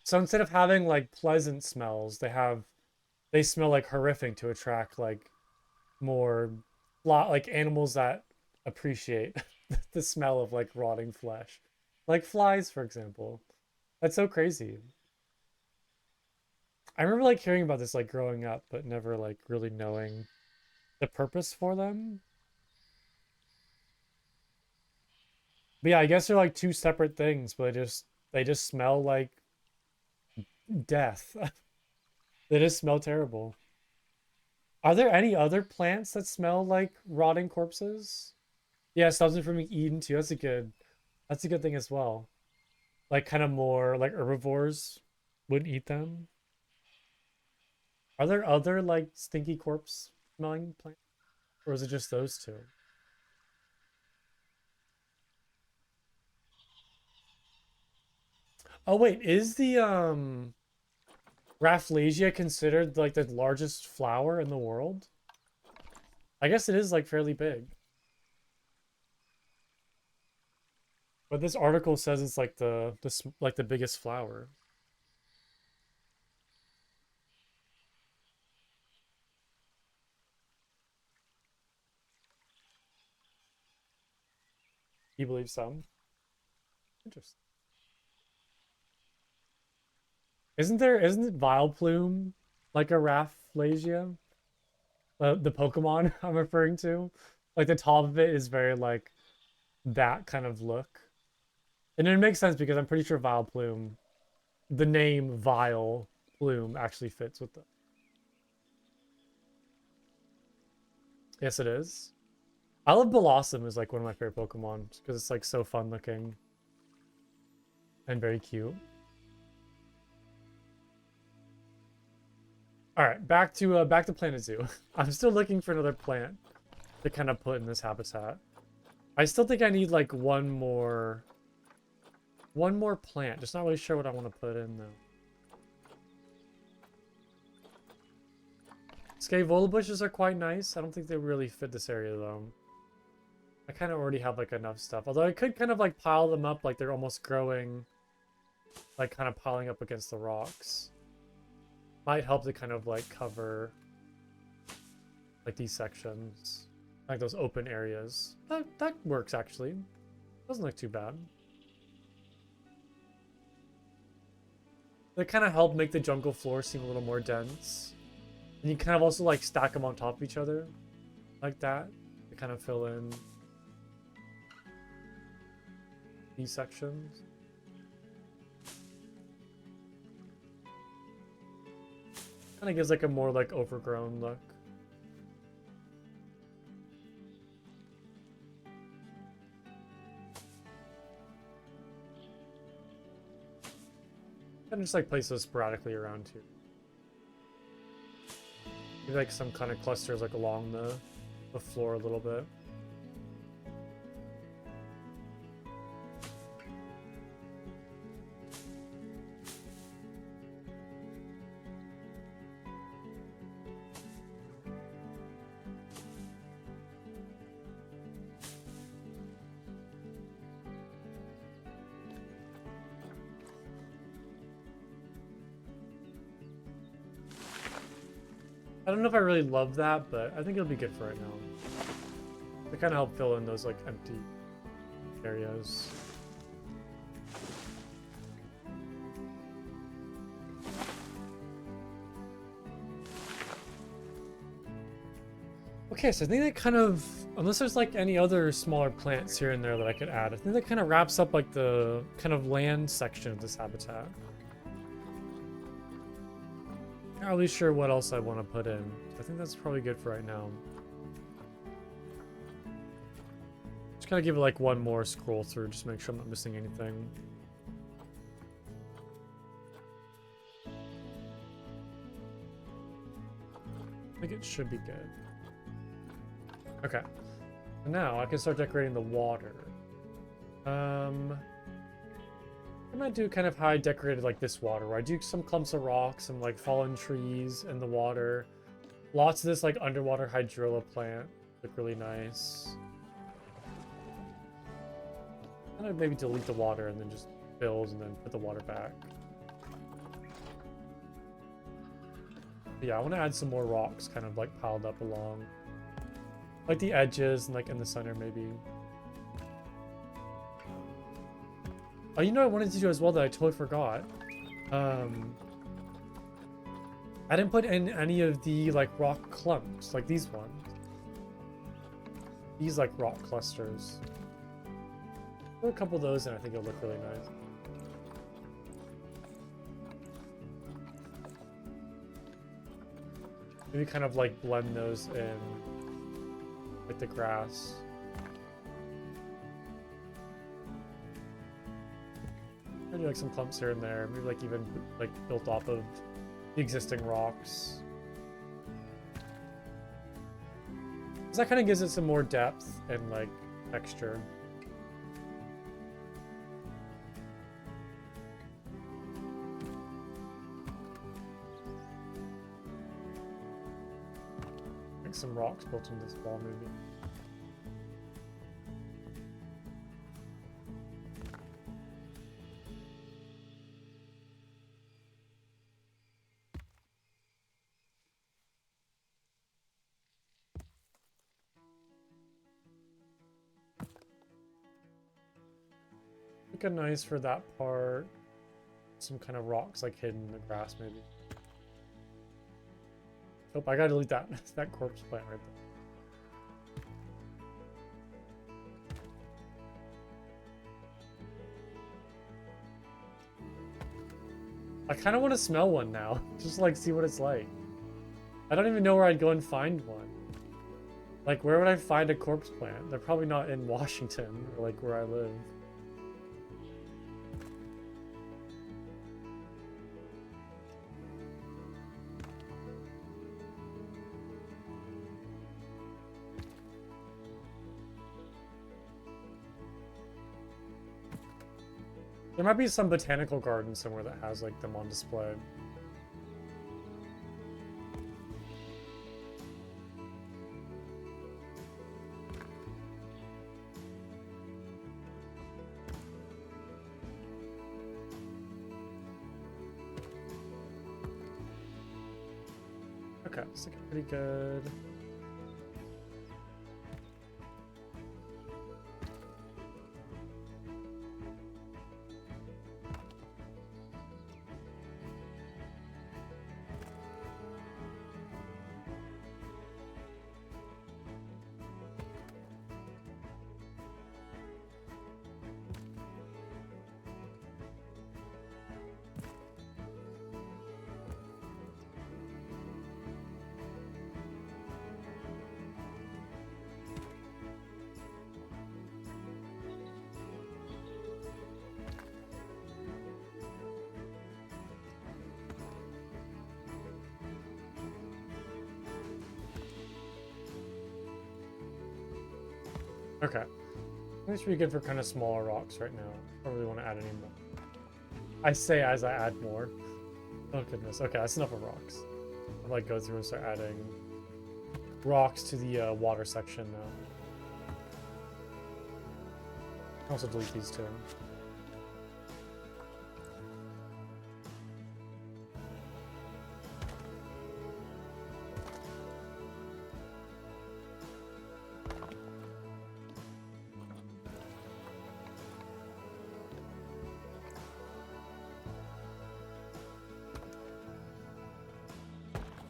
S1: So instead of having like pleasant smells, they smell like horrific to attract like more like animals that appreciate the smell of like rotting flesh. Like flies, for example. That's so crazy. I remember like hearing about this like growing up, but never like really knowing the purpose for them. But yeah, I guess they're like two separate things, but they just smell like death. They just smell terrible. Are there any other plants that smell like rotting corpses? Yeah, stops them from being eaten too. That's a good thing as well. Like kind of more like herbivores would eat them. Are there other like stinky corpse smelling plants? Or is it just those two? Oh wait, is the Rafflesia considered like the largest flower in the world? I guess it is like fairly big. But this article says it's like like the biggest flower. You believe some? Interesting. Isn't it Vileplume like a Rafflesia? The Pokemon I'm referring to? Like the top of it is very like that kind of look. And it makes sense because I'm pretty sure Vileplume, the name Vile Plume actually fits with them. Yes, it is. I love Blossom is like one of my favorite Pokemon because it's like so fun looking and very cute. All right, back to Planet Zoo. I'm still looking for another plant to kind of put in this habitat. I still think I need like one more plant. Just not really sure what I want to put in though. Scaevola bushes are quite nice. I don't think they really fit this area though. I kind of already have like enough stuff. Although I could kind of like pile them up like they're almost growing, like kind of piling up against the rocks. Might help to kind of like cover like these sections, like those open areas. That works actually. Doesn't look too bad. They kind of help make the jungle floor seem a little more dense. And you kind of also like stack them on top of each other like that to kind of fill in. these sections. Kind of gives like a more like overgrown look. And just like place those sporadically around too. Maybe like some kind of clusters like along the floor a little bit. I don't know if I really love that, but I think it'll be good for right now. To kind of help fill in those like empty areas. Okay, so I think that kind of, unless there's like any other smaller plants here and there that I could add, I think that kind of wraps up like the kind of land section of this habitat. Not really sure what else I want to put in. I think that's probably good for right now. Just kind of give it like one more scroll through, just make sure I'm not missing anything. I think it should be good. Okay. So now I can start decorating the water. I might do kind of how I decorated like this water, where I do some clumps of rocks, some like fallen trees in the water. Lots of this like underwater hydrilla plant. Look really nice. And I'd maybe delete the water and then just build and then put the water back. But yeah, I want to add some more rocks kind of like piled up along. Like the edges and like in the center maybe. Oh, you know what I wanted to do as well that I totally forgot? I didn't put in any of the like rock clumps, like these ones. These like rock clusters. Put a couple of those in, I think it'll look really nice. Maybe kind of like blend those in, like the grass. Maybe like some clumps here and there, maybe like even like built off of the existing rocks. Because that kind of gives it some more depth and like texture. Like some rocks built into this wall maybe. Look nice for that part. Some kind of rocks like hidden in the grass maybe. Oh, I gotta delete that. That corpse plant right there. I kind of want to smell one now. Just like see what it's like. I don't even know where I'd go and find one. Like where would I find a corpse plant? They're probably not in Washington or like where I live. There might be some botanical garden somewhere that has like them on display. Okay, it's looking pretty good. Okay. I think should be good for kind of smaller rocks right now. I don't really want to add any more. I say as I add more. Oh goodness. Okay, that's enough of rocks. I'll like go through and start adding rocks to the water section now. I'll also delete these too.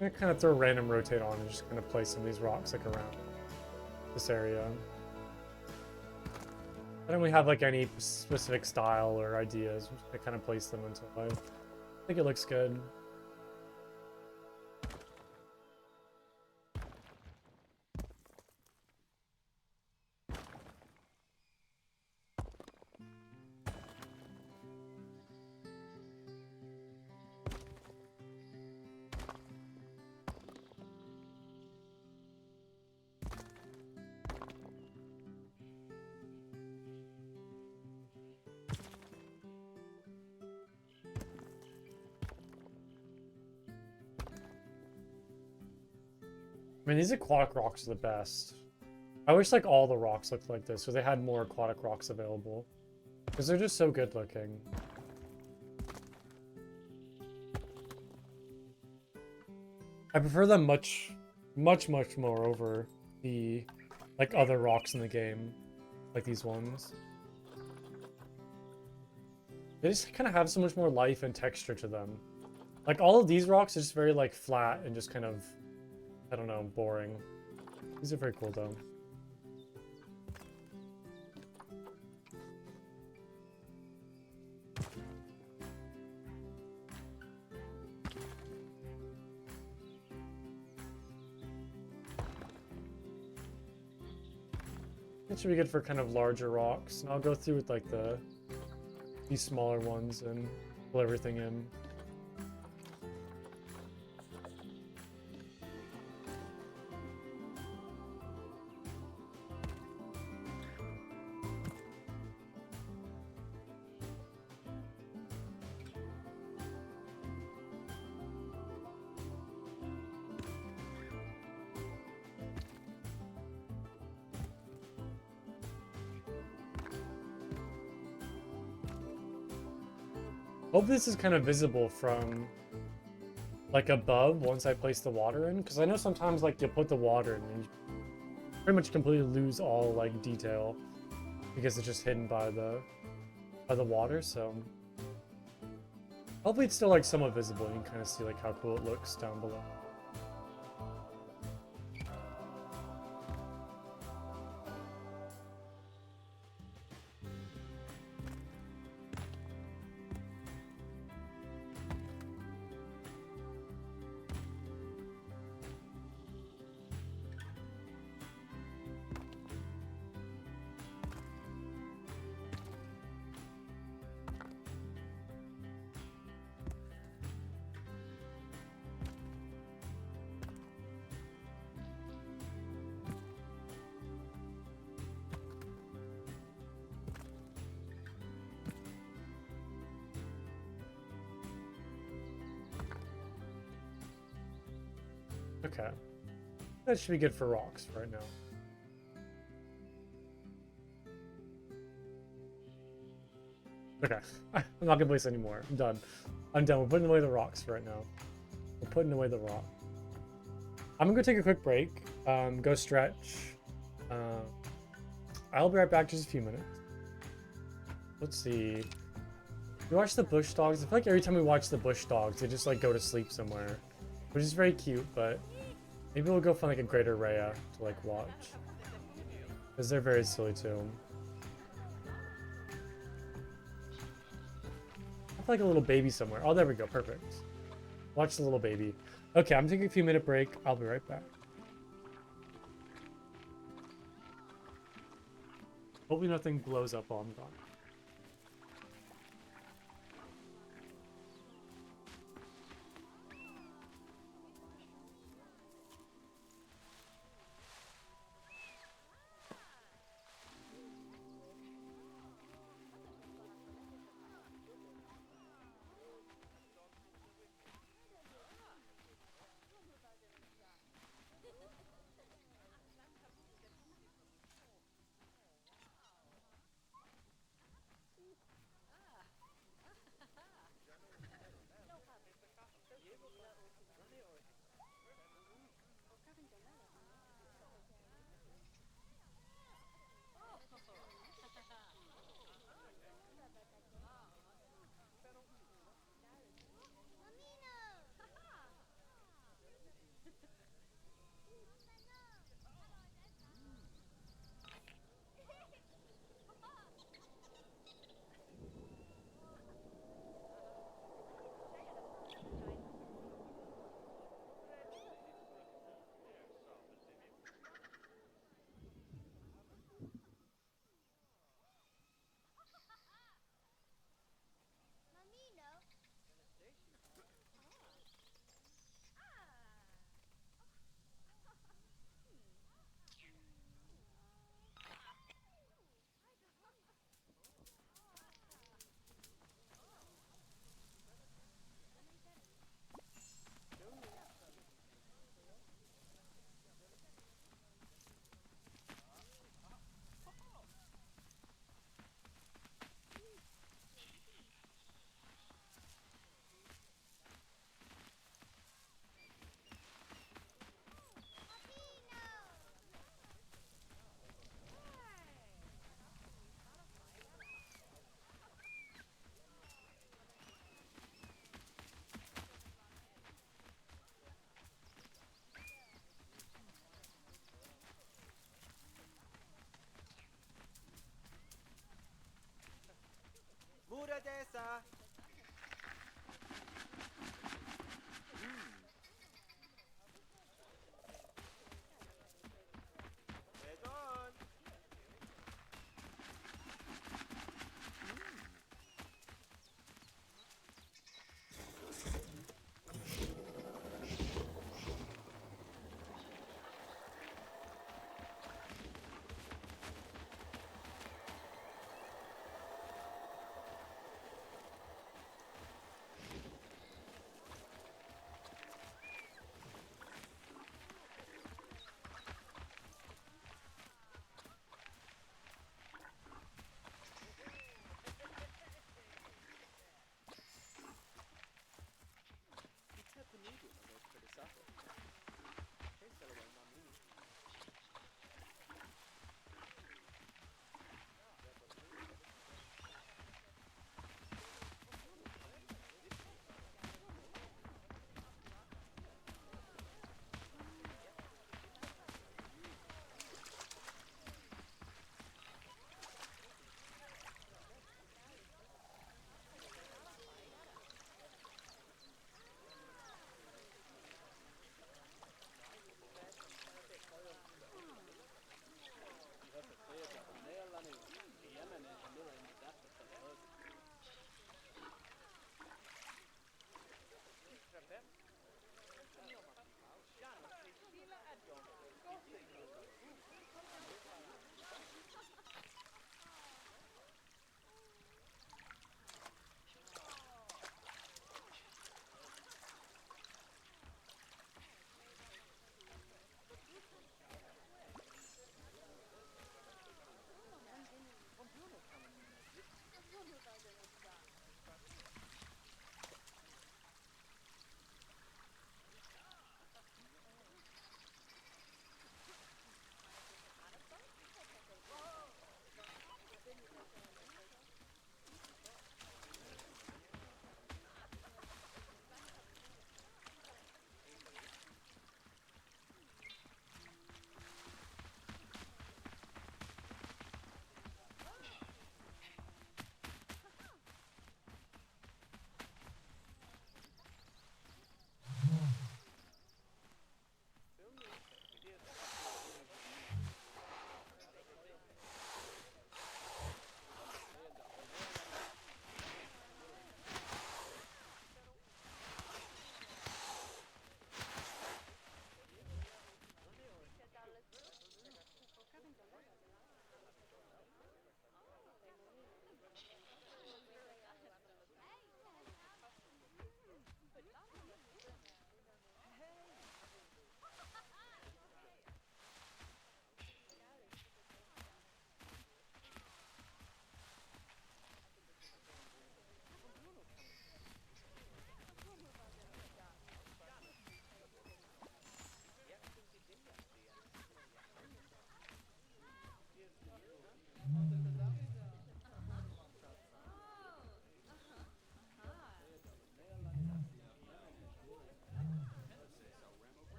S1: I'm gonna kind of throw random rotate on and just kind of place some of these rocks like around this area. I don't really have like any specific style or ideas. I kind of place them until I think it looks good. I mean, these aquatic rocks are the best. I wish like all the rocks looked like this, so they had more aquatic rocks available. Because they're just so good looking. I prefer them much more over the like other rocks in the game. Like these ones. They just kind of have so much more life and texture to them. Like all of these rocks are just very like flat and just kind of, I don't know, boring. These are very cool though. It should be good for kind of larger rocks. And I'll go through with like these smaller ones and fill everything in. Hope this is kind of visible from like above once I place the water in, because I know sometimes like you put the water in and you pretty much completely lose all like detail because it's just hidden by the water. So hopefully it's still like somewhat visible and you can kind of see like how cool it looks down below. Okay. That should be good for rocks right now. Okay. I'm not gonna place anymore. I'm done. I'm done. We're putting away the rocks right now. We're putting away the rock. I'm gonna go take a quick break. Go stretch. I'll be right back just a few minutes. Let's see. We watch the bush dogs. I feel like every time we watch the bush dogs, they just like go to sleep somewhere. Which is very cute, but maybe we'll go find like a greater Rhea to like watch. Because they're very silly too. I feel like a little baby somewhere. Oh, there we go. Perfect. Watch the little baby. Okay, I'm taking a few minute break. I'll be right back. Hopefully nothing blows up while I'm gone.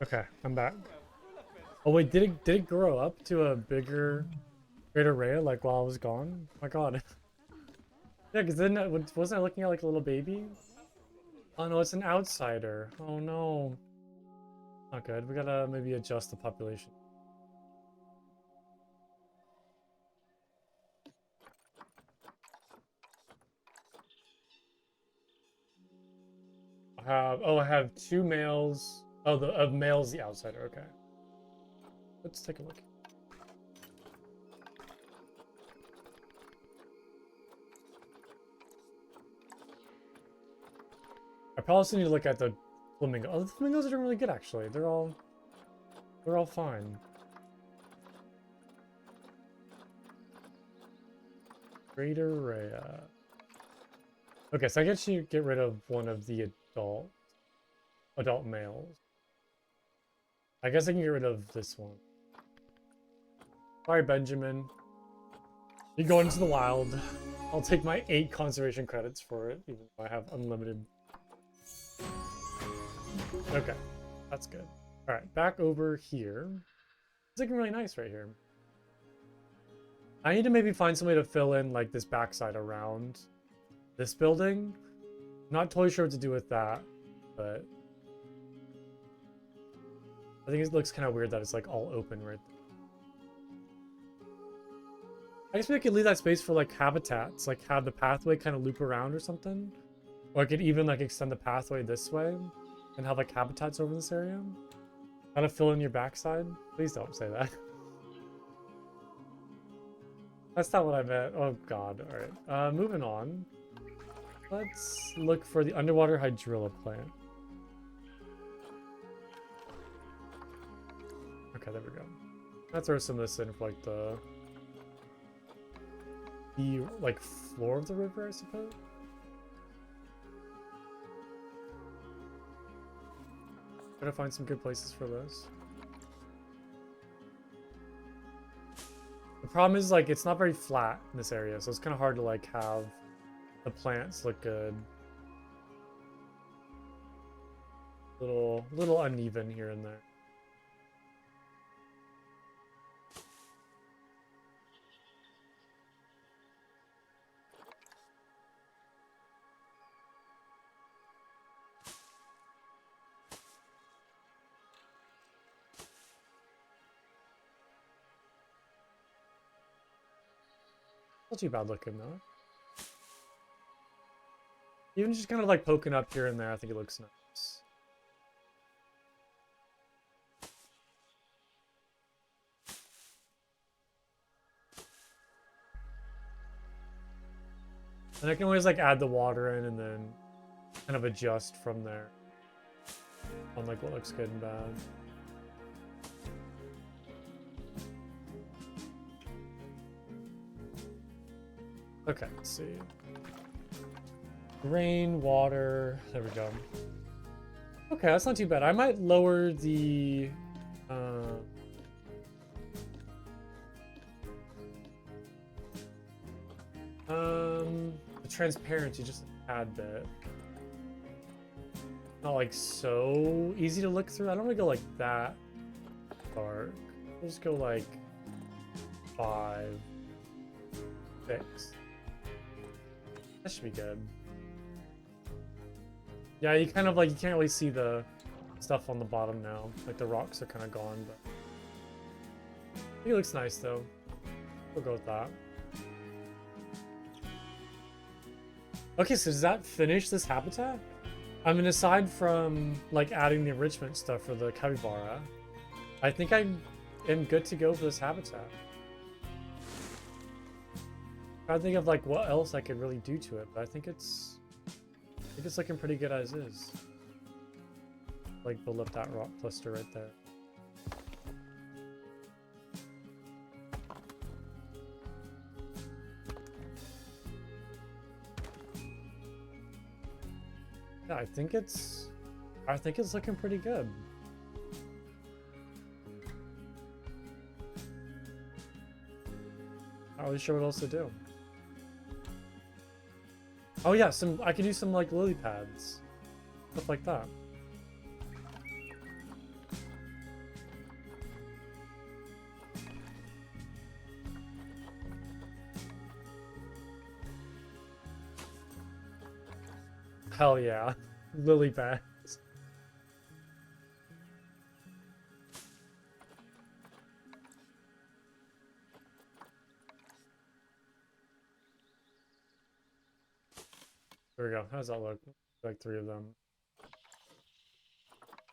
S1: Okay, I'm back. Oh wait, did it grow up to a bigger, greater rate like while I was gone? Oh my god. Yeah, because then wasn't I looking at like a little baby? Oh no, it's an outsider. Oh no. Not good. We gotta maybe adjust the population. I have two males. Oh, the of males the outsider. Okay. Let's take a look. I probably also need to look at the flamingo. Oh, the flamingos are doing really good actually. They're all fine. Greater Rhea. Okay, so I guess you get rid of one of the adult males. I guess I can get rid of this one. Sorry, Benjamin. You go into the wild. I'll take my 8 conservation credits for it, even though I have unlimited. Okay, that's good. All right, back over here. It's looking really nice right here. I need to maybe find some way to fill in like this backside around this building. Not totally sure what to do with that, but I think it looks kind of weird that it's like all open right there. I guess we could leave that space for like habitats, like have the pathway kind of loop around or something. Or I could even like extend the pathway this way and have like habitats over this area. How to fill in your backside? Please don't say that. That's not what I meant. Oh god, alright. Moving on. Let's look for the underwater hydrilla plant. Okay, there we go. Let's throw some of this in for like the like floor of the river, I suppose. Try to find some good places for this. The problem is like it's not very flat in this area, so it's kind of hard to like have the plants look good. Little uneven here and there. Not too bad looking though. Even just kind of like poking up here and there, I think it looks nice. And I can always like add the water in and then kind of adjust from there on like what looks good and bad. Okay, let's see. Rain, water, there we go. Okay, that's not too bad. I might lower the the transparency just a tad bit. Not like so easy to look through. I don't want to go like that dark. I'll just go like 5, 6. That should be good. Yeah, you kind of like, you can't really see the stuff on the bottom now. Like the rocks are kind of gone, but I think it looks nice though. We'll go with that. Okay, so does that finish this habitat? I mean, aside from like adding the enrichment stuff for the capybara, I think I am good to go for this habitat. I think of like what else I could really do to it, but I think it's looking pretty good as is. Like build up that rock cluster right there. Yeah, I think it's looking pretty good. Not really sure what else to do. Oh yeah, I could do some like lily pads. Stuff like that. Hell yeah. Lily pads. There we go. How does that look? Like 3 of them.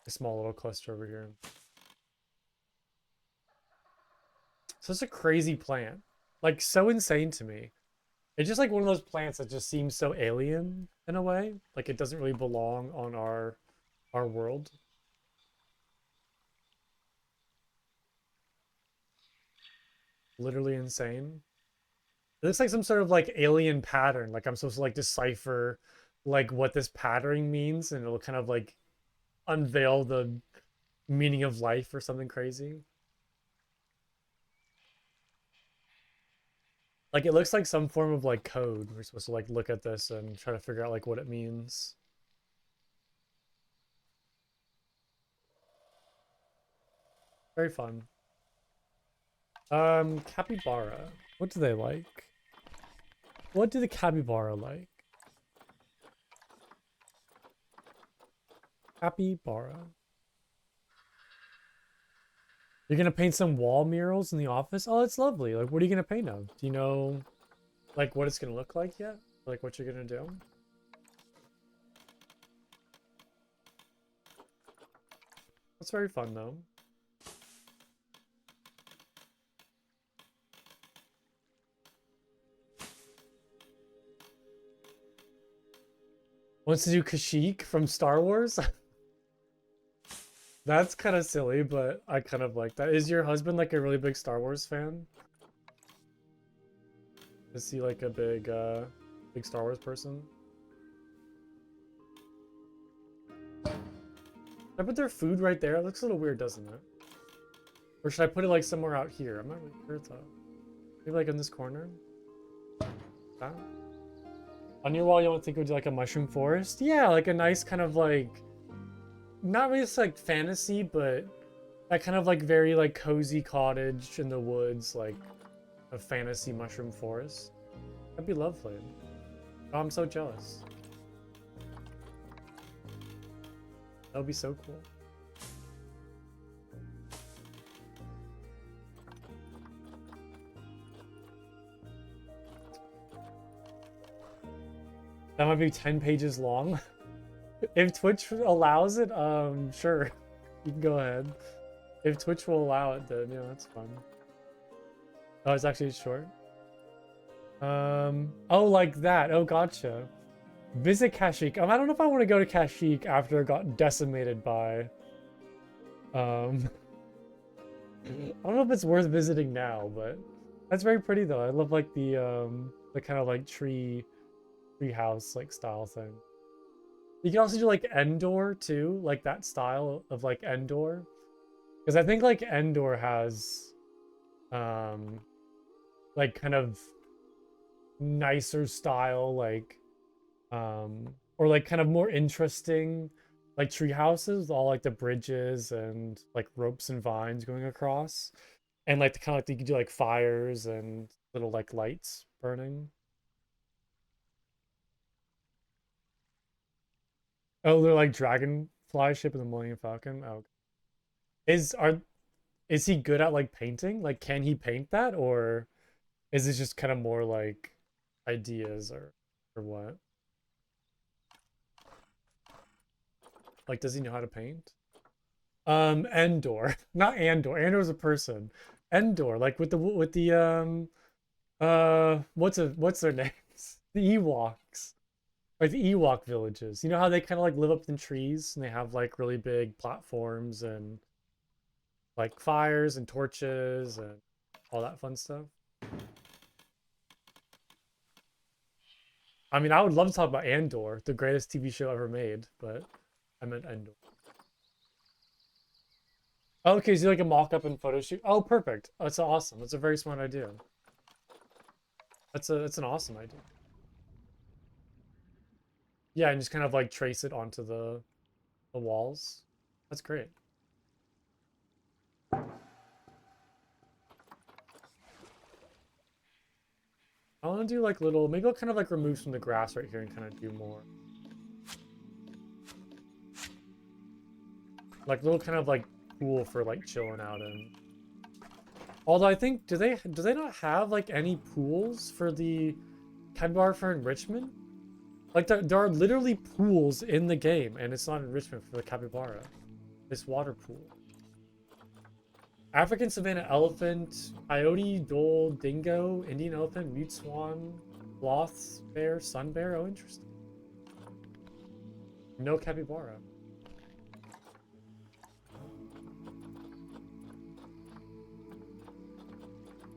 S1: A small little cluster over here. So it's a crazy plant. Like so insane to me. It's just like one of those plants that just seems so alien in a way. Like it doesn't really belong on our world. Literally insane. It looks like some sort of like alien pattern. Like I'm supposed to like decipher like what this patterning means, and it'll kind of like unveil the meaning of life or something crazy. Like it looks like some form of like code. We're supposed to like look at this and try to figure out like what it means. Very fun. Capybara. What do they like? What do the capybara like? Capybara. You're gonna paint some wall murals in the office? Oh, that's lovely. Like, what are you gonna paint of? Do you know, like, what it's gonna look like yet? Like, what you're gonna do? That's very fun, though. Wants to do Kashyyyk from Star Wars? That's kind of silly, but I kind of like that. Is your husband like a really big Star Wars fan? Is he like a big Star Wars person? Should I put their food right there? It looks a little weird, doesn't it? Or should I put it like somewhere out here? I'm not really sure though. Maybe like in this corner? That? On your wall, you don't think it would be like a mushroom forest? Yeah, like a nice kind of like, not really just like fantasy, but that kind of like very like cozy cottage in the woods, like a fantasy mushroom forest. That'd be lovely. Oh, I'm so jealous. That would be so cool. That might be 10 pages long. If Twitch allows it, sure. You can go ahead. If Twitch will allow it, then yeah, that's fun. Oh, it's actually short. Oh, like that. Oh, gotcha. Visit Kashyyyk. I don't know if I want to go to Kashyyyk after it got decimated by. I don't know if it's worth visiting now, but that's very pretty though. I love like the kind of like tree house like style thing. You can also do like Endor too, like that style of like Endor. Because I think like Endor has like kind of nicer style, like or like kind of more interesting like tree houses, all like the bridges and like ropes and vines going across. And like the kind of like you could do like fires and little like lights burning. Oh, they're like dragonfly ship in the Millennium Falcon. Oh, is are is he good at like painting? Like, can he paint that, or is this just kind of more like ideas or what? Like, does he know how to paint? Endor, not Andor. Andor's a person. Endor, like with the what's their names? The Ewoks. Like the Ewok villages. You know how they kind of like live up in trees and they have like really big platforms and like fires and torches and all that fun stuff. I mean, I would love to talk about Andor, the greatest TV show ever made, but I meant Endor. Oh, okay, so like a mock-up and photo shoot. Oh, perfect. Oh, that's awesome. That's a very smart idea. That's an awesome idea. Yeah, and just kind of like trace it onto the walls. That's great. I want to do like little, maybe I'll kind of like remove some of the grass right here and kind of do more. Like little kind of like pool for like chilling out in. Although I think, do they not have like any pools for the capybara for enrichment? Like there are literally pools in the game and it's not enrichment for the capybara. This water pool. African savanna elephant, coyote, dhole, dingo, Indian elephant, mute swan, sloth bear, sun bear. Oh, interesting. No capybara.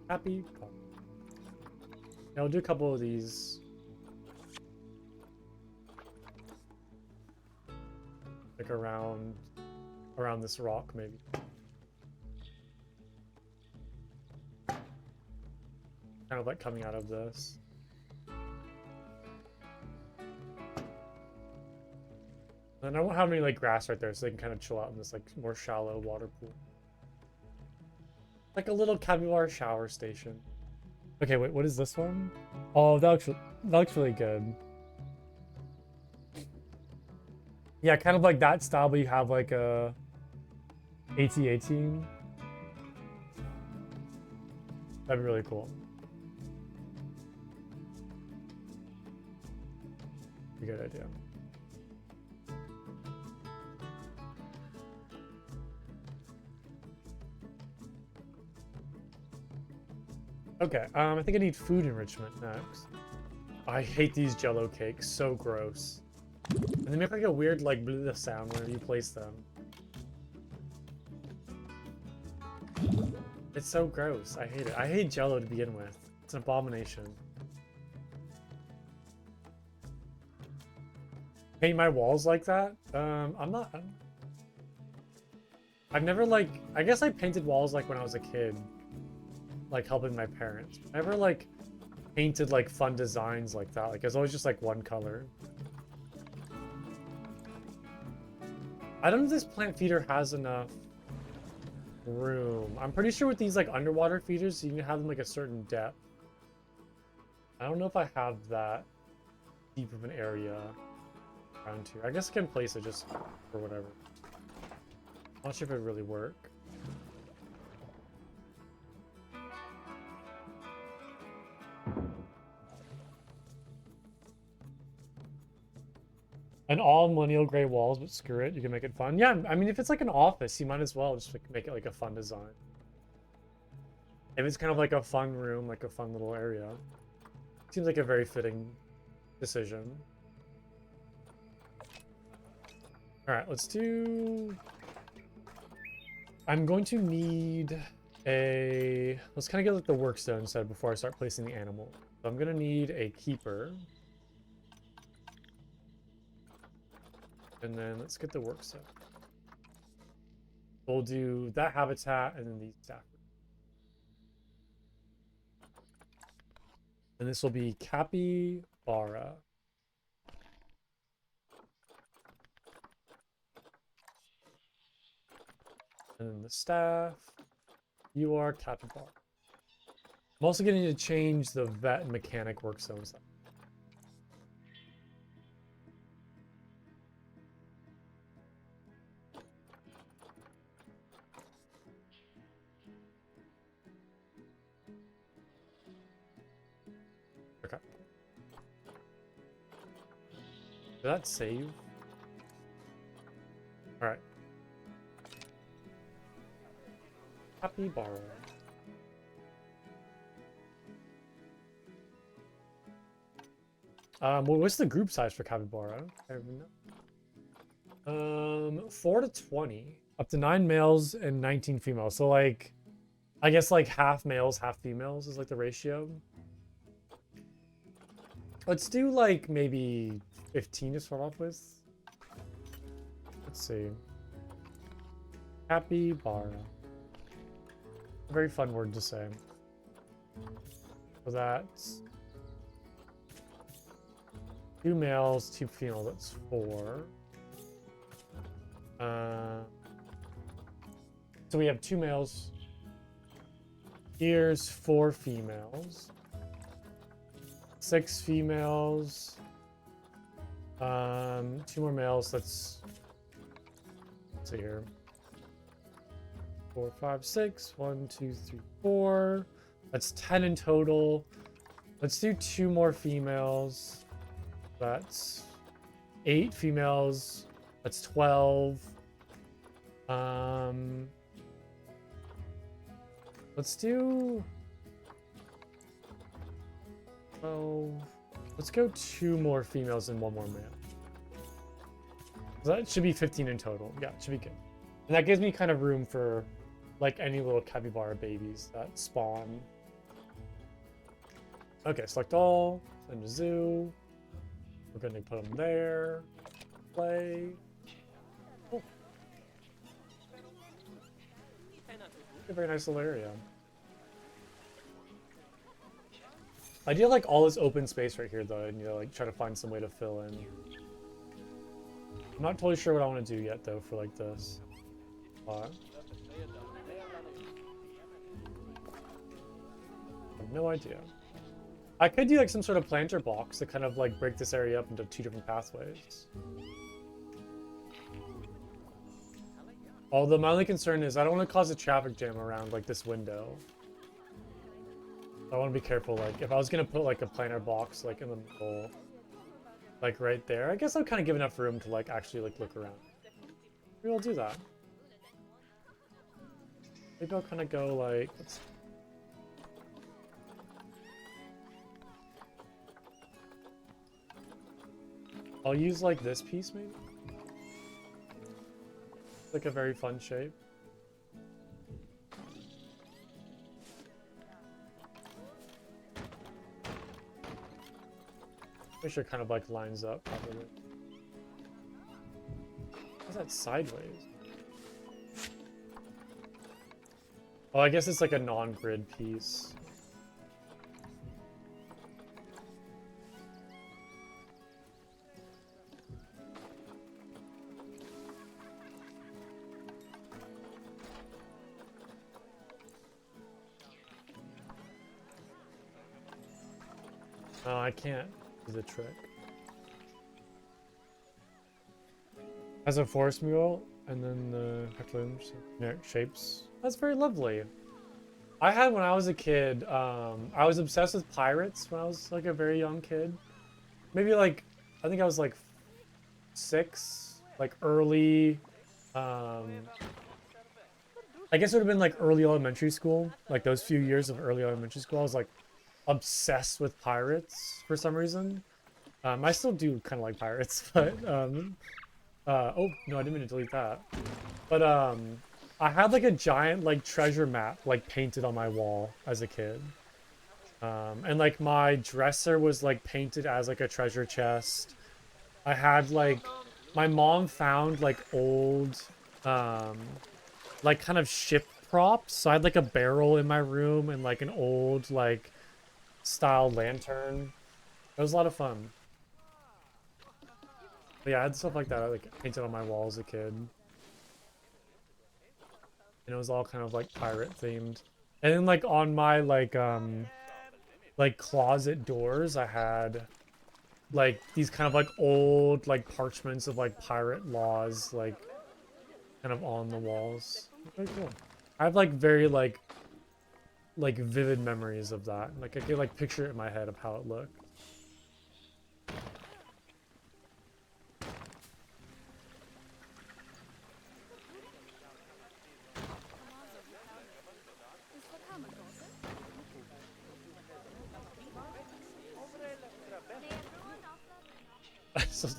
S1: Capybara. I'll do a couple of these. Like around this rock, maybe. Kind of like coming out of this. And I won't have any like grass right there, so they can kind of chill out in this like more shallow water pool. Like a little capybara shower station. Okay, wait, what is this one? Oh, that looks really good. Yeah, kind of like that style, but you have like a ATA team. That'd be really cool. A good idea. Okay, I think I need food enrichment next. I hate these Jello cakes, so gross. And they make like a weird like bleh sound whenever you place them. It's so gross. I hate it. I hate Jello to begin with. It's an abomination. Paint my walls like that? I've never like, I guess I painted walls like when I was a kid. Like helping my parents. I never like painted like fun designs like that. Like it was always just like one color. I don't know if this plant feeder has enough room. I'm pretty sure with these like underwater feeders, you can have them like a certain depth. I don't know if I have that deep of an area around here. I guess I can place it just for whatever. I'm not sure if it would really work. And all millennial gray walls, but screw it, you can make it fun. Yeah, I mean, if it's like an office, you might as well just like make it like a fun design. If it's kind of like a fun room, like a fun little area. Seems like a very fitting decision. All right, let's do... I'm going to need a... Let's kind of get like the work stone instead before I start placing the animal. So I'm going to need a keeper. And then let's get the work set. We'll do that habitat and then these staff. And this will be capybara. And then the staff, you are capybara. I'm also going to need to change the vet and mechanic work zones. Okay. Did that save? All right. Capybara. What's the group size for capybara? I don't know. 4 to 20, up to 9 males and 19 females. So like, I guess like half males, half females is like the ratio. Let's do like maybe 15 to start off with. Let's see. Capybara. A very fun word to say. So that's 2 males, 2 females. That's 4. So we have 2 males. Here's 4 females. 6 females. 2 more males. Let's see here. 4, 5, 6. 1, 2, 3, 4. That's 10 in total. Let's do 2 more females. That's 8 females. That's 12. Let's do 12. Let's go 2 more females and 1 more male. So that should be 15 in total. Yeah, it should be good. And that gives me kind of room for like any little capybara babies that spawn. Okay, select all. Send to zoo. We're gonna put them there. Play. Cool. A very nice little area. I do like all this open space right here though, and you know, like try to find some way to fill in. I'm not totally sure what I want to do yet though for like this. I have no idea. I could do like some sort of planter box to kind of like break this area up into 2 different pathways. Although my only concern is I don't want to cause a traffic jam around like this window. I want to be careful. Like if I was gonna put like a planter box like in the middle, like right there, I guess I'll kind of give enough room to like actually like look around. Maybe I'll do that. Maybe I'll kind of go like. I'll use like this piece maybe. It's like a very fun shape. Make sure it kind of like lines up properly. How's that sideways? Oh, I guess it's like a non-grid piece. Oh, I can't do the trick. Has a forest mural and then the hecklooms, generic shapes. That's very lovely. I had when I was a kid, I was obsessed with pirates when I was like a very young kid. Maybe like, I think I was like 6, like early, I guess it would have been like early elementary school. Like those few years of early elementary school, I was like obsessed with pirates for some reason. I still do kind of like pirates, but oh no, I didn't mean to delete that. But I had like a giant like treasure map like painted on my wall as a kid. And like my dresser was like painted as like a treasure chest. I had like my mom found like old like kind of ship props. So I had like a barrel in my room and like an old like style lantern. It was a lot of fun. But yeah, I had stuff like that I like painted on my wall as a kid. And it was all kind of like pirate themed. And then like on my like closet doors, I had like these kind of like old like parchments of like pirate laws like kind of on the walls. Very cool. I have like very like vivid memories of that. Like I could like picture it in my head of how it looked.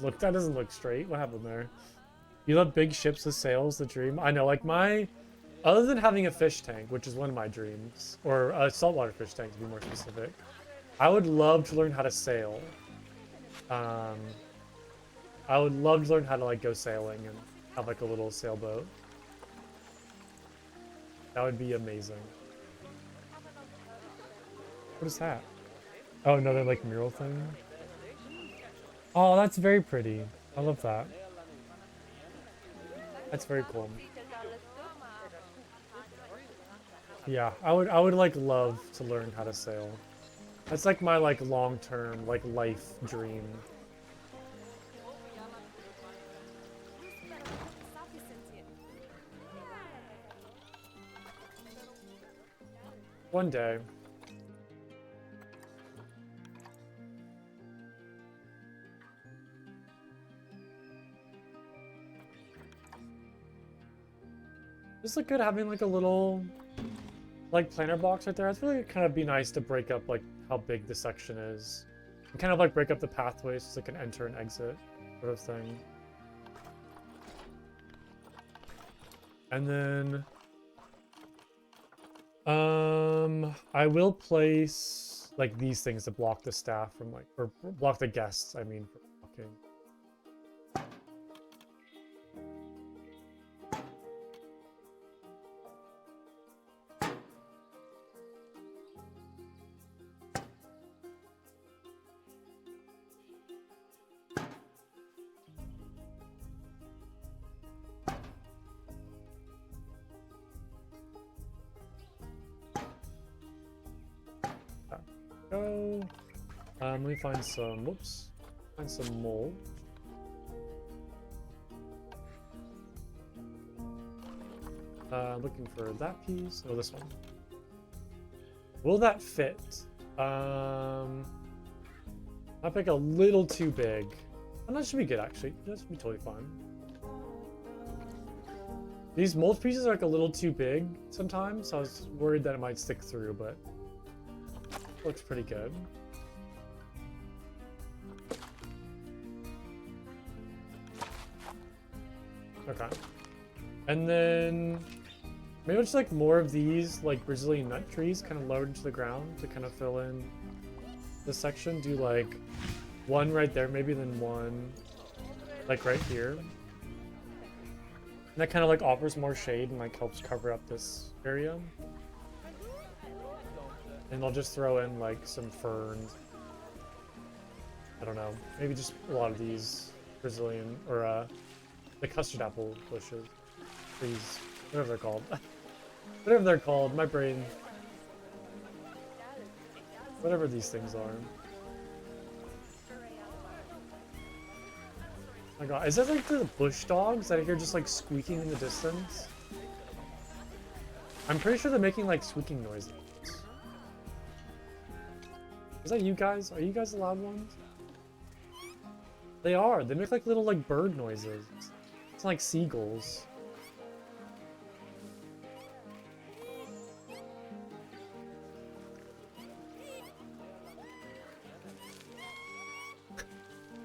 S1: Look, that doesn't look straight. What happened there? You love big ships with sails, the dream. I know, like my, other than having a fish tank, which is one of my dreams, or a saltwater fish tank to be more specific, I would love to learn how to sail. I would love to learn how to like go sailing and have like a little sailboat. That would be amazing. What is that? Oh, another like mural thing. Oh, that's very pretty. I love that. That's very cool. Yeah, I would like love to learn how to sail. That's like my like long-term like life dream. One day. Just look good having like a little like planter box right there. It's really kind of be nice to break up like how big the section is. And kind of like break up the pathways so it can enter and exit sort of thing. And then I will place like these things to block the staff from like, or block the guests, I mean, from walking. Go. Let me find some, whoops, find some mold. Looking for that piece. No, this one. Will that fit? I pick a little too big. Oh, that should be good, actually. That should be totally fine. These mold pieces are like a little too big sometimes, so I was worried that it might stick through, but looks pretty good. Okay. And then maybe just like more of these like Brazilian nut trees kind of lowered into the ground to kind of fill in this section. Do like one right there, maybe then one like right here. And that kind of like offers more shade and like helps cover up this area. And I'll just throw in like some ferns. I don't know, maybe just a lot of these Brazilian or the custard apple bushes, trees, whatever they're called. Whatever they're called, my brain. Whatever these things are. Oh my god, is that like the bush dogs that I hear just like squeaking in the distance? I'm pretty sure they're making like squeaking noises. Is that you guys? Are you guys the loud ones? They are. They make like little like bird noises. It's like seagulls.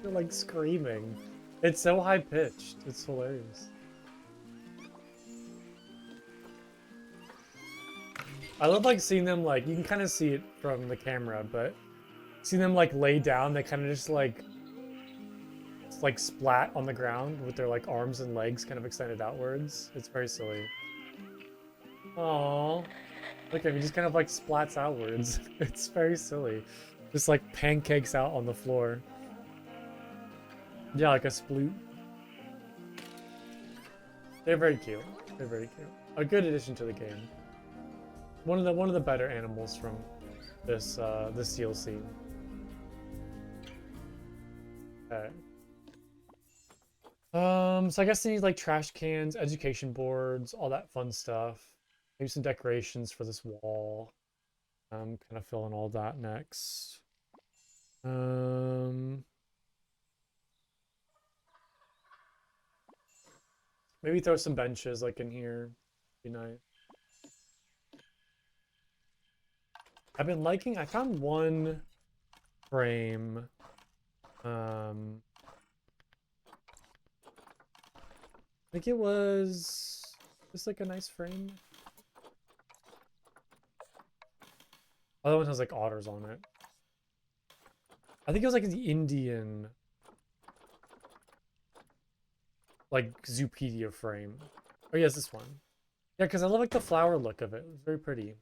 S1: They're like screaming. It's so high pitched. It's hilarious. I love like seeing them like, you can kind of see it from the camera, but seeing them like lay down, they kind of just like splat on the ground with their like arms and legs kind of extended outwards. It's very silly. Aww. Look at me, just kind of like splats outwards. It's very silly. Just like pancakes out on the floor. Yeah, like a sploot. They're very cute. They're very cute. A good addition to the game. One of the better animals from this this DLC. Okay. So I guess they need like trash cans, education boards, all that fun stuff. Maybe some decorations for this wall. Kind of fill in all that next. Maybe throw some benches like in here. Be nice. I've been liking, I found one frame. I think it was just like a nice frame. Other one has like otters on it. I think it was like the Indian like Zoopedia frame. Oh yes, this one. Yeah, because I love like the flower look of it. It's very pretty.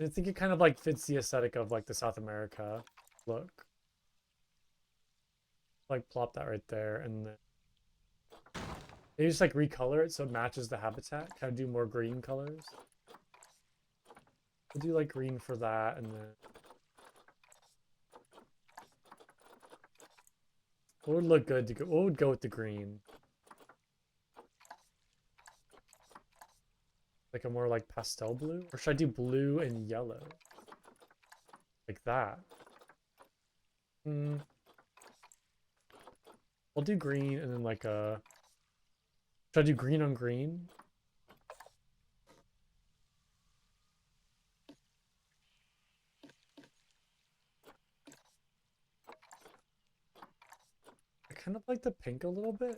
S1: I think it kind of like fits the aesthetic of like the South America look. Like plop that right there, and then they just like recolor it so it matches the habitat. Kind of do more green colors. We'll do like green for that, and then what would look good to go? What would go with the green? Like a more like pastel blue, or should I do blue and yellow? Like that. I'll do green and then like a. Should I do green on green? I kind of like the pink a little bit.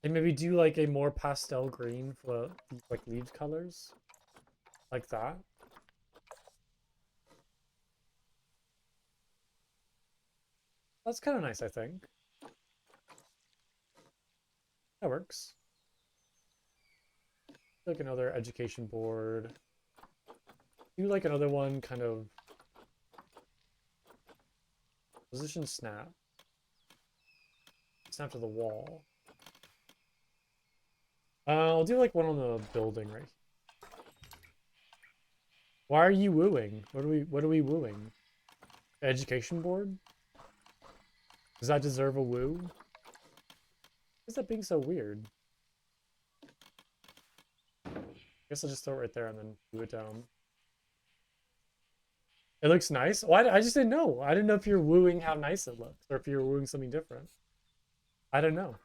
S1: And maybe do like a more pastel green for these like leaf colors. Like that. That's kind of nice, I think. That works. Like another education board. Do like another one, kind of position snap. Snap to the wall. I'll do like one on the building right here. Why are you wooing? What are we wooing? Education board? Does that deserve a woo? Why is that being so weird? I guess I'll just throw it right there and then do it down. It looks nice. Oh, I just didn't know. I didn't know if you're wooing how nice it looks or if you're wooing something different. I don't know.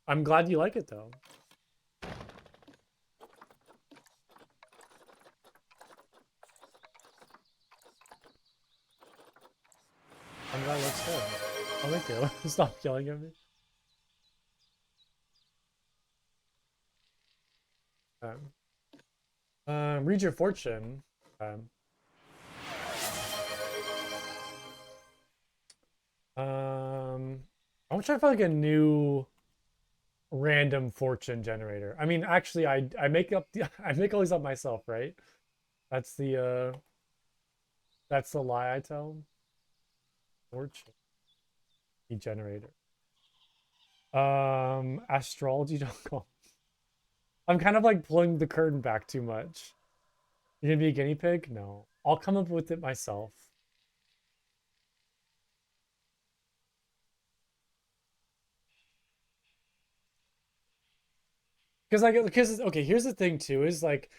S1: I'm glad you like it though. I'm glad it looks good. Oh, thank you. Stop yelling at me. Read your fortune. I'm trying to find like a new random fortune generator. I mean, actually, I make up I make all these up myself, right? That's the lie I tell. Fortune generator. Astrology.com. I'm kind of like pulling the curtain back too much. You're gonna be a guinea pig? No. I'll come up with it myself. Because okay, here's the thing too, is like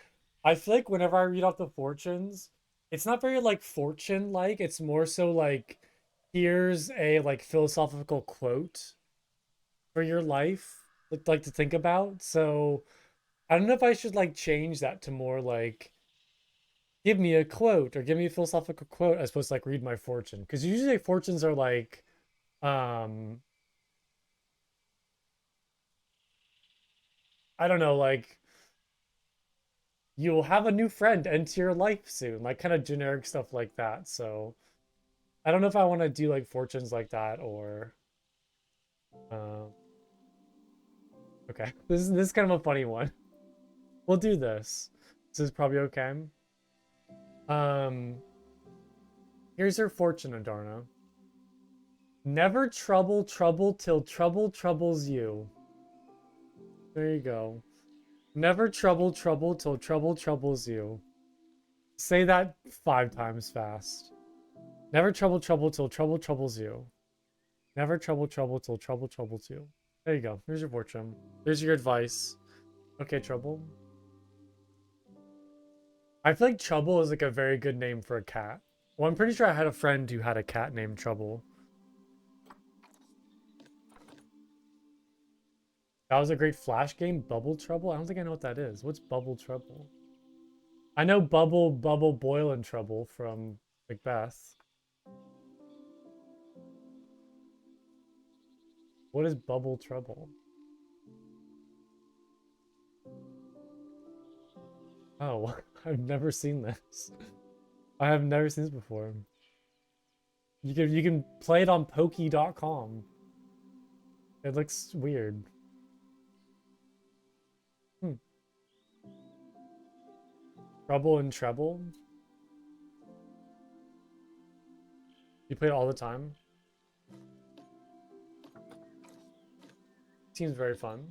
S1: I feel like whenever I read off the fortunes, it's not very like fortune like, it's more so like here's a like philosophical quote for your life like to think about. So I don't know if I should like change that to more like give me a quote or give me a philosophical quote as opposed to like read my fortune. Because usually fortunes are like um I don't know, like you'll have a new friend enter your life soon, like kind of generic stuff like that. So I don't know if I want to do like fortunes like that or uh, okay. This is kind of a funny one. We'll do this. This is probably okay. Um Here's your fortune, Adarna. Never trouble till trouble troubles you. There you go. Never trouble till trouble troubles you. Say that 5 times fast. Never trouble till trouble troubles you. Never trouble till trouble troubles you. There you go. Here's your fortune. Here's your advice. Okay, Trouble. I feel like Trouble is like a very good name for a cat. Well, I'm pretty sure I had a friend who had a cat named Trouble. That was a great Flash game, Bubble Trouble. I don't think I know what that is. What's Bubble Trouble? I know Bubble Boil and Trouble from Macbeth. What is Bubble Trouble? Oh, I've never seen this. I have never seen this before. You can play it on Pokey.com. It looks weird. Hmm. Trouble and Treble. You play it all the time. Seems very fun.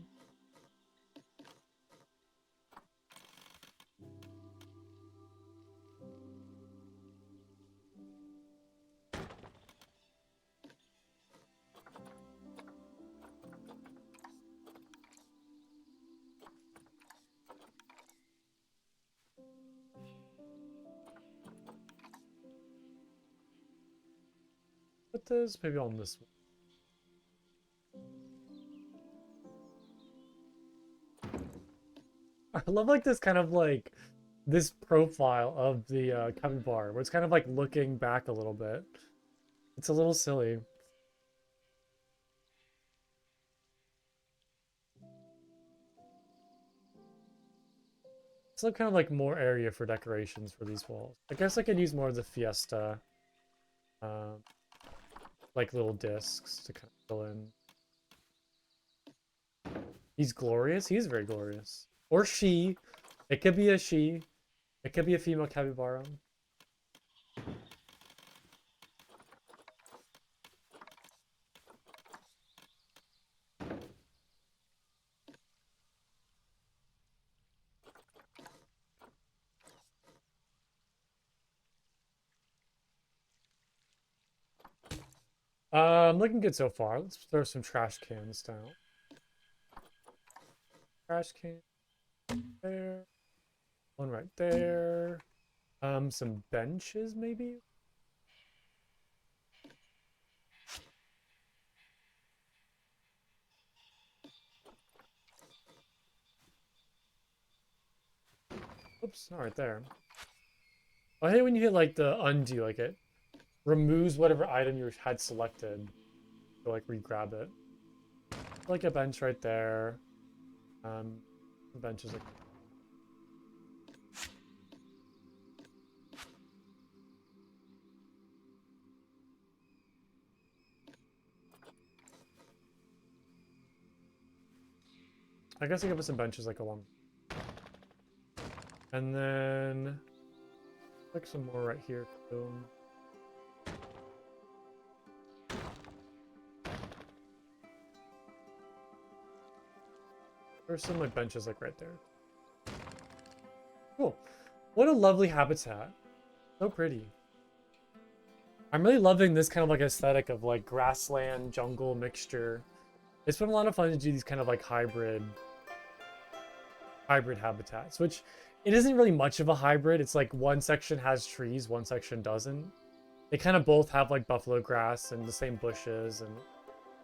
S1: Put this maybe on this one. I love like this kind of like this profile of the capybara where it's kind of like looking back a little bit. It's a little silly. It's like kind of like more area for decorations for these walls. I guess I could use more of the Fiesta Um, like little discs to kind of fill in. He's glorious. He's very glorious. Or she. It could be a she. It could be a female capybara. I'm looking good so far. Let's throw some trash cans down. Trash can there. One right there. Some benches maybe? Oops, not right there. I hate when you hit like the undo, like it removes whatever item you had selected to like re-grab it. Like a bench right there. Benches like I guess I could put some benches like along. And then like some more right here too. There's some like benches like right there. Cool. What a lovely habitat. So pretty. I'm really loving this kind of like aesthetic of like grassland jungle mixture. It's been a lot of fun to do these kind of like hybrid habitats, which it isn't really much of a hybrid. It's like one section has trees, one section doesn't. They kind of both have like buffalo grass and the same bushes and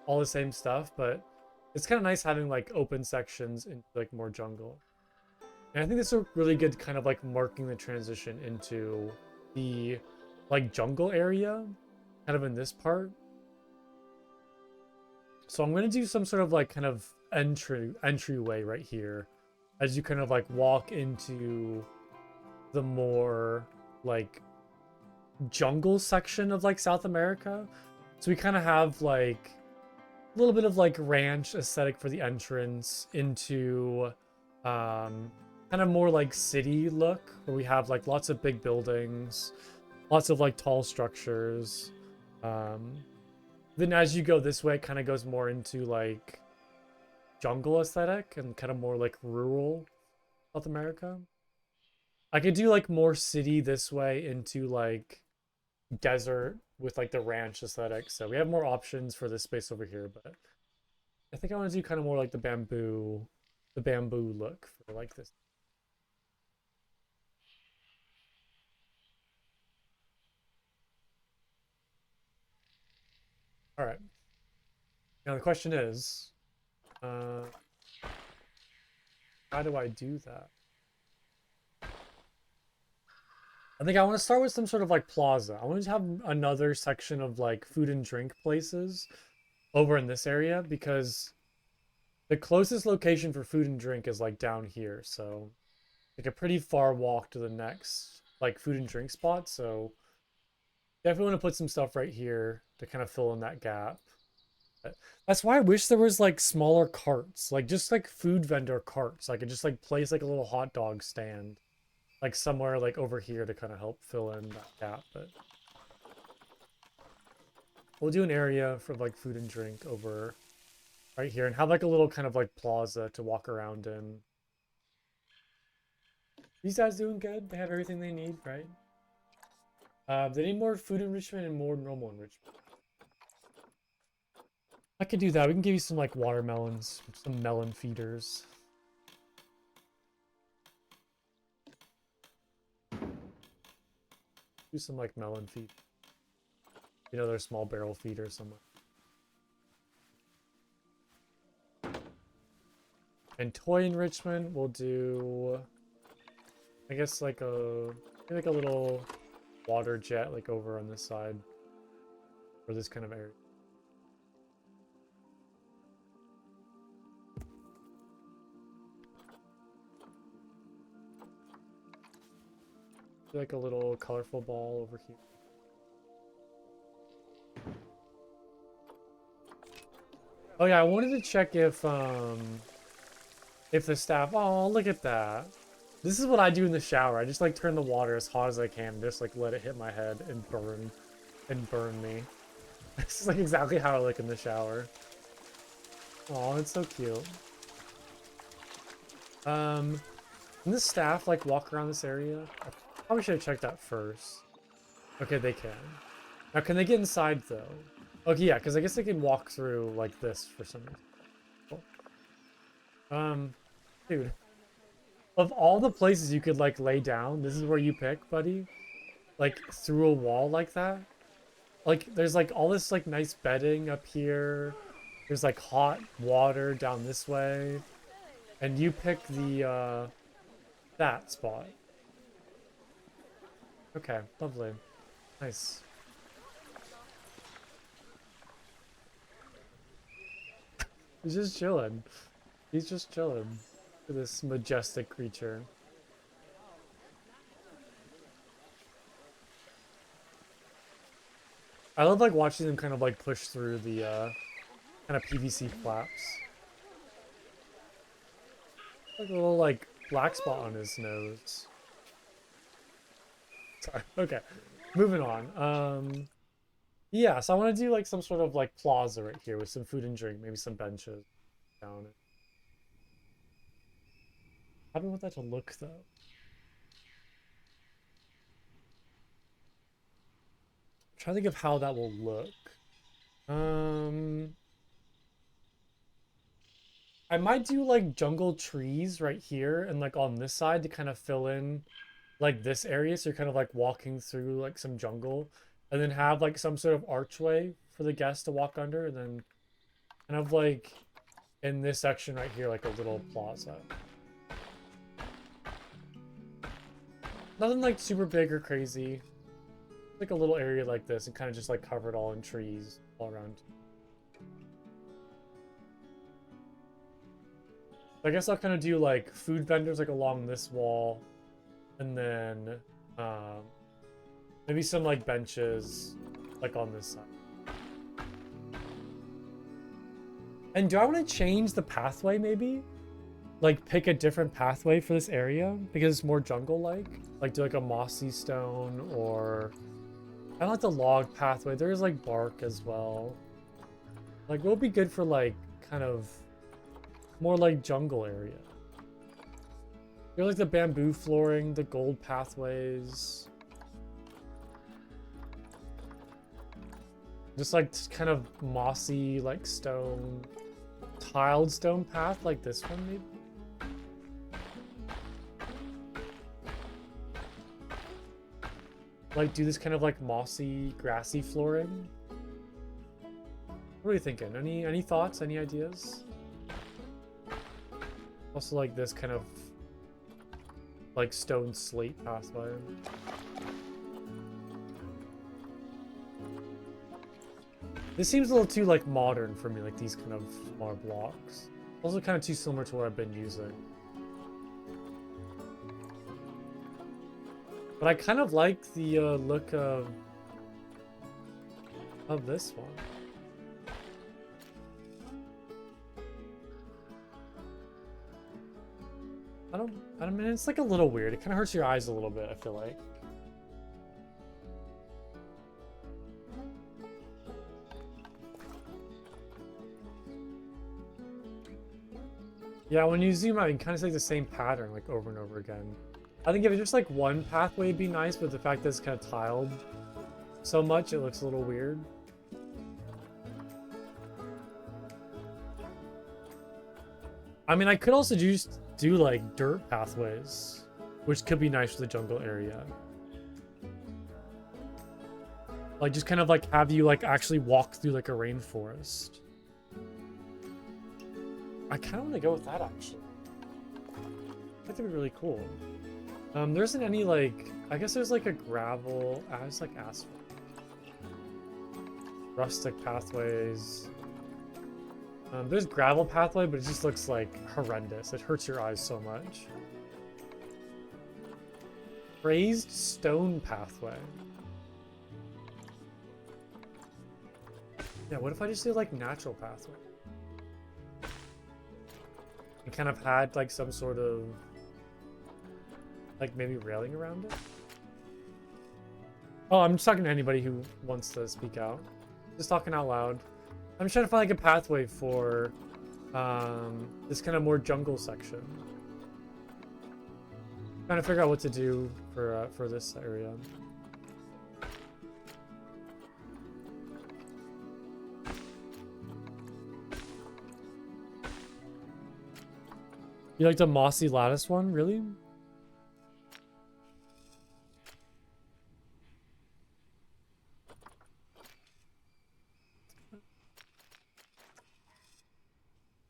S1: all the same stuff, but it's kind of nice having like open sections in like more jungle. And I think this is a really good kind of like marking the transition into the like jungle area, kind of in this part. So I'm gonna do some sort of like kind of entryway right here, as you kind of like walk into the more like jungle section of like South America. So we kind of have like a little bit of like ranch aesthetic for the entrance into kind of more like city look, where we have like lots of big buildings, lots of like tall structures. Then as you go this way, it kind of goes more into like jungle aesthetic and kind of more like rural South America. I could do like more city this way into like desert with like the ranch aesthetic. So we have more options for this space over here, but I think I want to do kind of more like the bamboo look for like this. All right. Now the question is, uh, how do I do that? I think I want to start with some sort of like plaza. I want to have another section of like food and drink places over in this area because the closest location for food and drink is like down here. So like a pretty far walk to the next like food and drink spot. So definitely want to put some stuff right here to kind of fill in that gap. That's why I wish there was like smaller carts, like just like food vendor carts. I could just like place like a little hot dog stand, like somewhere like over here to kind of help fill in that gap. But we'll do an area for like food and drink over right here and have like a little kind of like plaza to walk around in. These guys doing good. They have everything they need, right? They need more food enrichment and more normal enrichment. I could do that. We can give you some like watermelons, some melon feeders. Do some like melon feed. You know, they're small barrel feeders somewhere. And toy enrichment, we'll do, I guess like a little water jet like over on this side for this kind of area. Like a little colorful ball over here. Oh yeah, I wanted to check if the staff... Oh, look at that. This is what I do in the shower. I just like turn the water as hot as I can, and just like let it hit my head and burn me. This is like exactly how I look in the shower. Oh, it's so cute. Can the staff like walk around this area? I probably should have checked that first. Okay, they can. Now, can they get inside though? Okay, yeah, because I guess they can walk through like this for some reason. Cool. Dude, of all the places you could like lay down, this is where you pick, buddy. Like through a wall like that. Like there's like all this like nice bedding up here. There's like hot water down this way. And you pick the that spot. Okay, lovely. Nice. He's just chilling. He's just chilling. Look at this majestic creature. I love like watching them kind of like push through the kind of PVC flaps. Like a little like black spot on his nose. Sorry. Okay. Moving on. Yeah, so I want to do like some sort of like plaza right here with some food and drink, maybe some benches down it. How do I want that to look though? I'm trying to think of how that will look. I might do like jungle trees right here and like on this side to kind of fill in like this area, so you're kind of like walking through like some jungle, and then have like some sort of archway for the guests to walk under, and then kind of like in this section right here like a little plaza. Nothing like super big or crazy, like a little area like this, and kind of just like covered all in trees all around. I guess I'll kind of do like food vendors like along this wall, and then maybe some like benches like on this side. And do I want to change the pathway maybe? Like pick a different pathway for this area because it's more jungle-like? Like do like a mossy stone, or I don't like the log pathway. There's like bark as well. Like what would be good for like kind of more like jungle area? You're like the bamboo flooring, the gold pathways. Just like kind of mossy, like stone, tiled stone path like this one maybe? Like do this kind of like mossy, grassy flooring? What are you thinking? Any thoughts? Any ideas? Also like this kind of like stone slate pathway. This seems a little too like modern for me, like these kind of smaller blocks. Also kind of too similar to what I've been using. But I kind of like the look of this one. I mean, it's like a little weird. It kind of hurts your eyes a little bit, I feel like. Yeah, when you zoom out, you kind of see like the same pattern like over and over again. I think if it's just like one pathway, it'd be nice, but the fact that it's kind of tiled so much, it looks a little weird. I mean, I could also just do like dirt pathways, which could be nice for the jungle area. Like just kind of like have you like actually walk through like a rainforest. I kind of want to go with that actually. That'd be really cool. There isn't any like, I guess there's like a gravel, it's like asphalt. Rustic pathways. There's gravel pathway, but it just looks like horrendous. It hurts your eyes so much. Raised stone pathway. Yeah, what if I just do like natural pathway? It kind of had like some sort of like maybe railing around it. Oh, I'm just talking to anybody who wants to speak out. Just talking out loud. I'm just trying to find like a pathway for this kind of more jungle section. Trying to figure out what to do for this area. You like the mossy lattice one, really?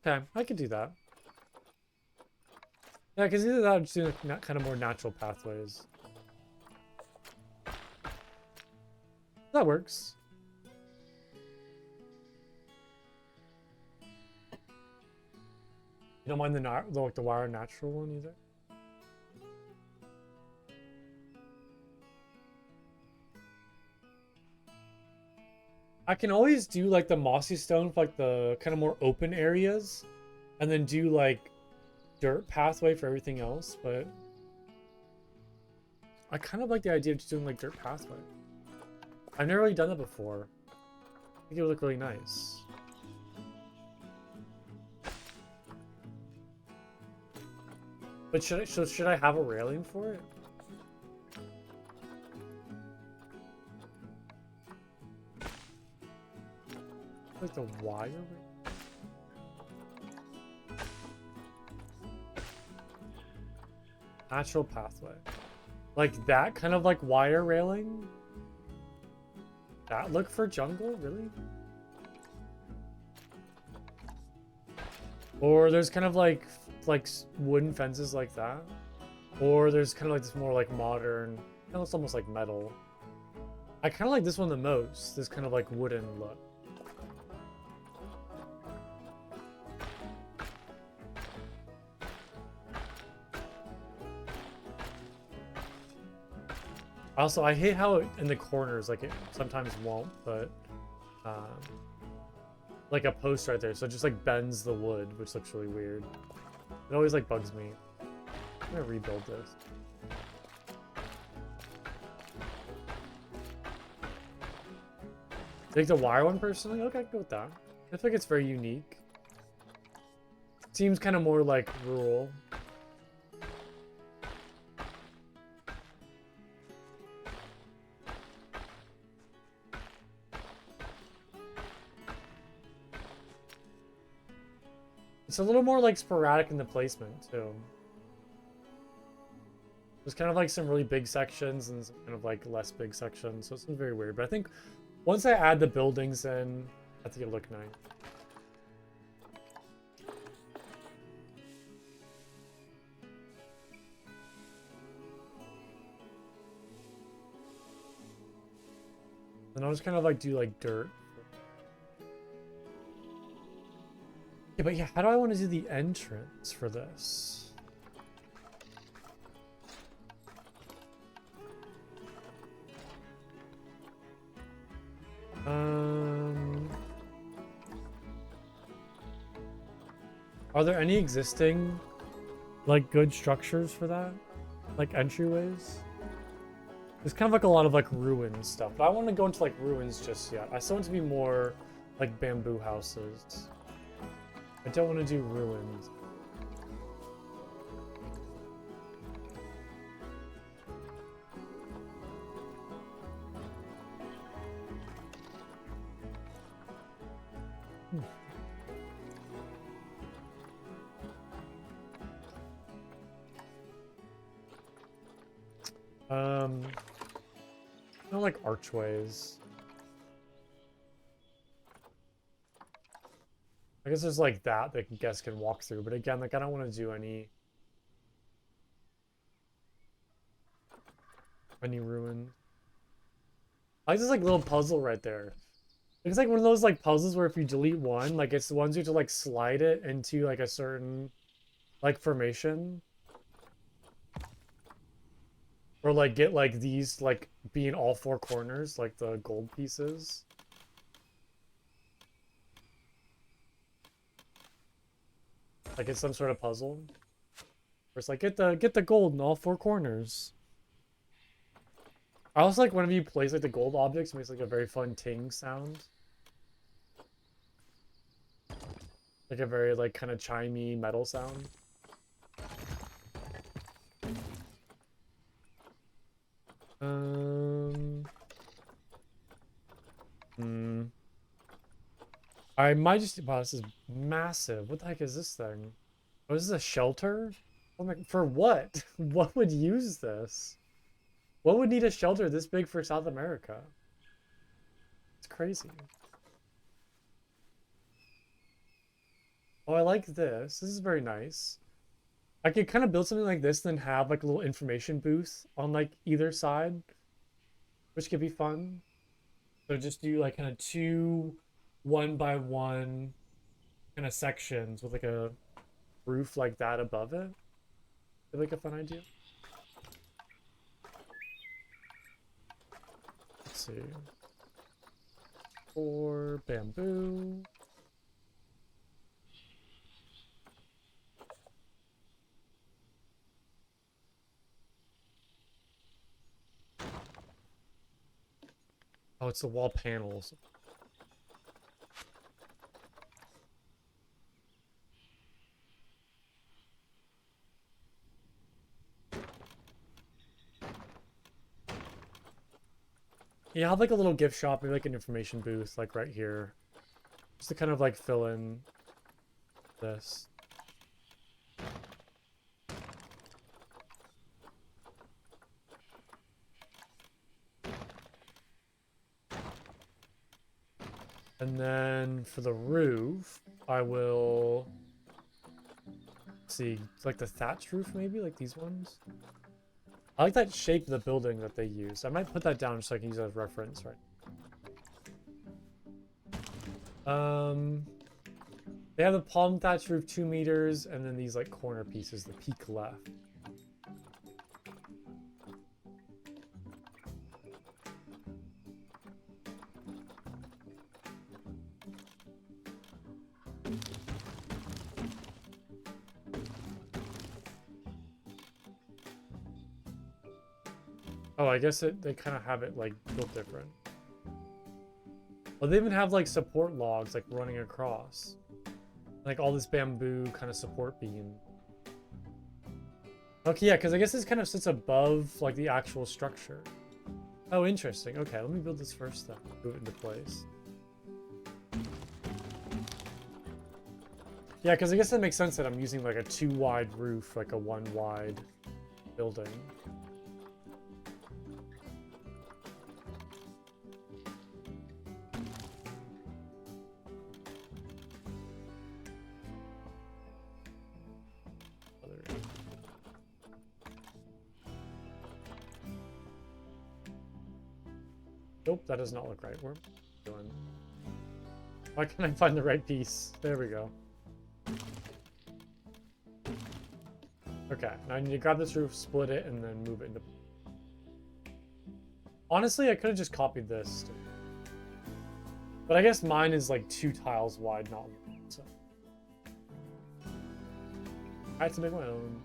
S1: Okay, I could do that. Yeah, because either that or just doing kind of more natural pathways. That works. You don't mind the wire natural one either? I can always do like the mossy stone for like the kind of more open areas, and then do like dirt pathway for everything else, but I kind of like the idea of just doing like dirt pathway. I've never really done that before. I think it would look really nice. But should I have a railing for it? Like the wire? Natural pathway. Like that kind of like wire railing? That look for jungle? Really? Or there's kind of like wooden fences like that. Or there's kind of like this more like modern, it's almost like metal. I kind of like this one the most, this kind of like wooden look. Also, I hate how in the corners, like it sometimes won't, but like a post right there, so it just like bends the wood, which looks really weird. It always like bugs me. I'm gonna rebuild this. Take the wire one personally? Okay, go with that. I think it's very unique. Seems kind of more like rural. It's a little more like sporadic in the placement too. There's kind of like some really big sections and some kind of like less big sections, so it's very weird. But I think once I add the buildings in, I think it'll look nice. And I'll just kind of like do like dirt. Yeah, but yeah, how do I want to do the entrance for this? Are there any existing like good structures for that? Like entryways? There's kind of like a lot of like ruin stuff, but I don't want to go into like ruins just yet. I still want it to be more like bamboo houses. I don't want to do ruins. I don't like archways. I guess there's like that guests can walk through, but again, like I don't want to do any ruin. I like this like little puzzle right there. It's like one of those like puzzles where if you delete one, like it's the ones you have to like slide it into like a certain like formation. Or like get like these like be in all four corners, like the gold pieces. Like it's some sort of puzzle. Where it's like get the gold in all four corners. I also like whenever you place like the gold objects, it makes like a very fun ting sound. Like a very like kind of chimey metal sound. I might just, wow, this is massive. What the heck is this thing? Oh, this is a shelter? Oh my, for what? What would use this? What would need a shelter this big for South America? It's crazy. Oh, I like this. This is very nice. I could kind of build something like this, then have like a little information booth on like either side, which could be fun. So just do like kind of two 1x1 kind of sections with like a roof like that above it. Feel like a fun idea. Let's see. Or bamboo. Oh, it's the wall panels. Yeah, have like a little gift shop, maybe like an information booth, like right here. Just to kind of like fill in this. And then for the roof, I will see like the thatch roof maybe, like these ones. I like that shape of the building that they use. I might put that down so I can use that as reference, right? They have the palm thatch roof 2 meters, and then these like corner pieces, the peak left. Oh, I guess they kind of have it like built different. Well, they even have like support logs like running across. Like all this bamboo kind of support beam. Okay, yeah, because I guess this kind of sits above like the actual structure. Oh, interesting. Okay, let me build this first then. Move it into place. Yeah, because I guess that makes sense that I'm using like a 2 wide roof, like a 1 wide building. Nope, that does not look right. We're doing. Why can't I find the right piece? There we go. Okay, now I need to grab this roof, split it, and then move it into... Honestly, I could have just copied this. But I guess mine is like 2 tiles wide, not 1, so... I had to make my own.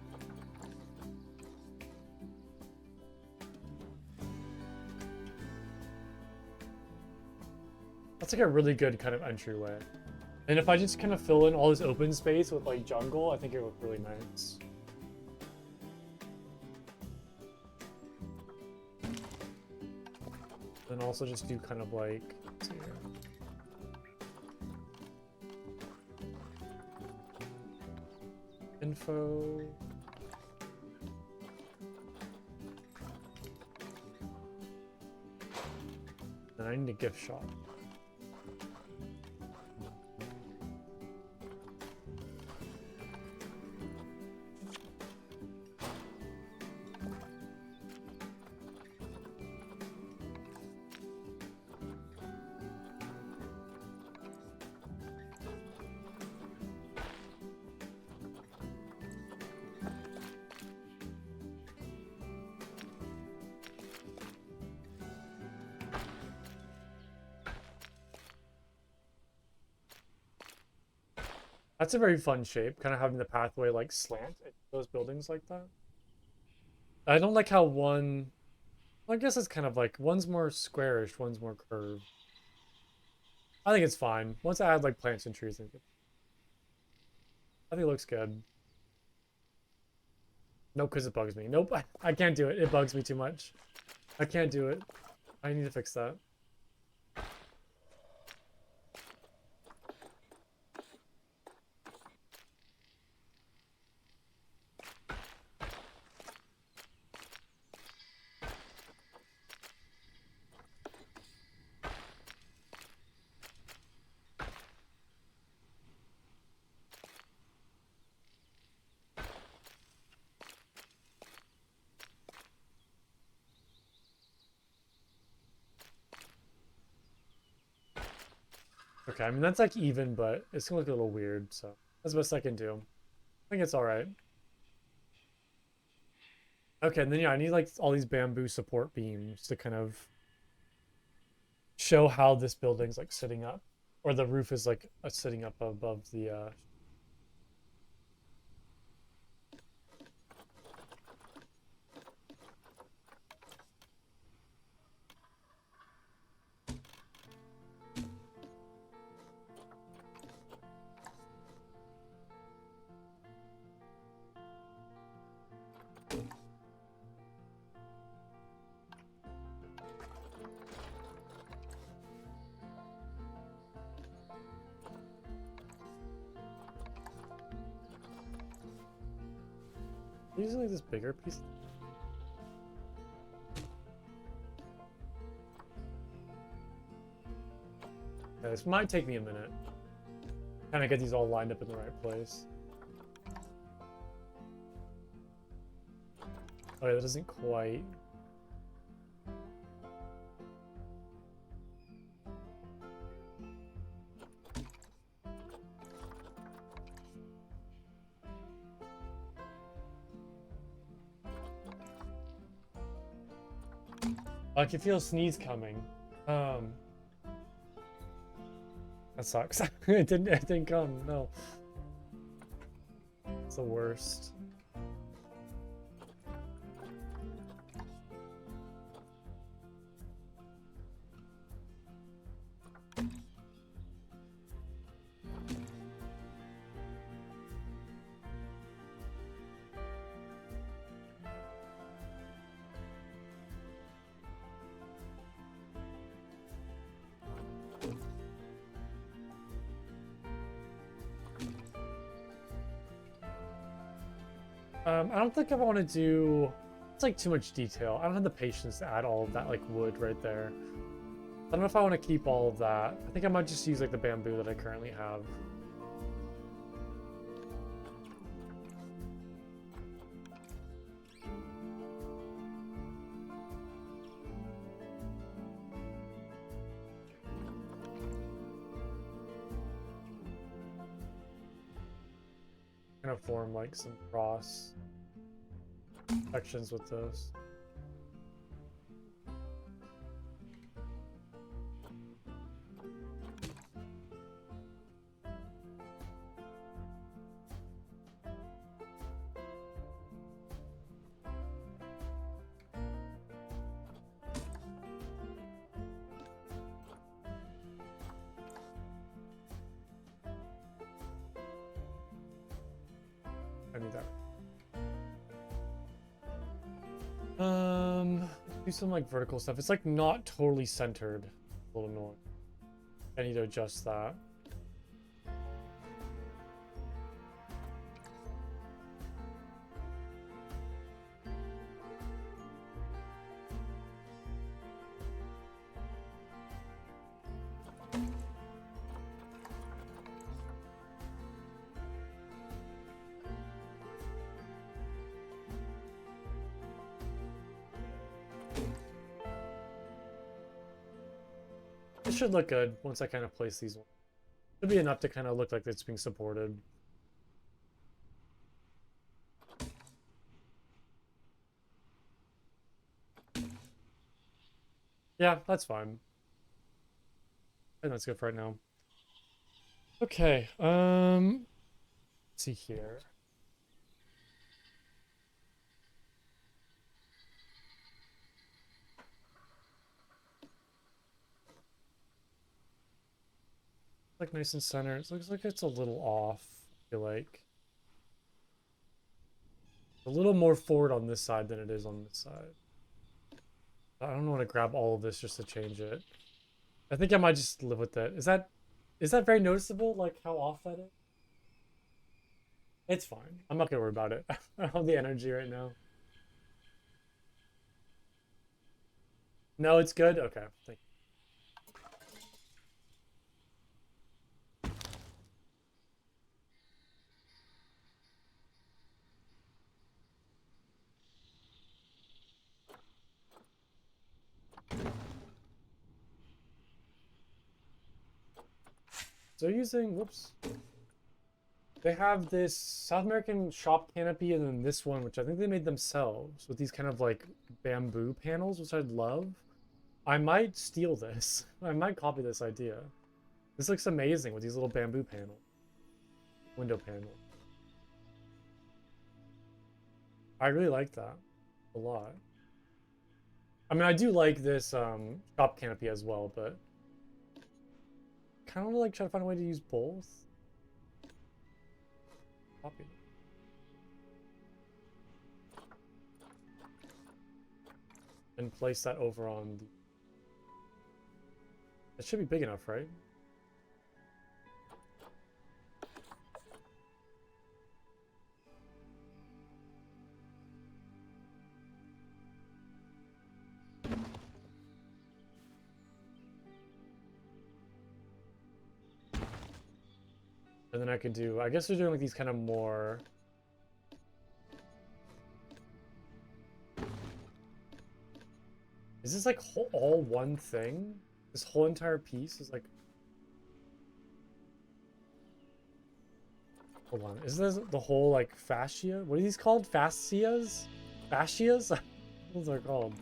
S1: That's like a really good kind of entryway. And if I just kind of fill in all this open space with like jungle, I think it would look really nice. Then also just do kind of like, let's see here. Info. Then I need a gift shop. That's a very fun shape, kind of having the pathway like slant at those buildings like that. I don't like how one, well, I guess it's kind of like one's more squarish, one's more curved. I think it's fine. Once I add like plants and trees, I think it looks good. Nope, because it bugs me. Nope, I can't do it. It bugs me too much. I can't do it. I need to fix that. Okay, I mean, that's like even, but it's gonna look a little weird, so that's the best I can do. I think it's all right. Okay, and then yeah, I need like all these bamboo support beams to kind of show how this building's like sitting up, or the roof is like sitting up above the Using like this bigger piece. Yeah, this might take me a minute. Kind of get these all lined up in the right place. Oh yeah, that doesn't quite. I can feel a sneeze coming. Um, that sucks. It didn't come. No, it's the worst. I don't think I want to do. It's like too much detail. I don't have the patience to add all of that like wood right there. I don't know if I want to keep all of that. I think I might just use like the bamboo that I currently have. Kind of form like some cross sections with those. I need that. Do some like vertical stuff. It's like not totally centered. A little annoying. I need to adjust that. It should look good once I kind of place these. Should be enough to kind of look like it's being supported. Yeah, that's fine. I think that's good for right now. Okay, see here. Like nice and center. It looks like it's a little off. I feel like a little more forward on this side than it is on this side. I don't want to grab all of this just to change it. I think I might just live with it. Is that very noticeable? Like how off that is? It's fine. I'm not gonna worry about it. I don't have the energy right now. No, it's good. Okay, thank you. So using, whoops. They have this South American shop canopy and then this one, which I think they made themselves with these kind of like bamboo panels, which I'd love. I might steal this. I might copy this idea. This looks amazing with these little bamboo panels. Window panel. I really like that a lot. I mean, I do like this shop canopy as well, but kind of like try to find a way to use both. Copy. And place that over on the... It should be big enough, right? And then I could do, I guess they're doing like these kind of more... Is this like all one thing? This whole entire piece is like... Hold on, is this the whole like fascia? What are these called? Fascias? Fascias? What are they called?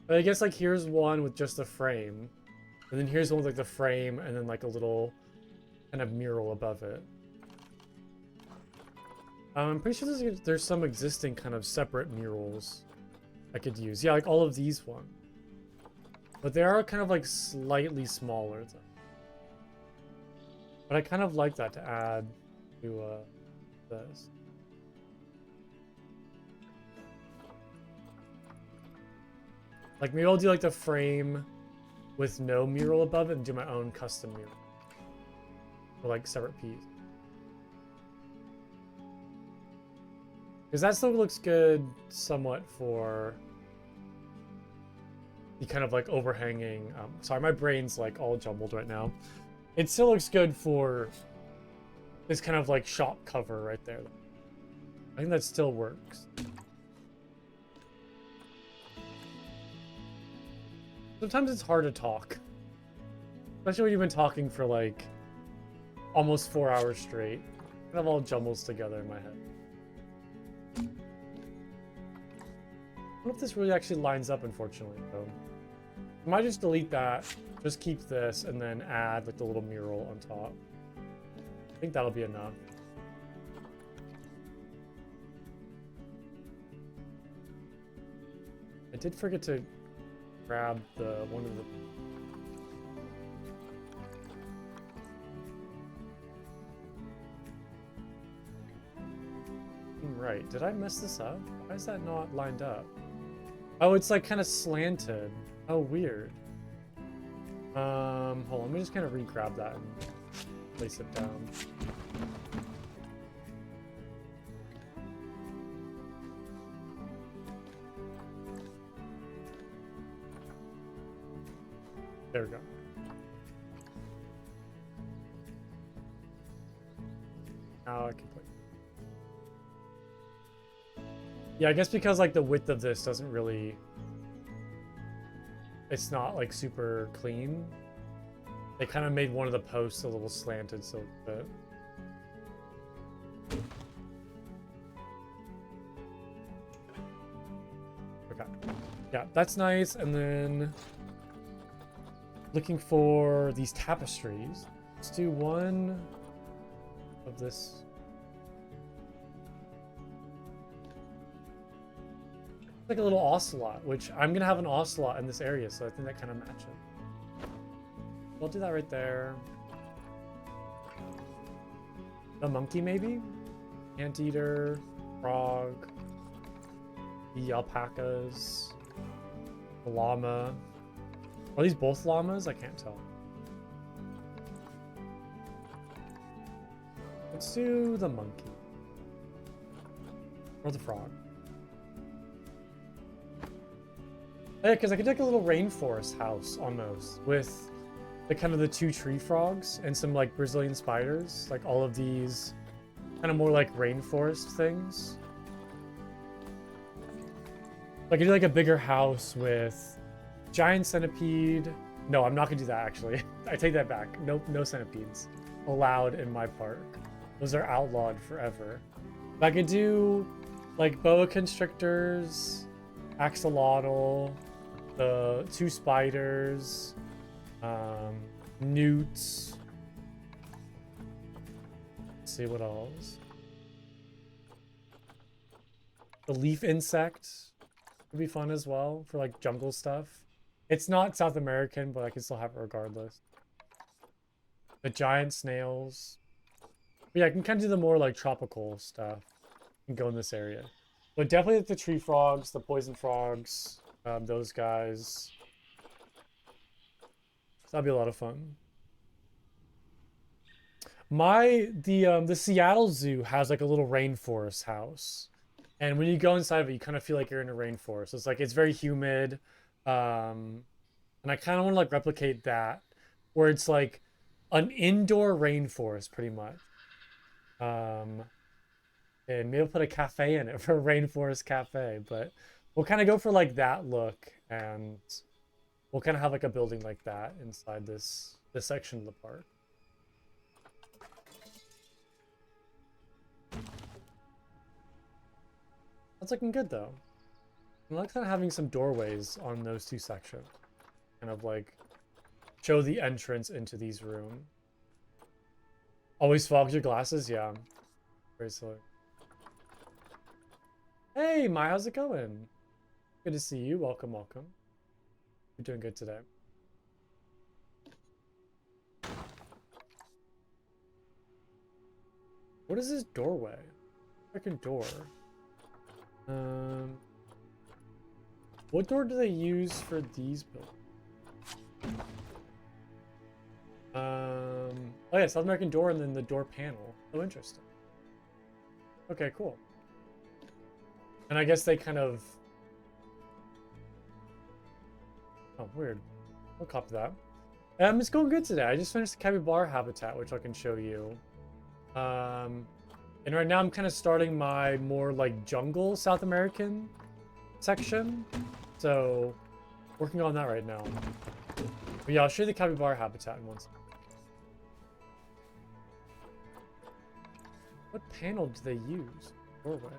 S1: But I guess like here's one with just a frame. And then here's one with like the frame and then like a little kind of mural above it. I'm pretty sure there's some existing kind of separate murals I could use. Yeah, like all of these ones. But they are kind of like slightly smaller. But I kind of like that to add to this. Like maybe I'll do like the frame with no mural above it and do my own custom mural. Or like separate piece. Because that still looks good somewhat for the kind of like overhanging... sorry, my brain's like all jumbled right now. It still looks good for this kind of like shop cover right there. I think that still works. Sometimes it's hard to talk. Especially when you've been talking for like almost 4 hours straight. Kind of all jumbles together in my head. I don't know if this really actually lines up, unfortunately, though. I might just delete that, just keep this, and then add like the little mural on top. I think that'll be enough. I did forget to grab the one of the... Right, did I mess this up? Why is that not lined up? Oh, it's like kind of slanted. Oh, weird. Hold on, let me just kind of re-grab that and place it down. There we go. Now I can play. Yeah, I guess because like the width of this doesn't really... It's not like super clean. They kind of made one of the posts a little slanted so that... Okay. Yeah, that's nice. And then... Looking for these tapestries. Let's do one... of this. Like a little ocelot, which I'm gonna have an ocelot in this area, so I think that kind of matches. I'll do that right there. The monkey, maybe? Anteater, frog, the alpacas, the llama. Are these both llamas? I can't tell. Let's do the monkey. Or the frog. Yeah, because I could take a little rainforest house almost with the kind of the 2 tree frogs and some like Brazilian spiders, like all of these kind of more like rainforest things. Like I do like a bigger house with giant centipede. No, I'm not gonna do that actually. I take that back. Nope, no centipedes allowed in my park. Those are outlawed forever. But I could do like boa constrictors, axolotl, the 2 spiders, newts. Let's see what else. The leaf insect would be fun as well for like jungle stuff. It's not South American, but I can still have it regardless. The giant snails. But yeah, I can kind of do the more like tropical stuff and go in this area. But definitely like the tree frogs, the poison frogs, those guys. So that'd be a lot of fun. The Seattle Zoo has like a little rainforest house. And when you go inside of it, you kind of feel like you're in a rainforest. It's like it's very humid. And I kind of want to like replicate that where it's like an indoor rainforest pretty much. And maybe I'll put a cafe in it for a rainforest cafe, but we'll kind of go for like that look, and we'll kind of have like a building like that inside this section of the park. That's looking good though. I like kind of having some doorways on those 2 sections, kind of like show the entrance into these rooms. Always fogs your glasses, yeah. Very silly. Hey, Mai, how's it going? Good to see you. Welcome, welcome. You're doing good today. What is this doorway? Freaking door. What door do they use for these buildings? Oh yeah, South American door and then the door panel. Oh, interesting. Okay, cool. And I guess they kind of... Oh, weird. I'll copy that. It's going good today. I just finished the capybara habitat, which I can show you. And right now I'm kind of starting my more like jungle South American section. So, working on that right now. But yeah, I'll show you the capybara habitat in 1 second. What panel do they use? Doorway.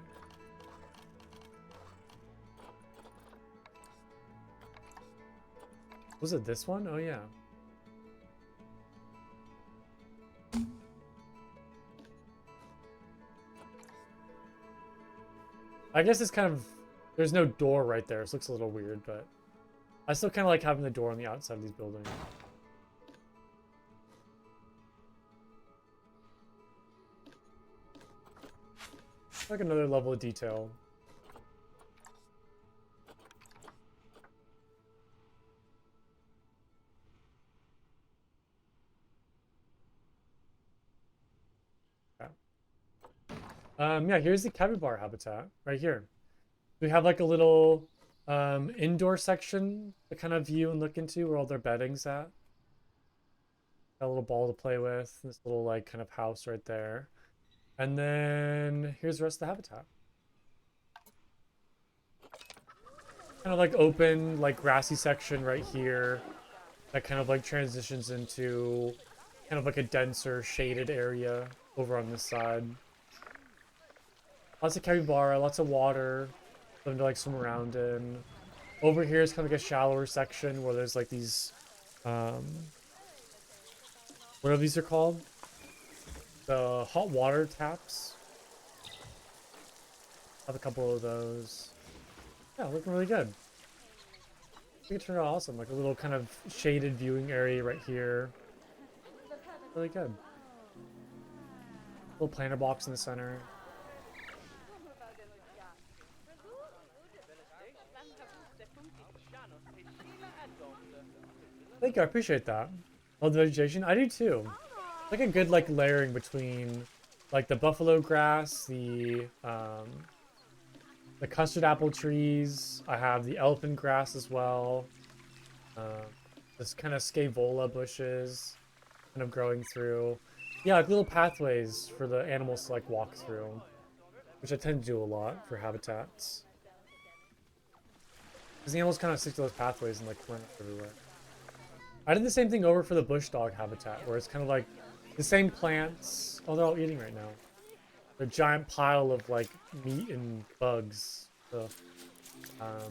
S1: Was it this one? Oh yeah. I guess it's kind of... There's no door right there, so it looks a little weird, but... I still kind of like having the door on the outside of these buildings. Like another level of detail. Yeah, here's the capybara habitat right here. We have like a little indoor section to kind of view and look into where all their bedding's at. Got a little ball to play with. This little like kind of house right there. And then here's the rest of the habitat. Kind of like open, like grassy section right here. That kind of like transitions into kind of like a denser shaded area over on this side. Lots of capybara, lots of water for them to like swim around in. Over here is kind of like a shallower section where there's like these, whatever these are called. The hot water taps. Have a couple of those. Yeah, looking really good. I think it turned out awesome. Like a little kind of shaded viewing area right here. Really good. Little planter box in the center. Thank you, I appreciate that. Love the vegetation. I do too. Like a good like layering between like the buffalo grass, the custard apple trees. I have the elephant grass as well. Um, this kind of scaevola bushes kind of growing through. Yeah, like little pathways for the animals to like walk through, which I tend to do a lot for habitats. Because the animals kind of stick to those pathways and like run everywhere. I did the same thing over for the bush dog habitat, where it's kind of like the same plants. Oh, they're all eating right now. A giant pile of like meat and bugs. So, um,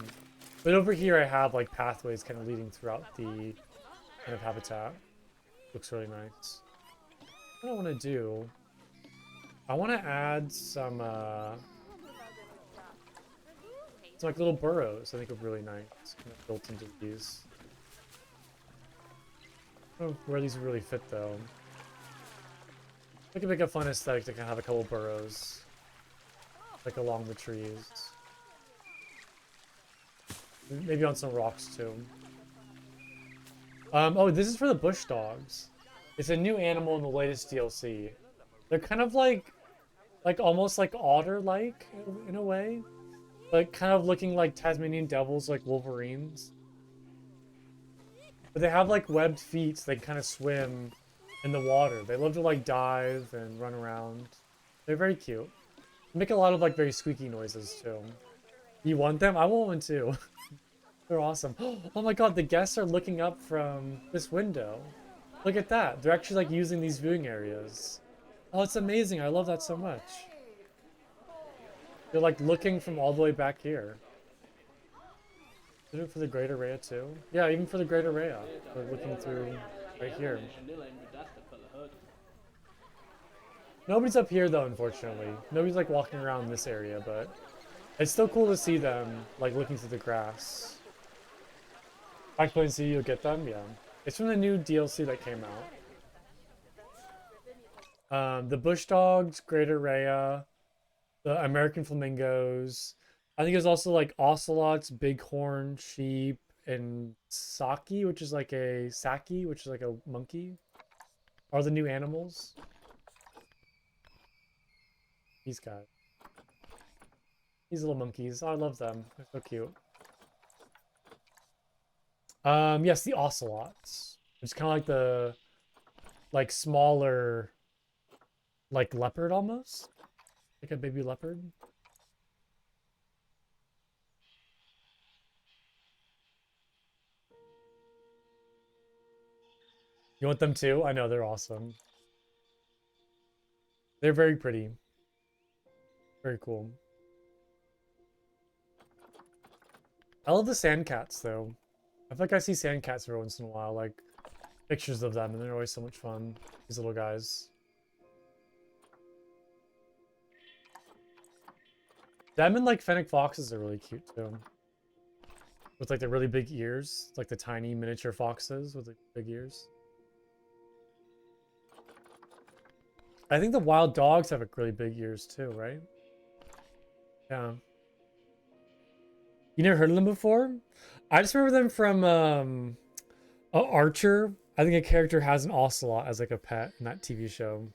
S1: but over here I have like pathways kind of leading throughout the kind of habitat. Looks really nice. What I want to do, I want to add some like little burrows. I think are really nice, kind of built into these. I don't know where these really fit though. It could make a fun aesthetic to kind of have a couple burrows, like along the trees. Maybe on some rocks too. Oh, this is for the bush dogs. It's a new animal in the latest DLC. They're kind of like almost like otter-like in a way, but kind of looking like Tasmanian devils, like wolverines. But they have like webbed feet, so they kind of swim in the water. They love to like dive and run around. They're very cute. They make a lot of like very squeaky noises too. You want them? I want one too. They're awesome. Oh my god, the guests are looking up from this window. Look at that. They're actually like using these viewing areas. Oh, it's amazing. I love that so much. They're like looking from all the way back here. Did it for the Greater Rhea too? Yeah, even for the Greater Rhea. They're looking through right here. Nobody's up here though, unfortunately. Nobody's like walking around this area, but it's still cool to see them like looking through the grass. Back point see you'll get them, yeah. It's from the new DLC that came out. The bush dogs, Greater Rhea, the American flamingos. I think there's also like ocelots, bighorn, sheep, and saki, which is like a saki, which is like a monkey. Are the new animals? These guys. These little monkeys. Oh, I love them. They're so cute. Yes, the ocelots. It's kind of like the smaller like leopard almost. Like a baby leopard. You want them too? I know, they're awesome. They're very pretty. Very cool. I love the sand cats though. I feel like I see sand cats every once in a while, like pictures of them, and they're always so much fun. These little guys. Them and like fennec foxes are really cute too. With like the really big ears, like the tiny miniature foxes with the big ears. I think the wild dogs have really big ears too, right? Yeah. You never heard of them before? I just remember them from Archer. I think a character has an ocelot as like a pet in that TV show.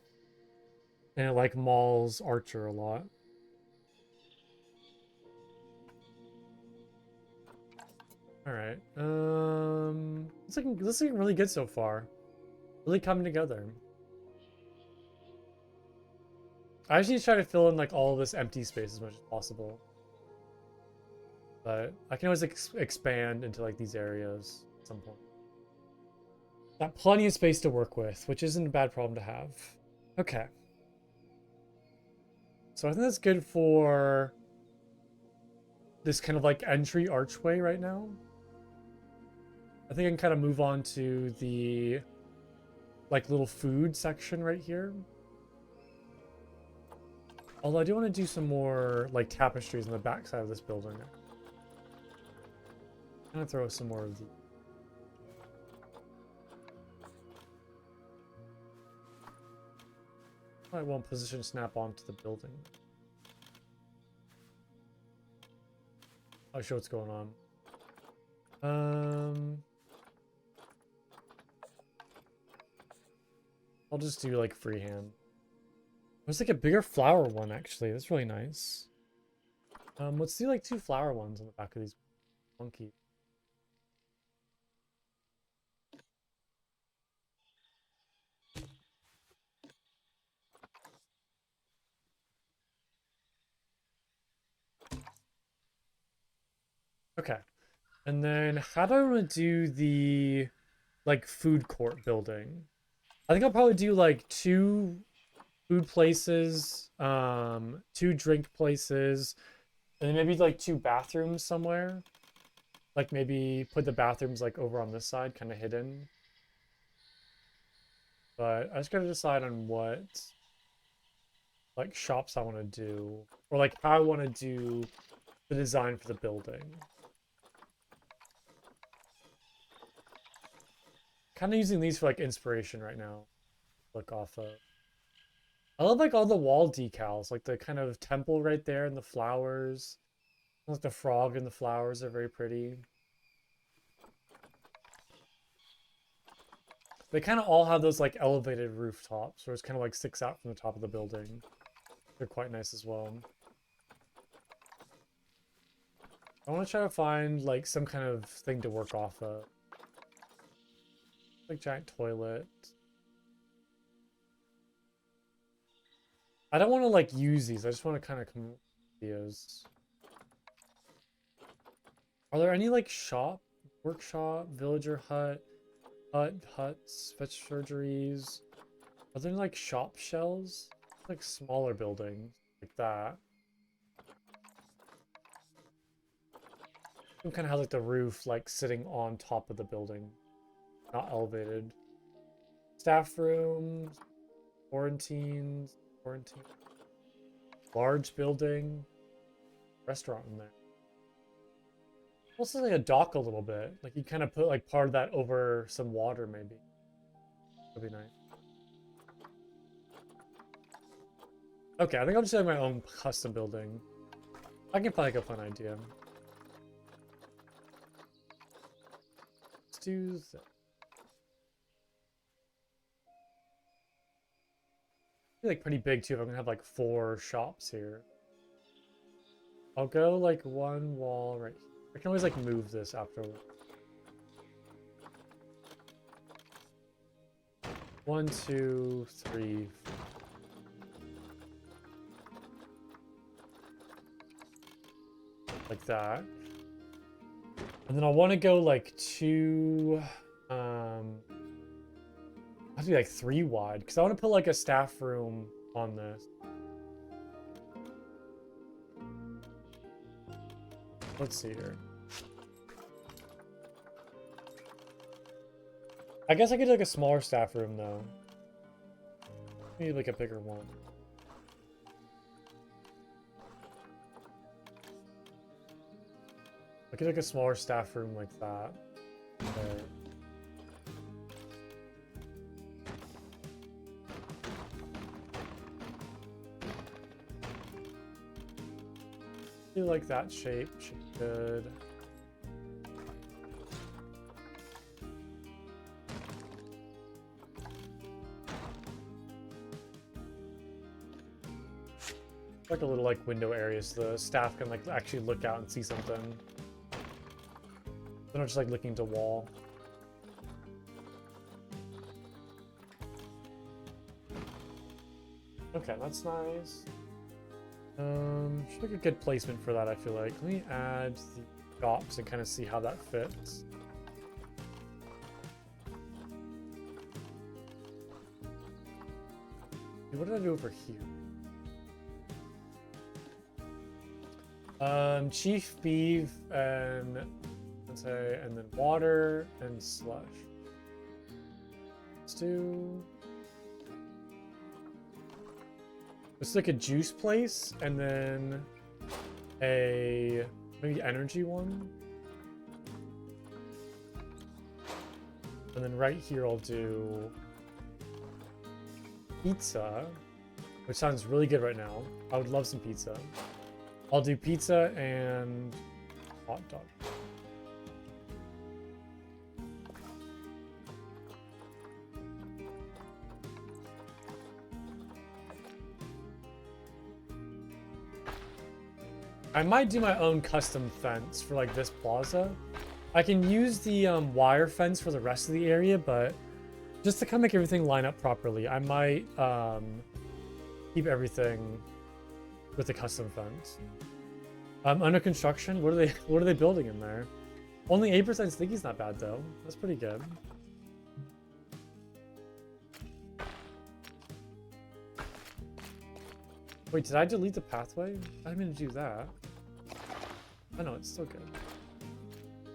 S1: And it like mauls Archer a lot. Alright. It's looking really good so far. Really coming together. I just need to try to fill in like all of this empty space as much as possible. But I can always expand into like these areas at some point. Got plenty of space to work with, which isn't a bad problem to have. Okay. So I think that's good for this kind of like entry archway right now. I think I can kind of move on to the like little food section right here. Although I do want to do some more like tapestries on the back side of this building. I'm gonna throw some more of these. I won't position snap onto the building. I'll show what's going on. I'll just do like freehand. There's like a bigger flower one actually. That's really nice. Let's do like 2 flower ones on the back of these monkey. Okay. And then how do I want to do the like food court building? I think I'll probably do like 2 food places, 2 drink places, and then maybe like 2 bathrooms somewhere. Like maybe put the bathrooms like over on this side, kind of hidden. But I just gotta decide on what like shops I want to do, or like how I want to do the design for the building. Kind of using these for like inspiration right now. Look off of. I love like all the wall decals, like the kind of temple right there and the flowers. Like the frog and the flowers are very pretty. They kind of all have those like elevated rooftops where it's kind of like sticks out from the top of the building. They're quite nice as well. I want to try to find like some kind of thing to work off of. Like giant toilet. I don't want to like use these. I just want to kind of come up with ideas. Are there any like shop, workshop, villager hut, huts, fetch surgeries? Are there like shop shells? Like smaller buildings like that. Some kind of has like the roof like sitting on top of the building, not elevated. Staff rooms, quarantine, large building, restaurant in there. Also like a dock a little bit. Like you kind of put like part of that over some water maybe. That'd be nice. Okay, I think I'll just have my own custom building. I can find like a fun idea. Let's do that. Like pretty big too if I'm gonna have like 4 shops here. I'll go like 1 wall right here. I can always like move this afterward. 1, 2, 3. Like that. And then I want to go like 2 I have to be like 3 wide because I want to put like a staff room on this. Let's see here. I guess I could do like a smaller staff room though. Maybe like a bigger one. I could like a smaller staff room like that. There. I like that shape. Should be good. Like a little like window area so the staff can like actually look out and see something. They're not just like looking to wall. Okay, that's nice. Should make a good placement for that, I feel like. Let me add the shops and kind of see how that fits. What did I do over here? Chief beef and let's say, and then water and slush. Let's do It's like a juice place, and then a maybe energy one. And then right here I'll do pizza, which sounds really good right now. I would love some pizza. I'll do pizza and hot dog. I might do my own custom fence for like this plaza. I can use the wire fence for the rest of the area, but just to kind of make everything line up properly, I might keep everything with the custom fence. Under construction. What are they building in there? Only 8% stinky's not bad though. That's pretty good. Wait, did I delete the pathway? I didn't mean to do that. I know, it's still good.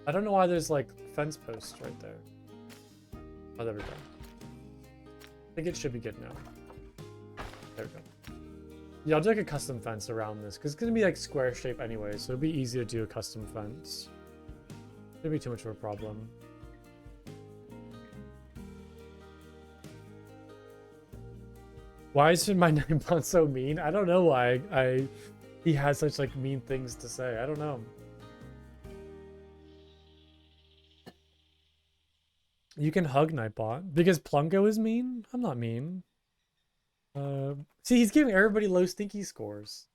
S1: I don't know why there's like fence posts right there. Oh, there we go. I think it should be good now. There we go. Yeah, I'll do like a custom fence around this because it's gonna be like square shape anyway, so it'll be easy to do a custom fence. Shouldn't be too much of a problem. Why is my Ninebot so mean? I don't know why he has such like mean things to say. I don't know. You can hug Nightbot because Plunko is mean. I'm not mean. See, he's giving everybody low stinky scores.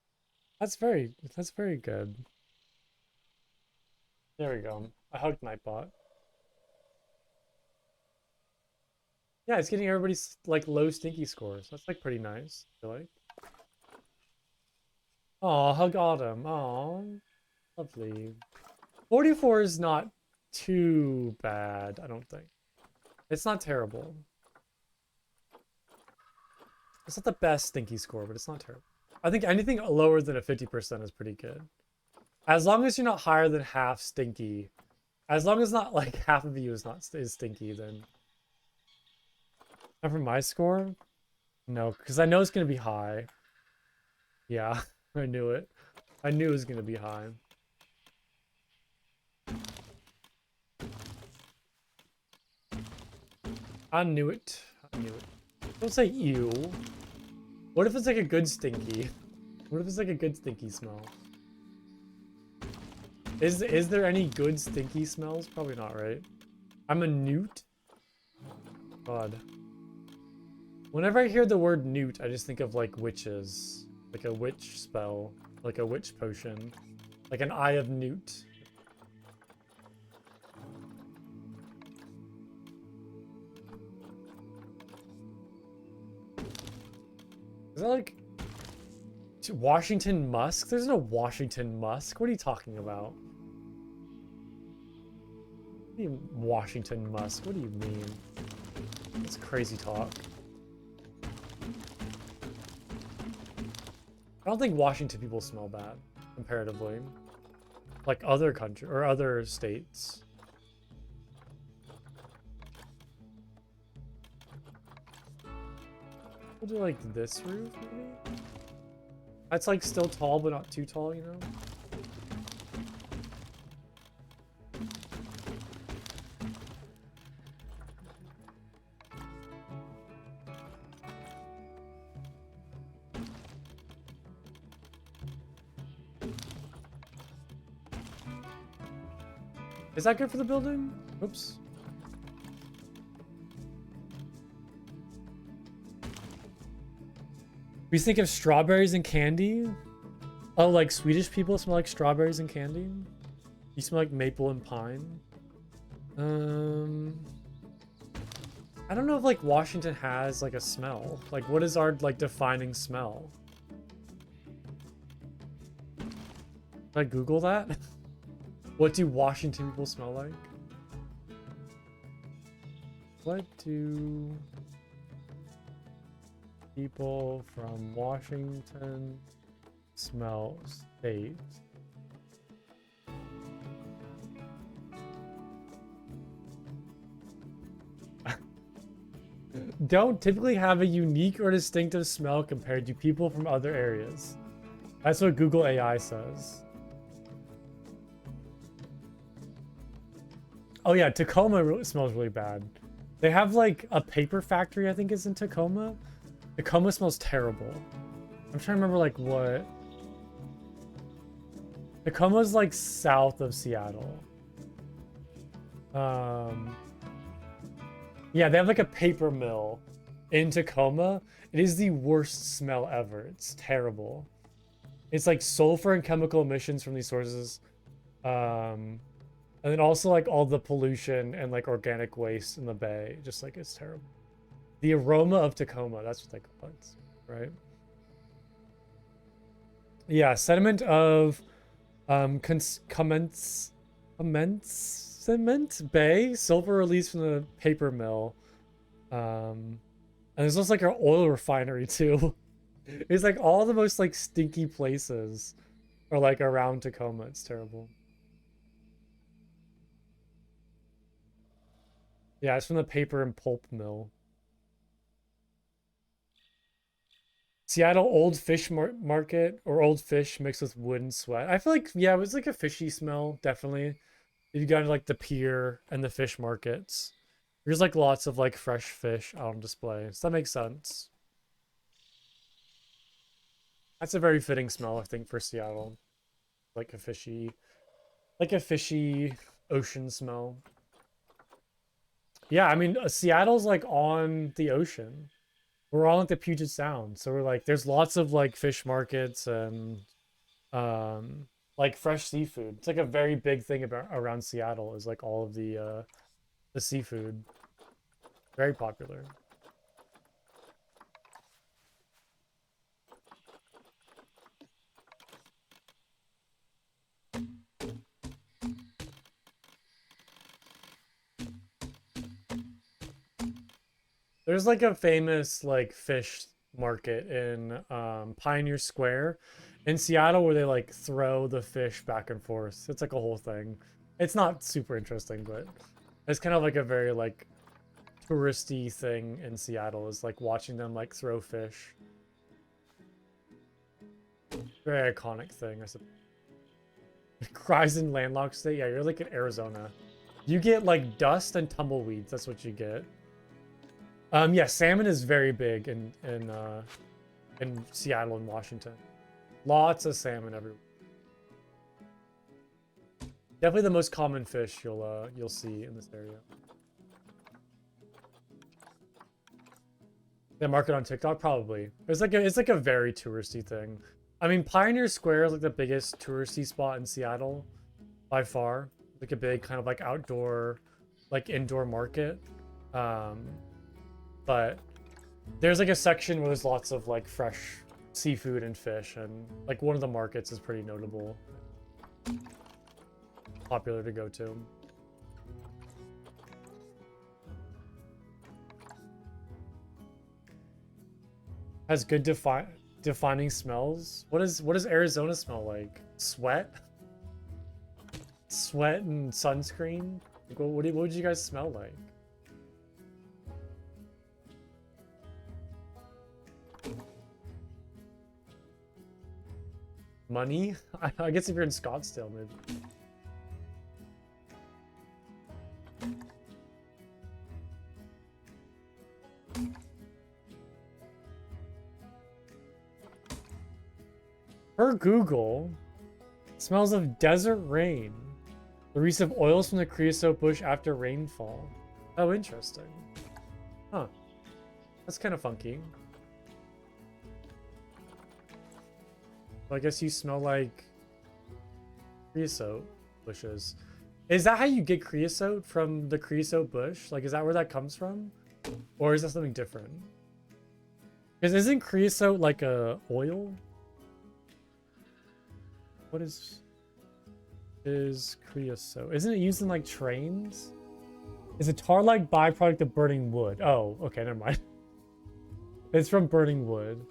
S1: That's very good. There we go. I hugged Nightbot. Yeah, it's getting everybody's like low stinky scores. That's like pretty nice, I feel like. Aw, hug Autumn. Aw, lovely. 44 is not too bad, I don't think. It's not terrible. It's not the best stinky score, but it's not terrible. I think anything lower than a 50% is pretty good. As long as you're not higher than half stinky. As long as not like half of you is stinky, then. And for my score? No, because I know it's gonna be high. Yeah, I knew it. I knew it was gonna be high. I knew it. I knew it. Don't say ew. What if it's like a good stinky? What if it's like a good stinky smell? Is there any good stinky smells? Probably not, right? I'm a newt? God. Whenever I hear the word newt, I just think of like witches. Like a witch spell. Like a witch potion. Like an eye of newt. Is that like Washington Musk? There's no Washington Musk. What are you talking about? What do you mean, Washington Musk? What do you mean? That's crazy talk. I don't think Washington people smell bad, comparatively. Like other countries or other states. We'll do like this roof, maybe? That's like still tall, but not too tall, you know? Is that good for the building? Oops. We think of strawberries and candy. Oh, like Swedish people smell like strawberries and candy. You smell like maple and pine. I don't know if like Washington has like a smell. Like what is our like defining smell? Did I Google that? What do Washington people smell like? What do people from Washington smell state? don't typically have a unique or distinctive smell compared to people from other areas. That's what Google AI says. Oh yeah, Tacoma smells really bad. They have like a paper factory, I think, is in Tacoma. Tacoma smells terrible. I'm trying to remember like what. Tacoma's like south of Seattle. Yeah, they have like a paper mill in Tacoma. It is the worst smell ever. It's terrible. It's like sulfur and chemical emissions from these sources. And then also like all the pollution and like organic waste in the bay. Just like it's terrible. The aroma of Tacoma, that's what they call it, right? Yeah, sediment of commencement bay, sulfur released from the paper mill. And there's also like an oil refinery too. It's like all the most like stinky places are like around Tacoma. It's terrible. Yeah, it's from the paper and pulp mill. Seattle old fish market or old fish mixed with wood and sweat. I feel like, yeah, it was like a fishy smell, definitely. If you go to like the pier and the fish markets, there's like lots of like fresh fish out on display. So that makes sense. That's a very fitting smell, I think, for Seattle. Like a fishy ocean smell. Yeah, I mean, Seattle's like on the ocean. We're on like the Puget Sound, so we're like, there's lots of like fish markets and like fresh seafood. It's like a very big thing about around Seattle is like all of the seafood. Very popular. There's like a famous like fish market in Pioneer Square in Seattle where they like throw the fish back and forth. It's like a whole thing. It's not super interesting, but it's kind of like a very like touristy thing in Seattle is like watching them like throw fish. Very iconic thing, I suppose. Cries in landlocked state. Yeah, you're like in Arizona. You get like dust and tumbleweeds. That's what you get. Yeah, salmon is very big in Seattle and Washington. Lots of salmon everywhere. Definitely the most common fish you'll see in this area. They market on TikTok probably. It's like a very touristy thing. I mean, Pioneer Square is like the biggest touristy spot in Seattle by far. Like a big kind of like outdoor, like indoor market. But there's like a section where there's lots of like fresh seafood and fish, and like one of the markets is pretty notable. Popular to go to. Has good defining smells. What does Arizona smell like? Sweat? Sweat and sunscreen? Like, what would you guys smell like? Money? I guess if you're in Scottsdale, maybe. Per Google, smells of desert rain. The release of oils from the creosote bush after rainfall. Oh, interesting. Huh. That's kind of funky. Well, I guess you smell like creosote bushes. Is that how you get creosote from the creosote bush? Like, is that where that comes from? Or is that something different? Because isn't creosote like a oil? What is creosote? Isn't it used in like trains? Is a tar-like byproduct of burning wood? Oh, okay, never mind. It's from burning wood.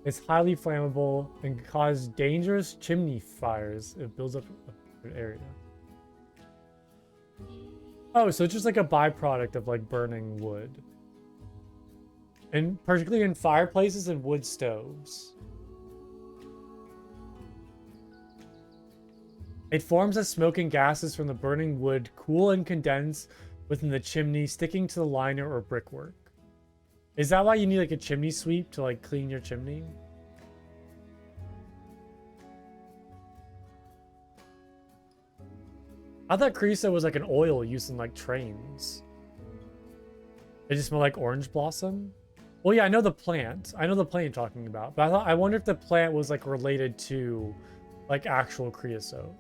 S1: It's highly flammable and can cause dangerous chimney fires. It builds up an area. Oh, so it's just like a byproduct of like burning wood. And particularly in fireplaces and wood stoves. It forms as smoke and gases from the burning wood cool and condense within the chimney, sticking to the liner or brickwork. Is that why you need like a chimney sweep to like clean your chimney? I thought Creosote was like an oil used in like trains. It just smell like orange blossom? Well, yeah, I know the plant. I know the plant you're talking about. But I wonder if the plant was like related to like actual creosote.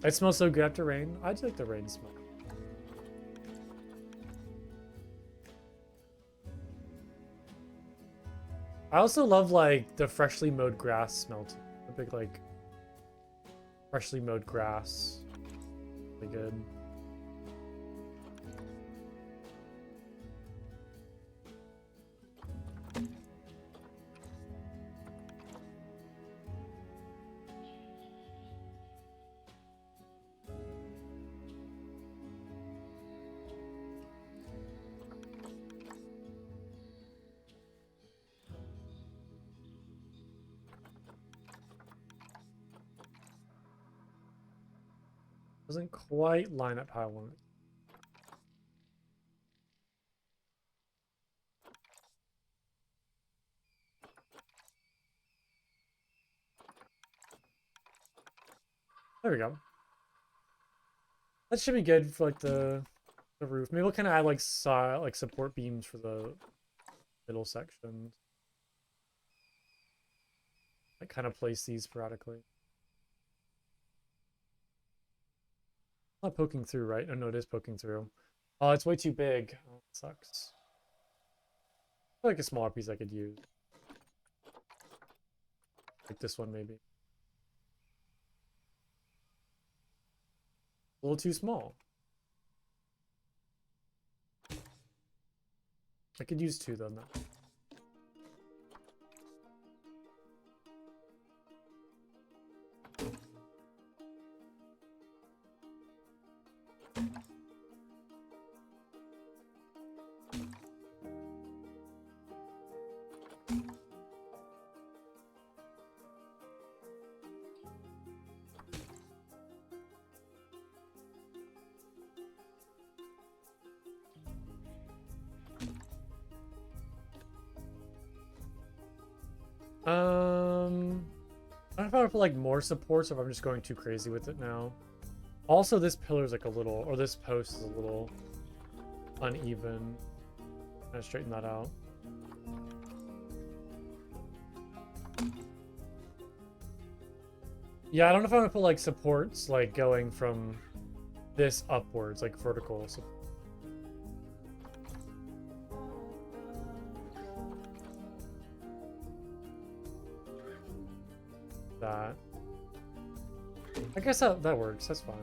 S1: It smells so good after rain. I do like the rain smell. I also love like the freshly mowed grass smell too. The big like freshly mowed grass. Really good. Doesn't quite line up how I want it. There we go. That should be good for like the roof. Maybe we'll kind of add like support beams for the middle section. Like kind of place these sporadically. Not poking through, right? Oh no, it is poking through. Oh, it's way too big. Oh, it sucks. I feel like a smaller piece I could use. Like this one maybe. A little too small. I could use two though. No. I don't know if I want to put like more supports or if I'm just going too crazy with it now. Also, this pillar is like a little, or this post is a little uneven. Kind of straighten that out. Yeah, I don't know if I want to put like supports like going from this upwards, like vertical support. That. I guess that works. That's fine.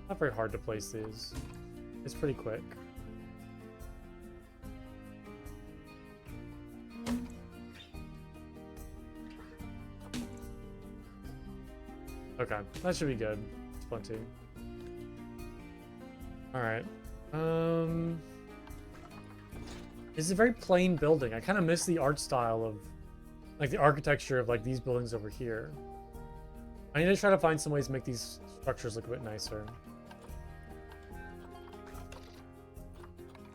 S1: Not very hard to place these. It's pretty quick. Okay, that should be good. It's plenty. Alright. It's a very plain building. I kind of miss the art style of like the architecture of like these buildings over here. I need to try to find some ways to make these structures look a bit nicer.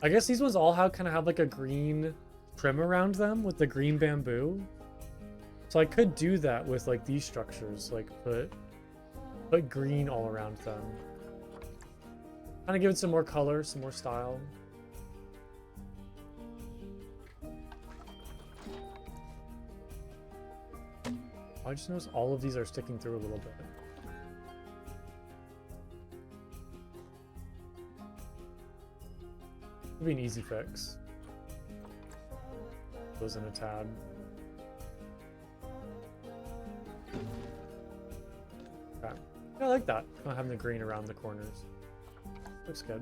S1: I guess these ones all kind of have like a green trim around them with the green bamboo. So I could do that with like these structures, like put green all around them. Kind of give it some more color, some more style. I just noticed all of these are sticking through a little bit. It'd be an easy fix. Goes in a tab. Okay. Yeah, I like that. Not having the green around the corners. Looks good.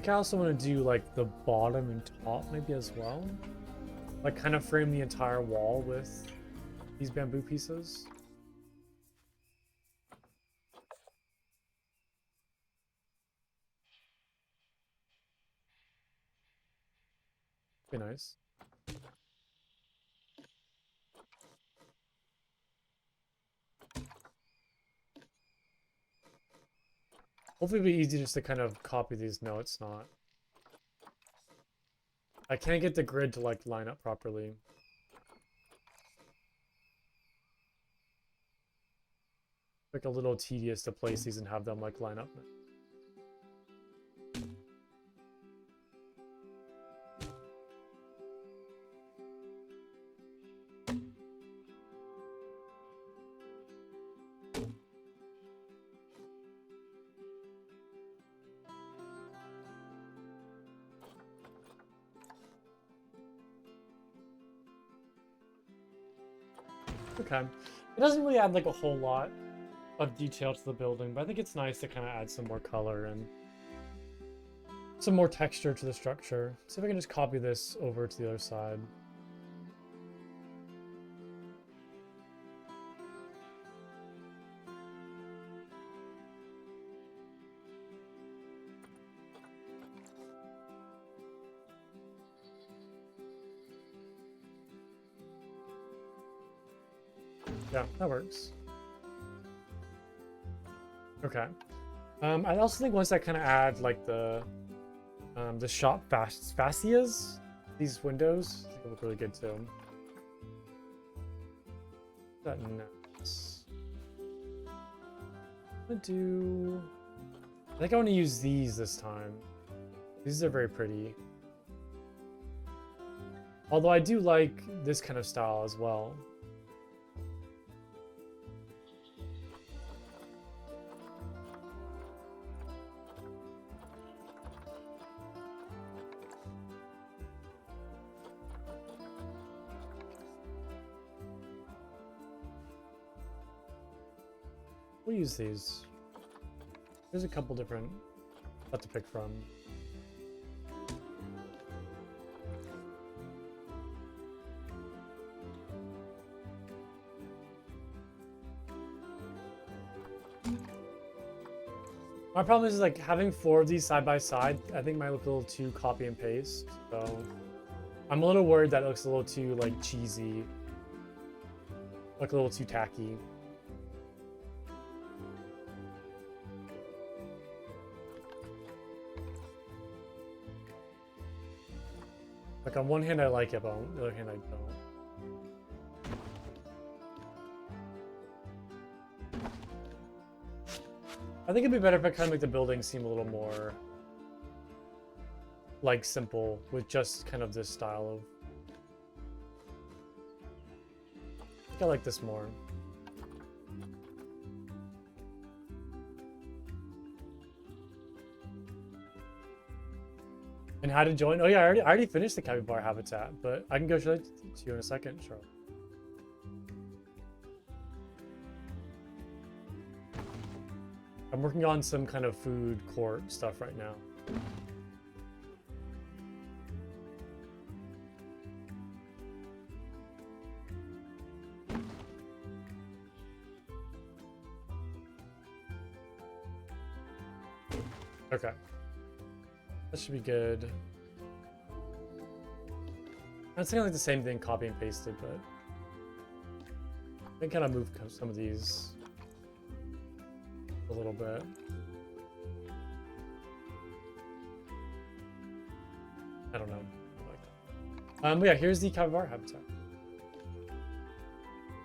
S1: think I also want to do like the bottom and top maybe as well. Like kind of frame the entire wall with these bamboo pieces. Be nice. Hopefully it'll be easy just to kind of copy these. No, it's not. I can't get the grid to like line up properly. Like a little tedious to place these and have them like line up. Okay. It doesn't really add like a whole lot of detail to the building, but I think it's nice to kind of add some more color and some more texture to the structure. See if I can just copy this over to the other side. Yeah, that works. Okay. I also think once I kind of add like the shop fascias, these windows, I think it'll look really good too. That nice. I'm gonna do. I think I want to use these this time. These are very pretty. Although I do like this kind of style as well. We'll use these. There's a couple different that to pick from. My problem is like having 4 of these side by side. I think might look a little too copy and paste. So I'm a little worried that it looks a little too like cheesy, like a little too tacky. Like on one hand I like it, but on the other hand I don't. I think it'd be better if I kind of make the building seem a little more like simple with just kind of this style of. I think I like this more. And how to join? Oh yeah, I already finished the capybara habitat, but I can go show it to you in a second, sure. I'm working on some kind of food court stuff right now. Okay. That should be good. That's kind of like the same thing, copy and pasted, but I can kind of move some of these a little bit. I don't know. But yeah, here's the capybara habitat.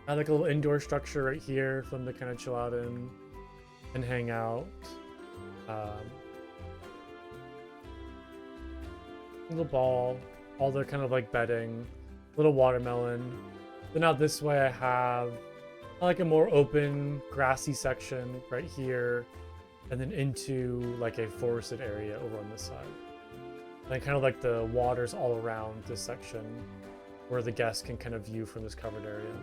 S1: I have like a little indoor structure right here for them to kind of chill out in and hang out. Little ball, all their kind of like bedding, little watermelon. Then out this way I have like a more open grassy section right here, and then into like a forested area over on this side. And then kind of like the waters all around this section where the guests can kind of view from this covered area.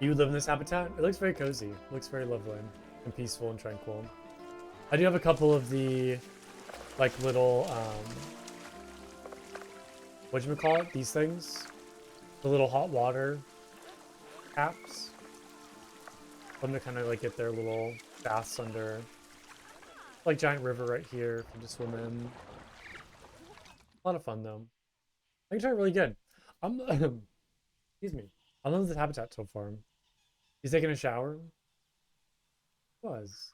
S1: You live in this habitat? It looks very cozy. It looks very lovely and peaceful and tranquil. I do have a couple of the, like, little, whatchamacallit? These things? The little hot water taps. For them to kind of, like, get their little baths under. Like, giant river right here for them to swim in. A lot of fun, though. I think it's really good. I'm, excuse me. I love this habitat so far. He's taking a shower. Was.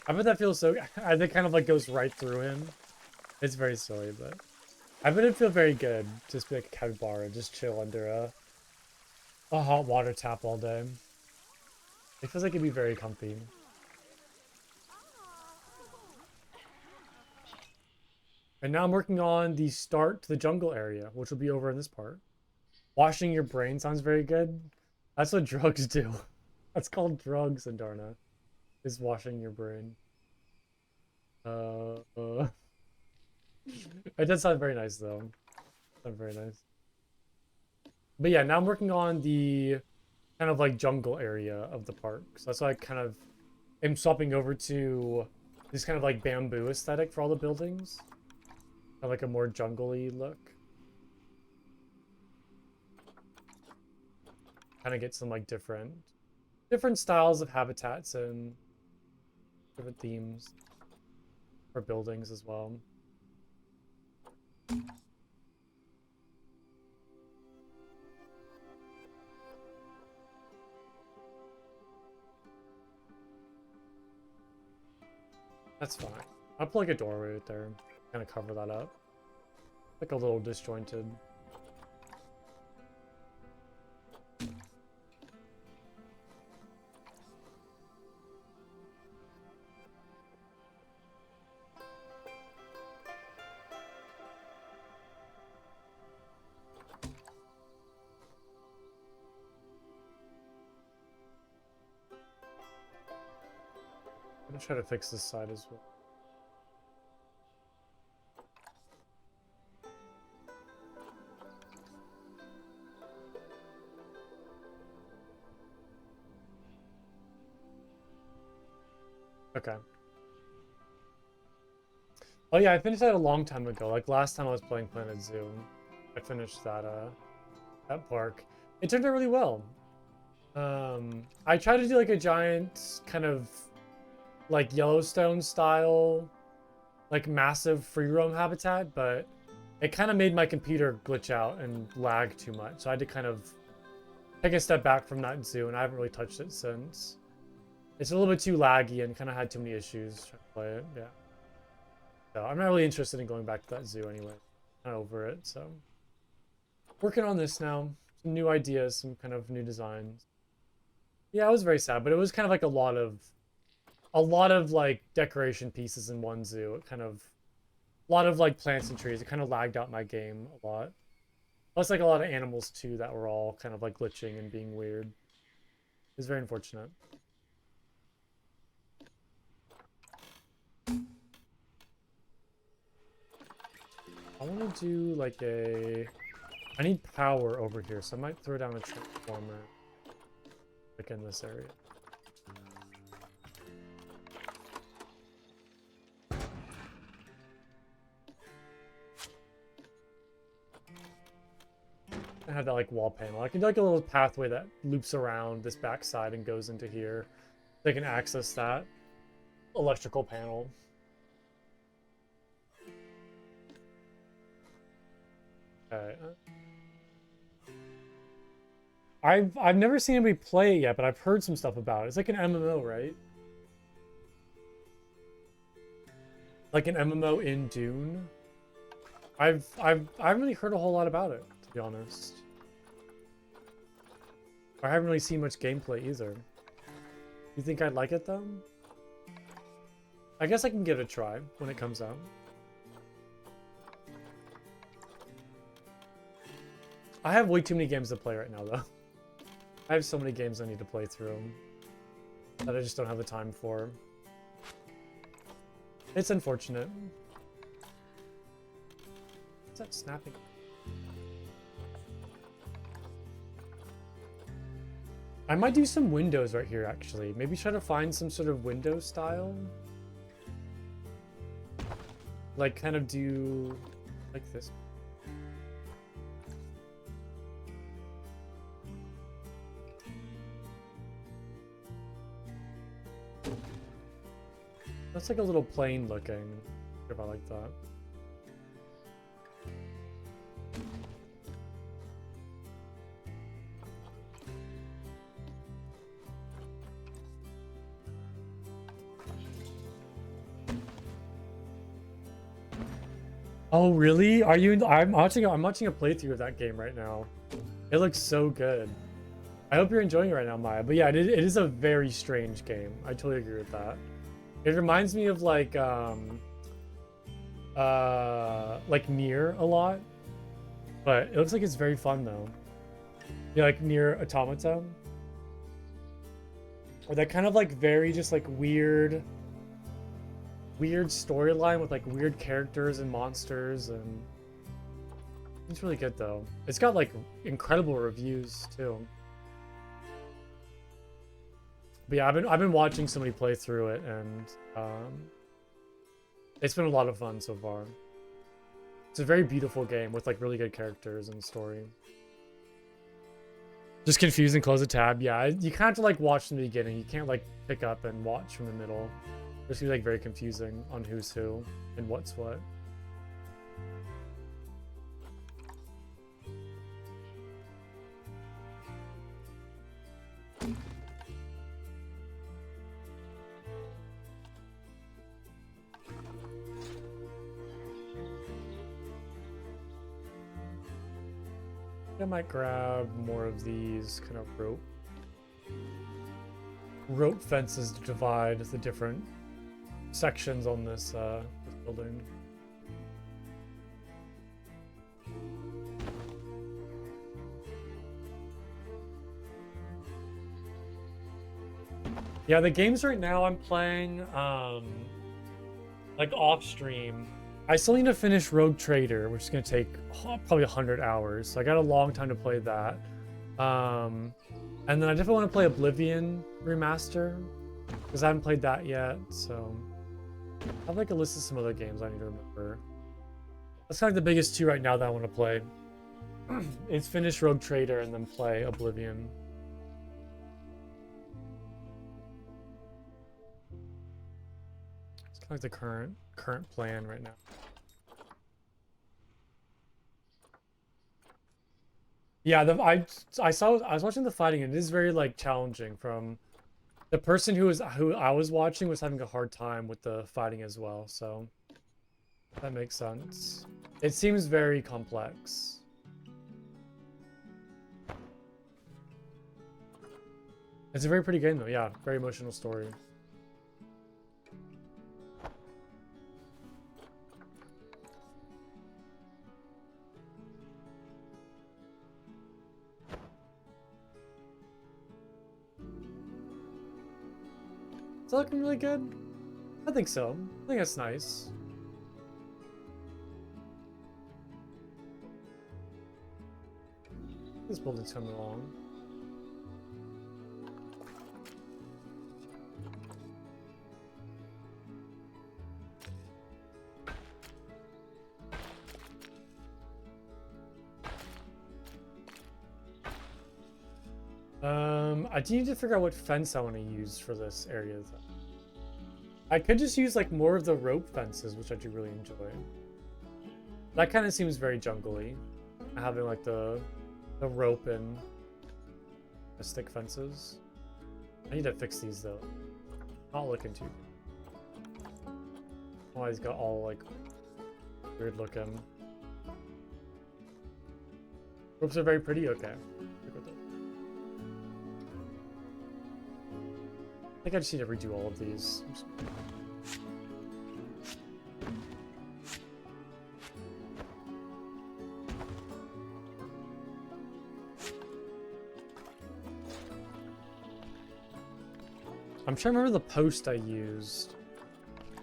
S1: I bet that feels so. I think kind of like goes right through him. It's very silly, but I bet it feel very good. Just be like a capybara, just chill under a hot water tap all day. It feels like it'd be very comfy. And now I'm working on the start to the jungle area, which will be over in this part. Washing your brain sounds very good. That's what drugs do. That's called drugs, Andarna. Is washing your brain. It does sound very nice, though. Sound very nice. But yeah, now I'm working on the kind of like jungle area of the park. So that's why I kind of am swapping over to this kind of like bamboo aesthetic for all the buildings. Kind of like a more jungle-y look. Kind of get some like different styles of habitats and different themes for buildings as well. That's fine. I'll put like a doorway right there. Kind of cover that up. Like a little disjointed. I'm gonna try to fix this side as well. Okay. Oh yeah, I finished that a long time ago. Like last time I was playing Planet Zoo, I finished that park. It turned out really well. I tried to do like a giant kind of like Yellowstone style, like massive free roam habitat, but it kind of made my computer glitch out and lag too much. So I had to kind of take a step back from that zoo, and I haven't really touched it since. It's a little bit too laggy and kind of had too many issues trying to play it. Yeah. So I'm not really interested in going back to that zoo anyway. I'm over it. So working on this now. Some new ideas, some kind of new designs. Yeah, it was very sad, but it was kind of like a lot of like decoration pieces in one zoo. It kind of a lot of like plants and trees. It kind of lagged out my game a lot. Plus like a lot of animals too that were all kind of like glitching and being weird. It's very unfortunate. I want to do like I need power over here, so I might throw down a transformer like in this area. I have that like wall panel. I can do like a little pathway that loops around this backside and goes into here. They can access that electrical panel. Okay. I've never seen anybody play it yet, but I've heard some stuff about it. It's like an MMO, right? Like an MMO in Dune. I haven't really heard a whole lot about it, to be honest. I haven't really seen much gameplay either. You think I'd like it though? I guess I can give it a try when it comes out. I have way too many games to play right now though. I have so many games I need to play through that I just don't have the time for. It's unfortunate. What's that snapping? I might do some windows right here, actually. Maybe try to find some sort of window style. Like, kind of do like this. That's like a little plain looking, if I like that. Oh really? Are you? I'm watching a playthrough of that game right now. It looks so good. I hope you're enjoying it right now, Maya. But yeah, it is a very strange game. I totally agree with that. It reminds me of like Nier a lot, but it looks like it's very fun though. Yeah, like Nier Automata, or that kind of like very just like weird storyline with like weird characters and monsters, and it's really good though. It's got like incredible reviews too. But yeah, I've been watching somebody play through it, and it's been a lot of fun so far. It's a very beautiful game with like really good characters and story. Just confusing, close a tab. Yeah, you kind of have to like watch from the beginning. You can't like pick up and watch from the middle. It's gonna be like very confusing on who's who and what's what. I might grab more of these kind of rope fences to divide the different sections on this building. Yeah, the games right now I'm playing like off stream. I still need to finish Rogue Trader, which is going to take probably 100 hours. So I got a long time to play that. And then I definitely want to play Oblivion Remaster, because I haven't played that yet. So I have like a list of some other games I need to remember. That's kind of the biggest two right now that I want to play. It's finish Rogue Trader and then play Oblivion. It's kind of like the current plan right now. Yeah, I was watching the fighting, and it is very like challenging. From the person who I was watching was having a hard time with the fighting as well, so that makes sense. It seems very complex. It's a very pretty game though. Yeah, very emotional story. Is that looking really good? I think so. I think that's nice. This building's coming along. I do need to figure out what fence I want to use for this area though. I could just use like more of the rope fences, which I do really enjoy. That kind of seems very jungly, having like the rope and the stick fences. I need to fix these though. Not looking too good. Oh, he's got all like weird looking. Ropes are very pretty. Okay. I think I just need to redo all of these. I'm trying to remember the post I used.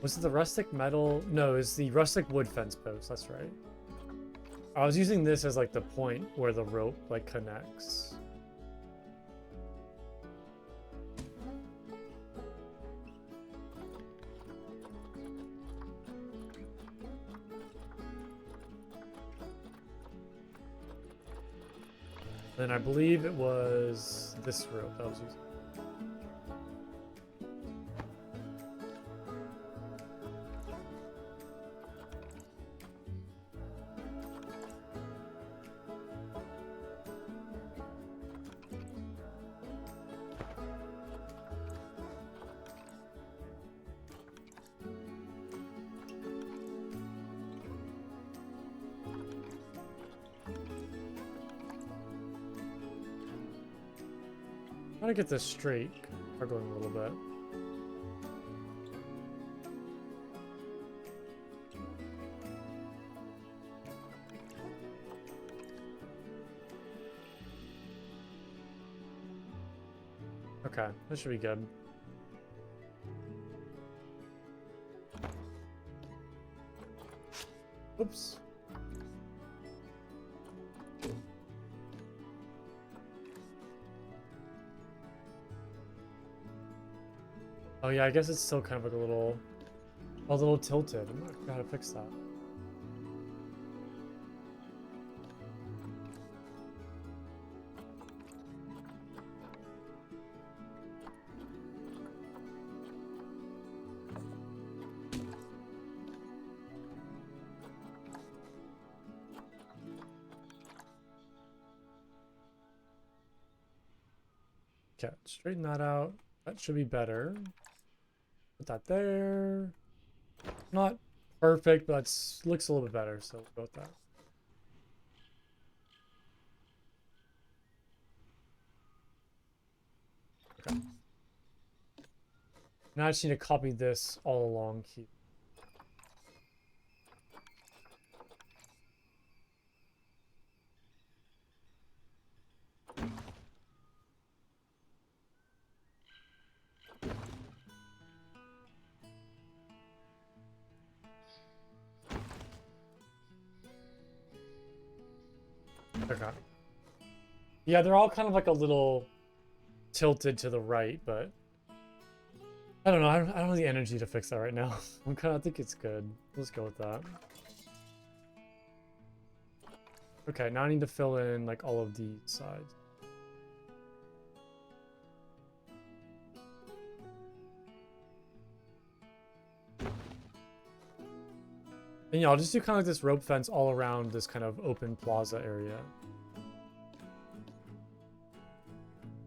S1: Was it the rustic metal? No, it's the rustic wood fence post. That's right. I was using this as like the point where the rope like connects. Then I believe it was this rope that I was using. Trying to get this straight. Struggling a little bit. Okay, that should be good. Oops. Oh yeah, I guess it's still kind of like a little tilted. I'm not sure how to fix that. Okay, straighten that out. That should be better. Put that there. Not perfect, but it looks a little bit better, so we'll go with that. Okay. Now I just need to copy this all along here. Okay. Yeah, they're all kind of like a little tilted to the right, but I don't know. I don't have the energy to fix that right now. I think it's good. Let's go with that. Okay, now I need to fill in like all of these sides. And yeah, I'll just do kind of like this rope fence all around this kind of open plaza area.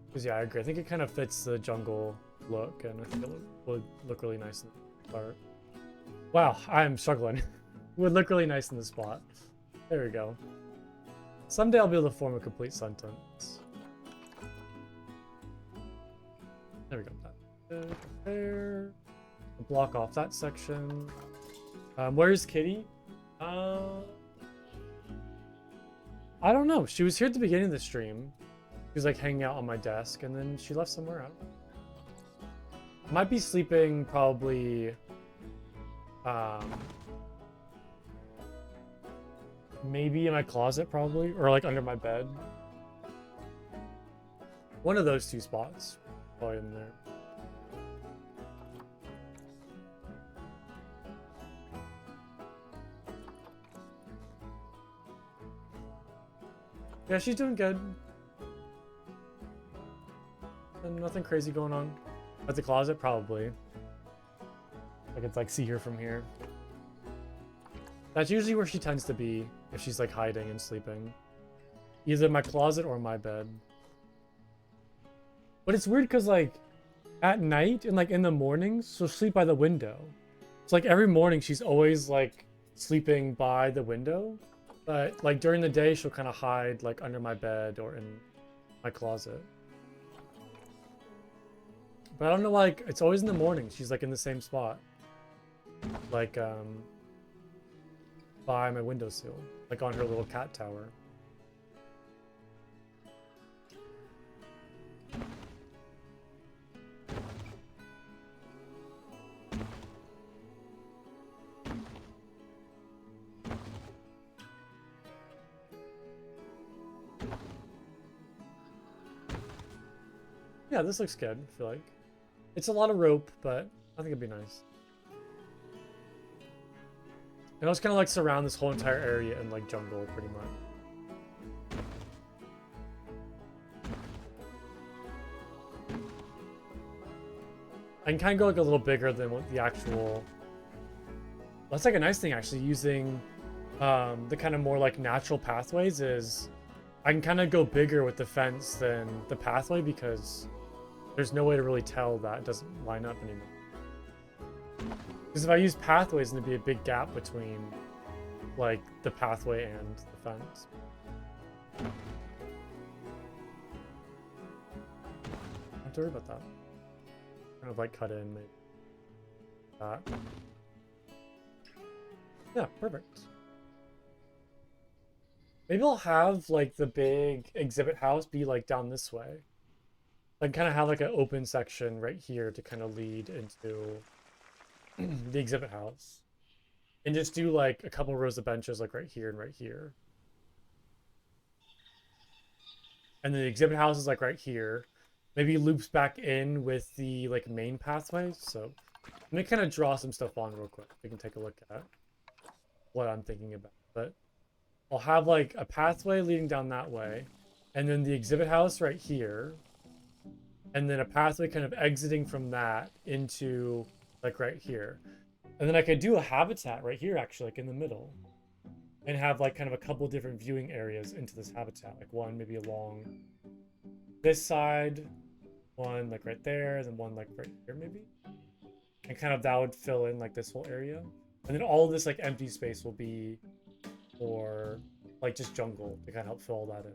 S1: Because yeah, I agree. I think it kind of fits the jungle look, and I think it would look really nice in the part. Wow, I'm struggling. Would look really nice in the spot. There we go. Someday I'll be able to form a complete sentence. There we go. There. Block off that section. Where's Kitty? I don't know. She was here at the beginning of the stream. She was like hanging out on my desk, and then she left somewhere else. Might be sleeping probably maybe in my closet probably, or like under my bed. One of those two spots probably in there. Yeah, she's doing good. And nothing crazy going on. At the closet, probably. I could like see her from here. That's usually where she tends to be if she's like hiding and sleeping. Either my closet or my bed. But it's weird because like at night and like in the mornings, she'll sleep by the window. It's like every morning she's always like sleeping by the window. But like during the day, she'll kind of hide like under my bed or in my closet. But I don't know, like, it's always in the morning. She's, like, in the same spot. Like, by my windowsill. Like, on her little cat tower. Yeah, this looks good, I feel like. It's a lot of rope, but I think it'd be nice. And I was kind of like surround this whole entire area in like jungle, pretty much. I can kind of go like a little bigger than what the actual. That's like a nice thing actually, using the kind of more like natural pathways is I can kind of go bigger with the fence than the pathway because there's no way to really tell that it doesn't line up anymore. Because if I use pathways, then there'd be a big gap between like the pathway and the fence. Don't have to worry about that. Kind of like cut in maybe that. Yeah, perfect. Maybe I'll have like the big exhibit house be like down this way. Like kind of have like an open section right here to kind of lead into the exhibit house. And just do like a couple rows of benches like right here and right here. And then the exhibit house is like right here. Maybe loops back in with the like main pathway. So let me kind of draw some stuff on real quick. We can take a look at what I'm thinking about. But I'll have like a pathway leading down that way. And then the exhibit house right here. And then a pathway kind of exiting from that into like right here. And then I could do a habitat right here actually, like in the middle. And have like kind of a couple different viewing areas into this habitat. Like one maybe along this side, one like right there, then one like right here maybe. And kind of that would fill in like this whole area. And then all of this like empty space will be for like just jungle to kind of help fill all that in.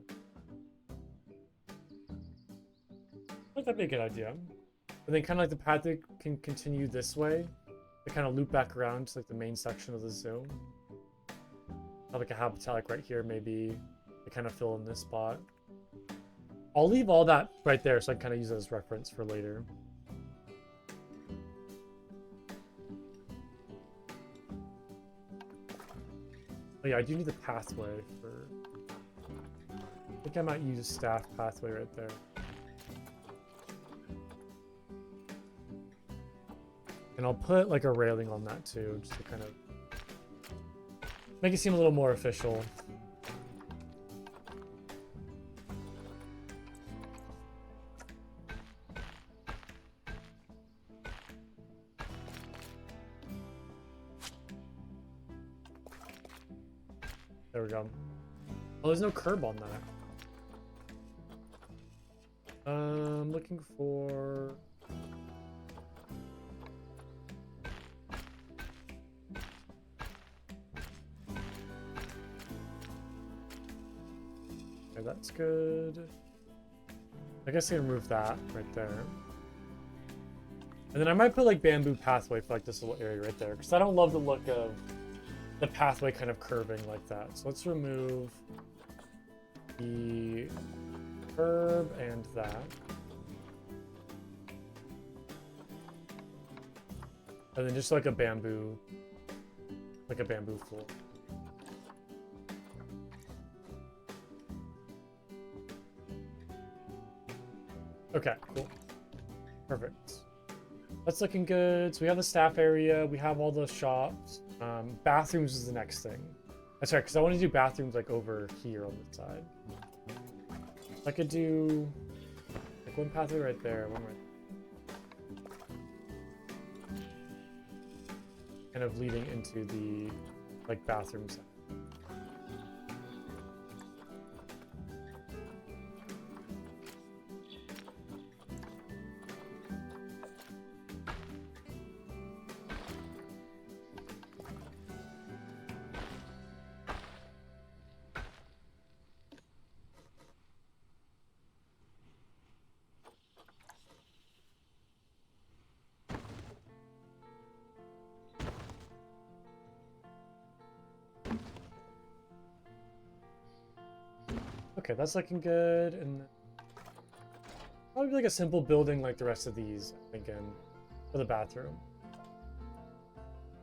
S1: I think that'd be a good idea. And then kind of like the path can continue this way to kind of loop back around to like the main section of the zoo. Have like a habitat like right here maybe to kind of fill in this spot. I'll leave all that right there so I can kind of use it as reference for later. Oh yeah, I do need the pathway for... I think I might use a staff pathway right there. And I'll put like a railing on that too, just to kind of make it seem a little more official. There we go. Oh, there's no curb on that. I'm looking for... Okay, that's good. I guess I can remove that right there. And then I might put like bamboo pathway for like this little area right there, because I don't love the look of the pathway kind of curving like that. So let's remove the curb and that. And then just like a bamboo floor. Okay, cool. Perfect. That's looking good. So we have the staff area. We have all the shops. Bathrooms is the next thing. That's right, because I want to do bathrooms like over here on the side. I could do like one pathway right there, one right there. Kind of leading into the like bathroom side. Okay, that's looking good, and probably like a simple building like the rest of these, I'm thinking, for the bathroom.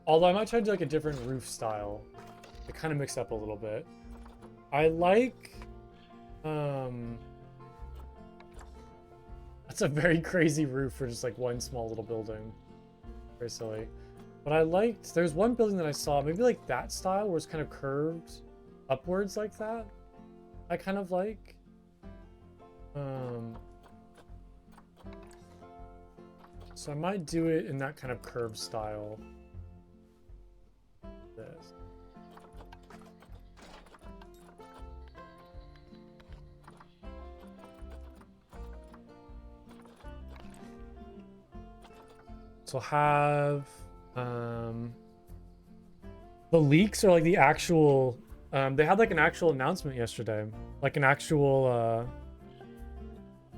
S1: Although I might try to do like a different roof style to kind of mix up a little bit. I like, that's a very crazy roof for just like one small little building. Very silly. But I liked, there's one building that I saw, maybe like that style where it's kind of curved upwards like that. I kind of like. So I might do it in that kind of curved style. This. So have the leaks are like the actual they had like an actual announcement yesterday, like an actual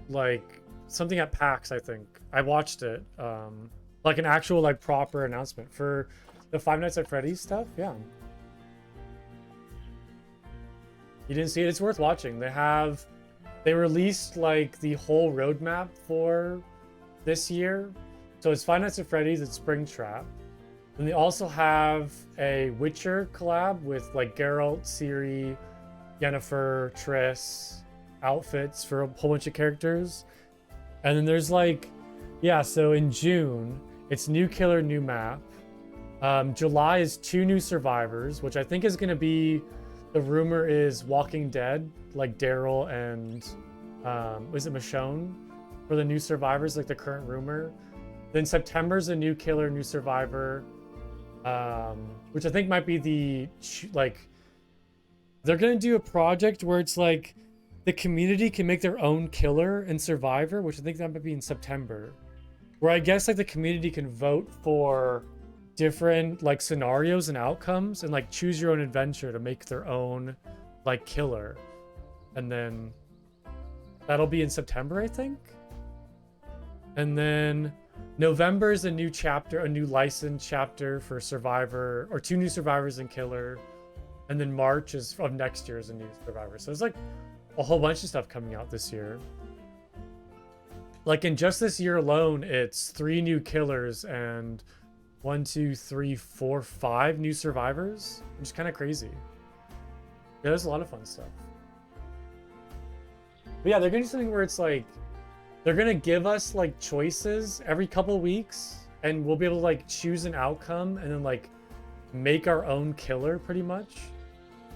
S1: like something at PAX. I think I watched it, like an actual like proper announcement for the Five Nights at Freddy's stuff. Yeah, you didn't see it? It's worth watching. They released like the whole roadmap for this year. So it's Five Nights at Freddy's, it's Springtrap. And they also have a Witcher collab with like Geralt, Ciri, Yennefer, Triss, outfits for a whole bunch of characters. And then there's like, yeah, so in June, it's new killer, new map. July is 2 new survivors, which I think is going to be, the rumor is Walking Dead, like Daryl and, was it Michonne for the new survivors, like the current rumor. Then September's a new killer, new survivor, which I think might be the, like, they're going to do a project where it's like the community can make their own killer and survivor, which I think that might be in September, where I guess like the community can vote for different like scenarios and outcomes and like choose your own adventure to make their own like killer. And then that'll be in September, I think. And then November is a new chapter, a new licensed chapter for Survivor, or 2 new survivors and killer. And then March is of next year is a new survivor. So there's like a whole bunch of stuff coming out this year. Like in just this year alone, it's 3 new killers and 1, 2, 3, 4, 5 new survivors, which is kind of crazy. Yeah, there's a lot of fun stuff. But yeah, they're gonna do something where it's like they're gonna give us like choices every couple weeks, and we'll be able to like choose an outcome and then like make our own killer, pretty much,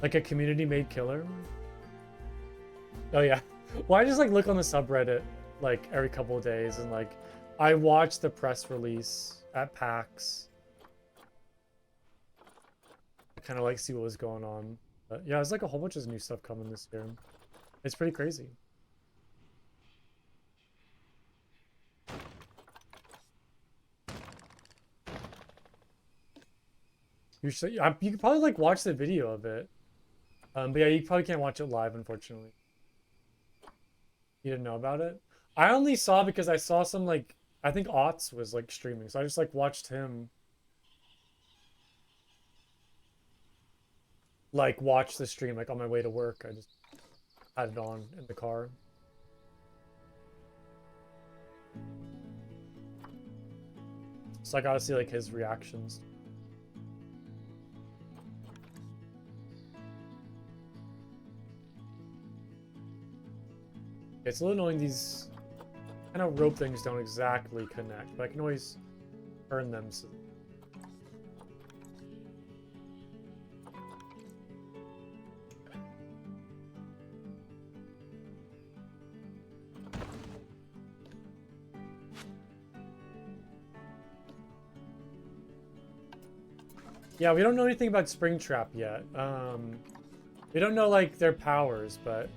S1: like a community-made killer. Oh yeah, well I just like look on the subreddit like every couple of days, and like I watch the press release at PAX. I kind of like see what was going on. But yeah, there's like a whole bunch of new stuff coming this year. It's pretty crazy. You could probably like watch the video of it. But yeah, you probably can't watch it live, unfortunately. You didn't know about it? I only saw because I saw some like, I think Otts was like streaming, so I just like watched him like watch the stream like on my way to work. I just had it on in the car. So I gotta see like his reactions. It's a little annoying these kind of rope things don't exactly connect, but I can always turn them. So... Yeah, we don't know anything about Springtrap yet. We don't know like their powers, but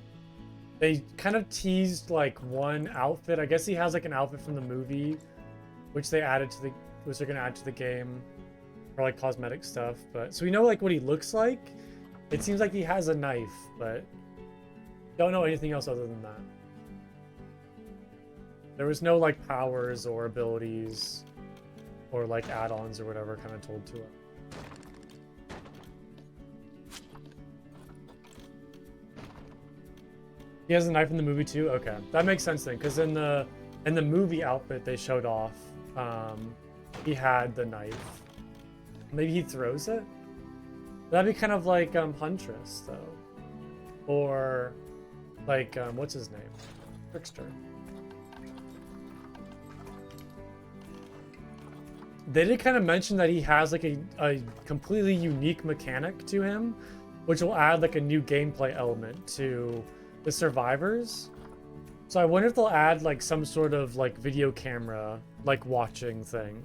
S1: they kind of teased like one outfit. I guess he has like an outfit from the movie, which they added to the, which they're gonna add to the game, or like cosmetic stuff. But so we know like what he looks like. It seems like he has a knife, but don't know anything else other than that. There was no like powers or abilities, or like add-ons or whatever kind of told to it. He has a knife in the movie too? Okay, that makes sense then, because in the movie outfit they showed off, he had the knife. Maybe he throws it? That'd be kind of like Huntress though, or like what's his name? Trickster. They did kind of mention that he has like a completely unique mechanic to him, which will add like a new gameplay element to the survivors. So I wonder if they'll add like some sort of like video camera like watching thing.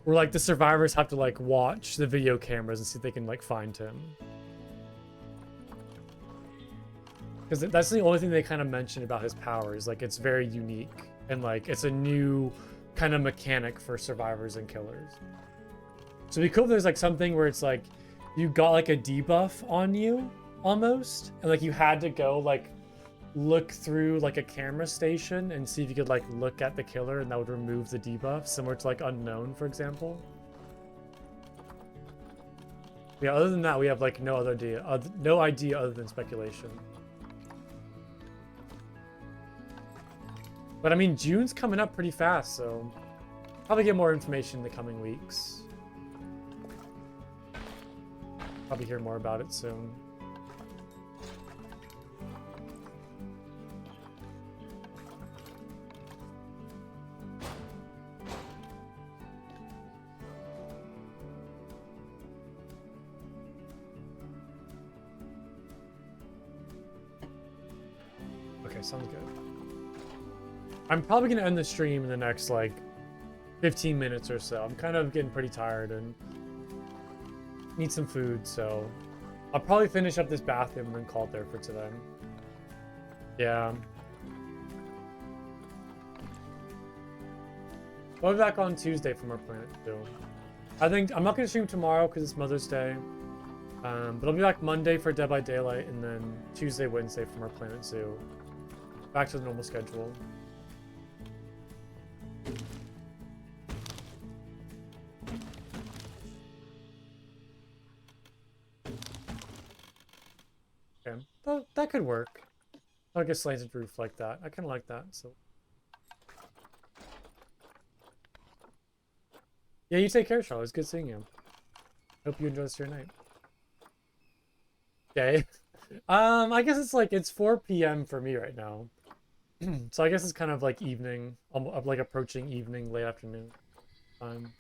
S1: Where like the survivors have to like watch the video cameras and see if they can like find him. Because that's the only thing they kind of mentioned about his powers. Like it's very unique and like it's a new kind of mechanic for survivors and killers. So it'd be cool if there's like something where it's like you got like a debuff on you almost, and like you had to go like look through like a camera station and see if you could like look at the killer and that would remove the debuff, similar to like Unknown, for example. Yeah, other than that, we have like no idea other than speculation. But I mean, June's coming up pretty fast, so probably get more information in the coming weeks. Probably hear more about it soon. Okay, sounds good. I'm probably gonna end the stream in the next like 15 minutes or so. I'm kind of getting pretty tired and need some food, so I'll probably finish up this bathroom and then call it there for today. Yeah. We'll be back on Tuesday from our planet too. I think I'm not gonna stream tomorrow because it's Mother's Day. But I'll be back Monday for Dead by Daylight and then Tuesday, Wednesday from our Planet Zoo. Back to the normal schedule. Okay, that could work. Like a slanted roof like that. I kind of like that. So. Yeah, you take care, Charlie. It's good seeing you. Hope you enjoy your night. Okay. I guess it's like it's 4 p.m. for me right now. So I guess it's kind of like evening, like approaching evening, late afternoon time.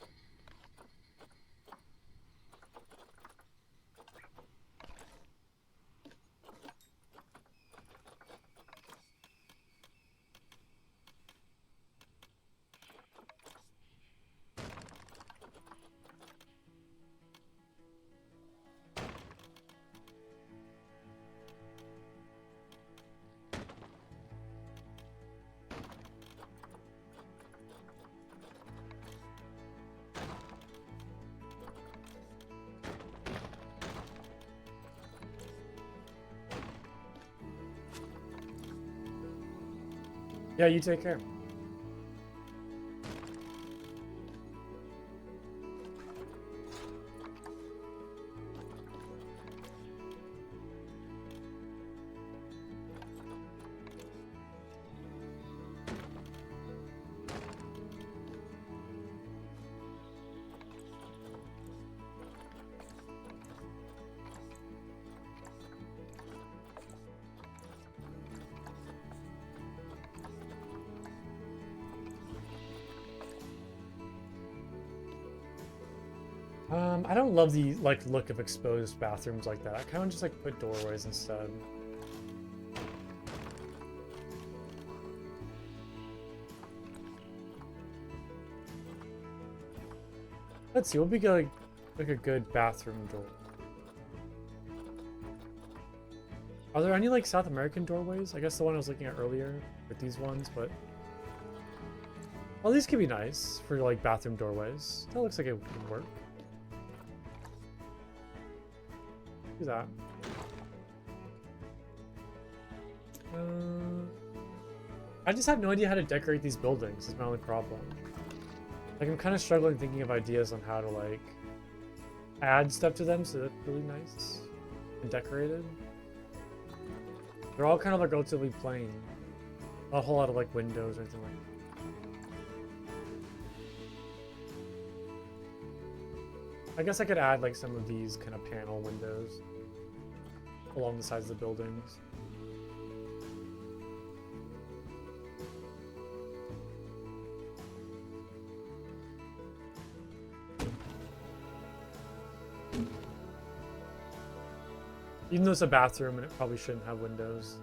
S1: Yeah, you take care. I don't love the like look of exposed bathrooms like that. I kind of just like put doorways instead. Let's see, what would be like a good bathroom door? Are there any like South American doorways? I guess the one I was looking at earlier with these ones, but well, these could be nice for like bathroom doorways. That looks like it would work. Do that. I just have no idea how to decorate these buildings. Is my only problem. Like I'm kind of struggling thinking of ideas on how to like add stuff to them so that's really nice and decorated. They're all kind of like relatively plain. Not a whole lot of like windows or anything like that. I guess I could add like some of these kind of panel windows along the sides of the buildings. Even though it's a bathroom and it probably shouldn't have windows.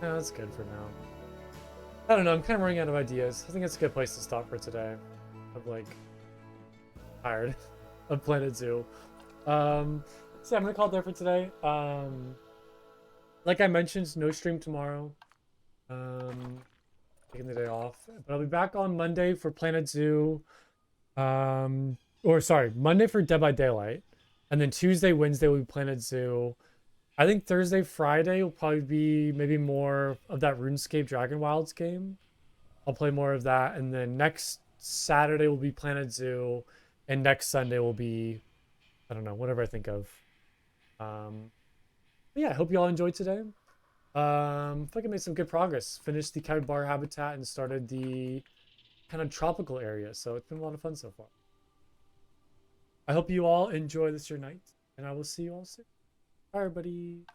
S1: Yeah, that's good for now. I don't know. I'm kind of running out of ideas. I think it's a good place to stop for today. I'm like tired of Planet Zoo. So yeah, I'm gonna call it there for today. Like I mentioned, no stream tomorrow. Um, taking the day off, but I'll be back on Monday for Planet Zoo. Or sorry, Monday for Dead by Daylight, and then Tuesday, Wednesday will be Planet Zoo. I think Thursday, Friday will probably be maybe more of that RuneScape Dragon Wilds game. I'll play more of that, and then next Saturday will be Planet Zoo, and next Sunday will be I don't know whatever I think of. But yeah, I hope you all enjoyed today. I feel like I made some good progress. Finished the capybara habitat and started the kind of tropical area, so it's been a lot of fun so far. I hope you all enjoy this your night, and I will see you all soon. Bye, everybody.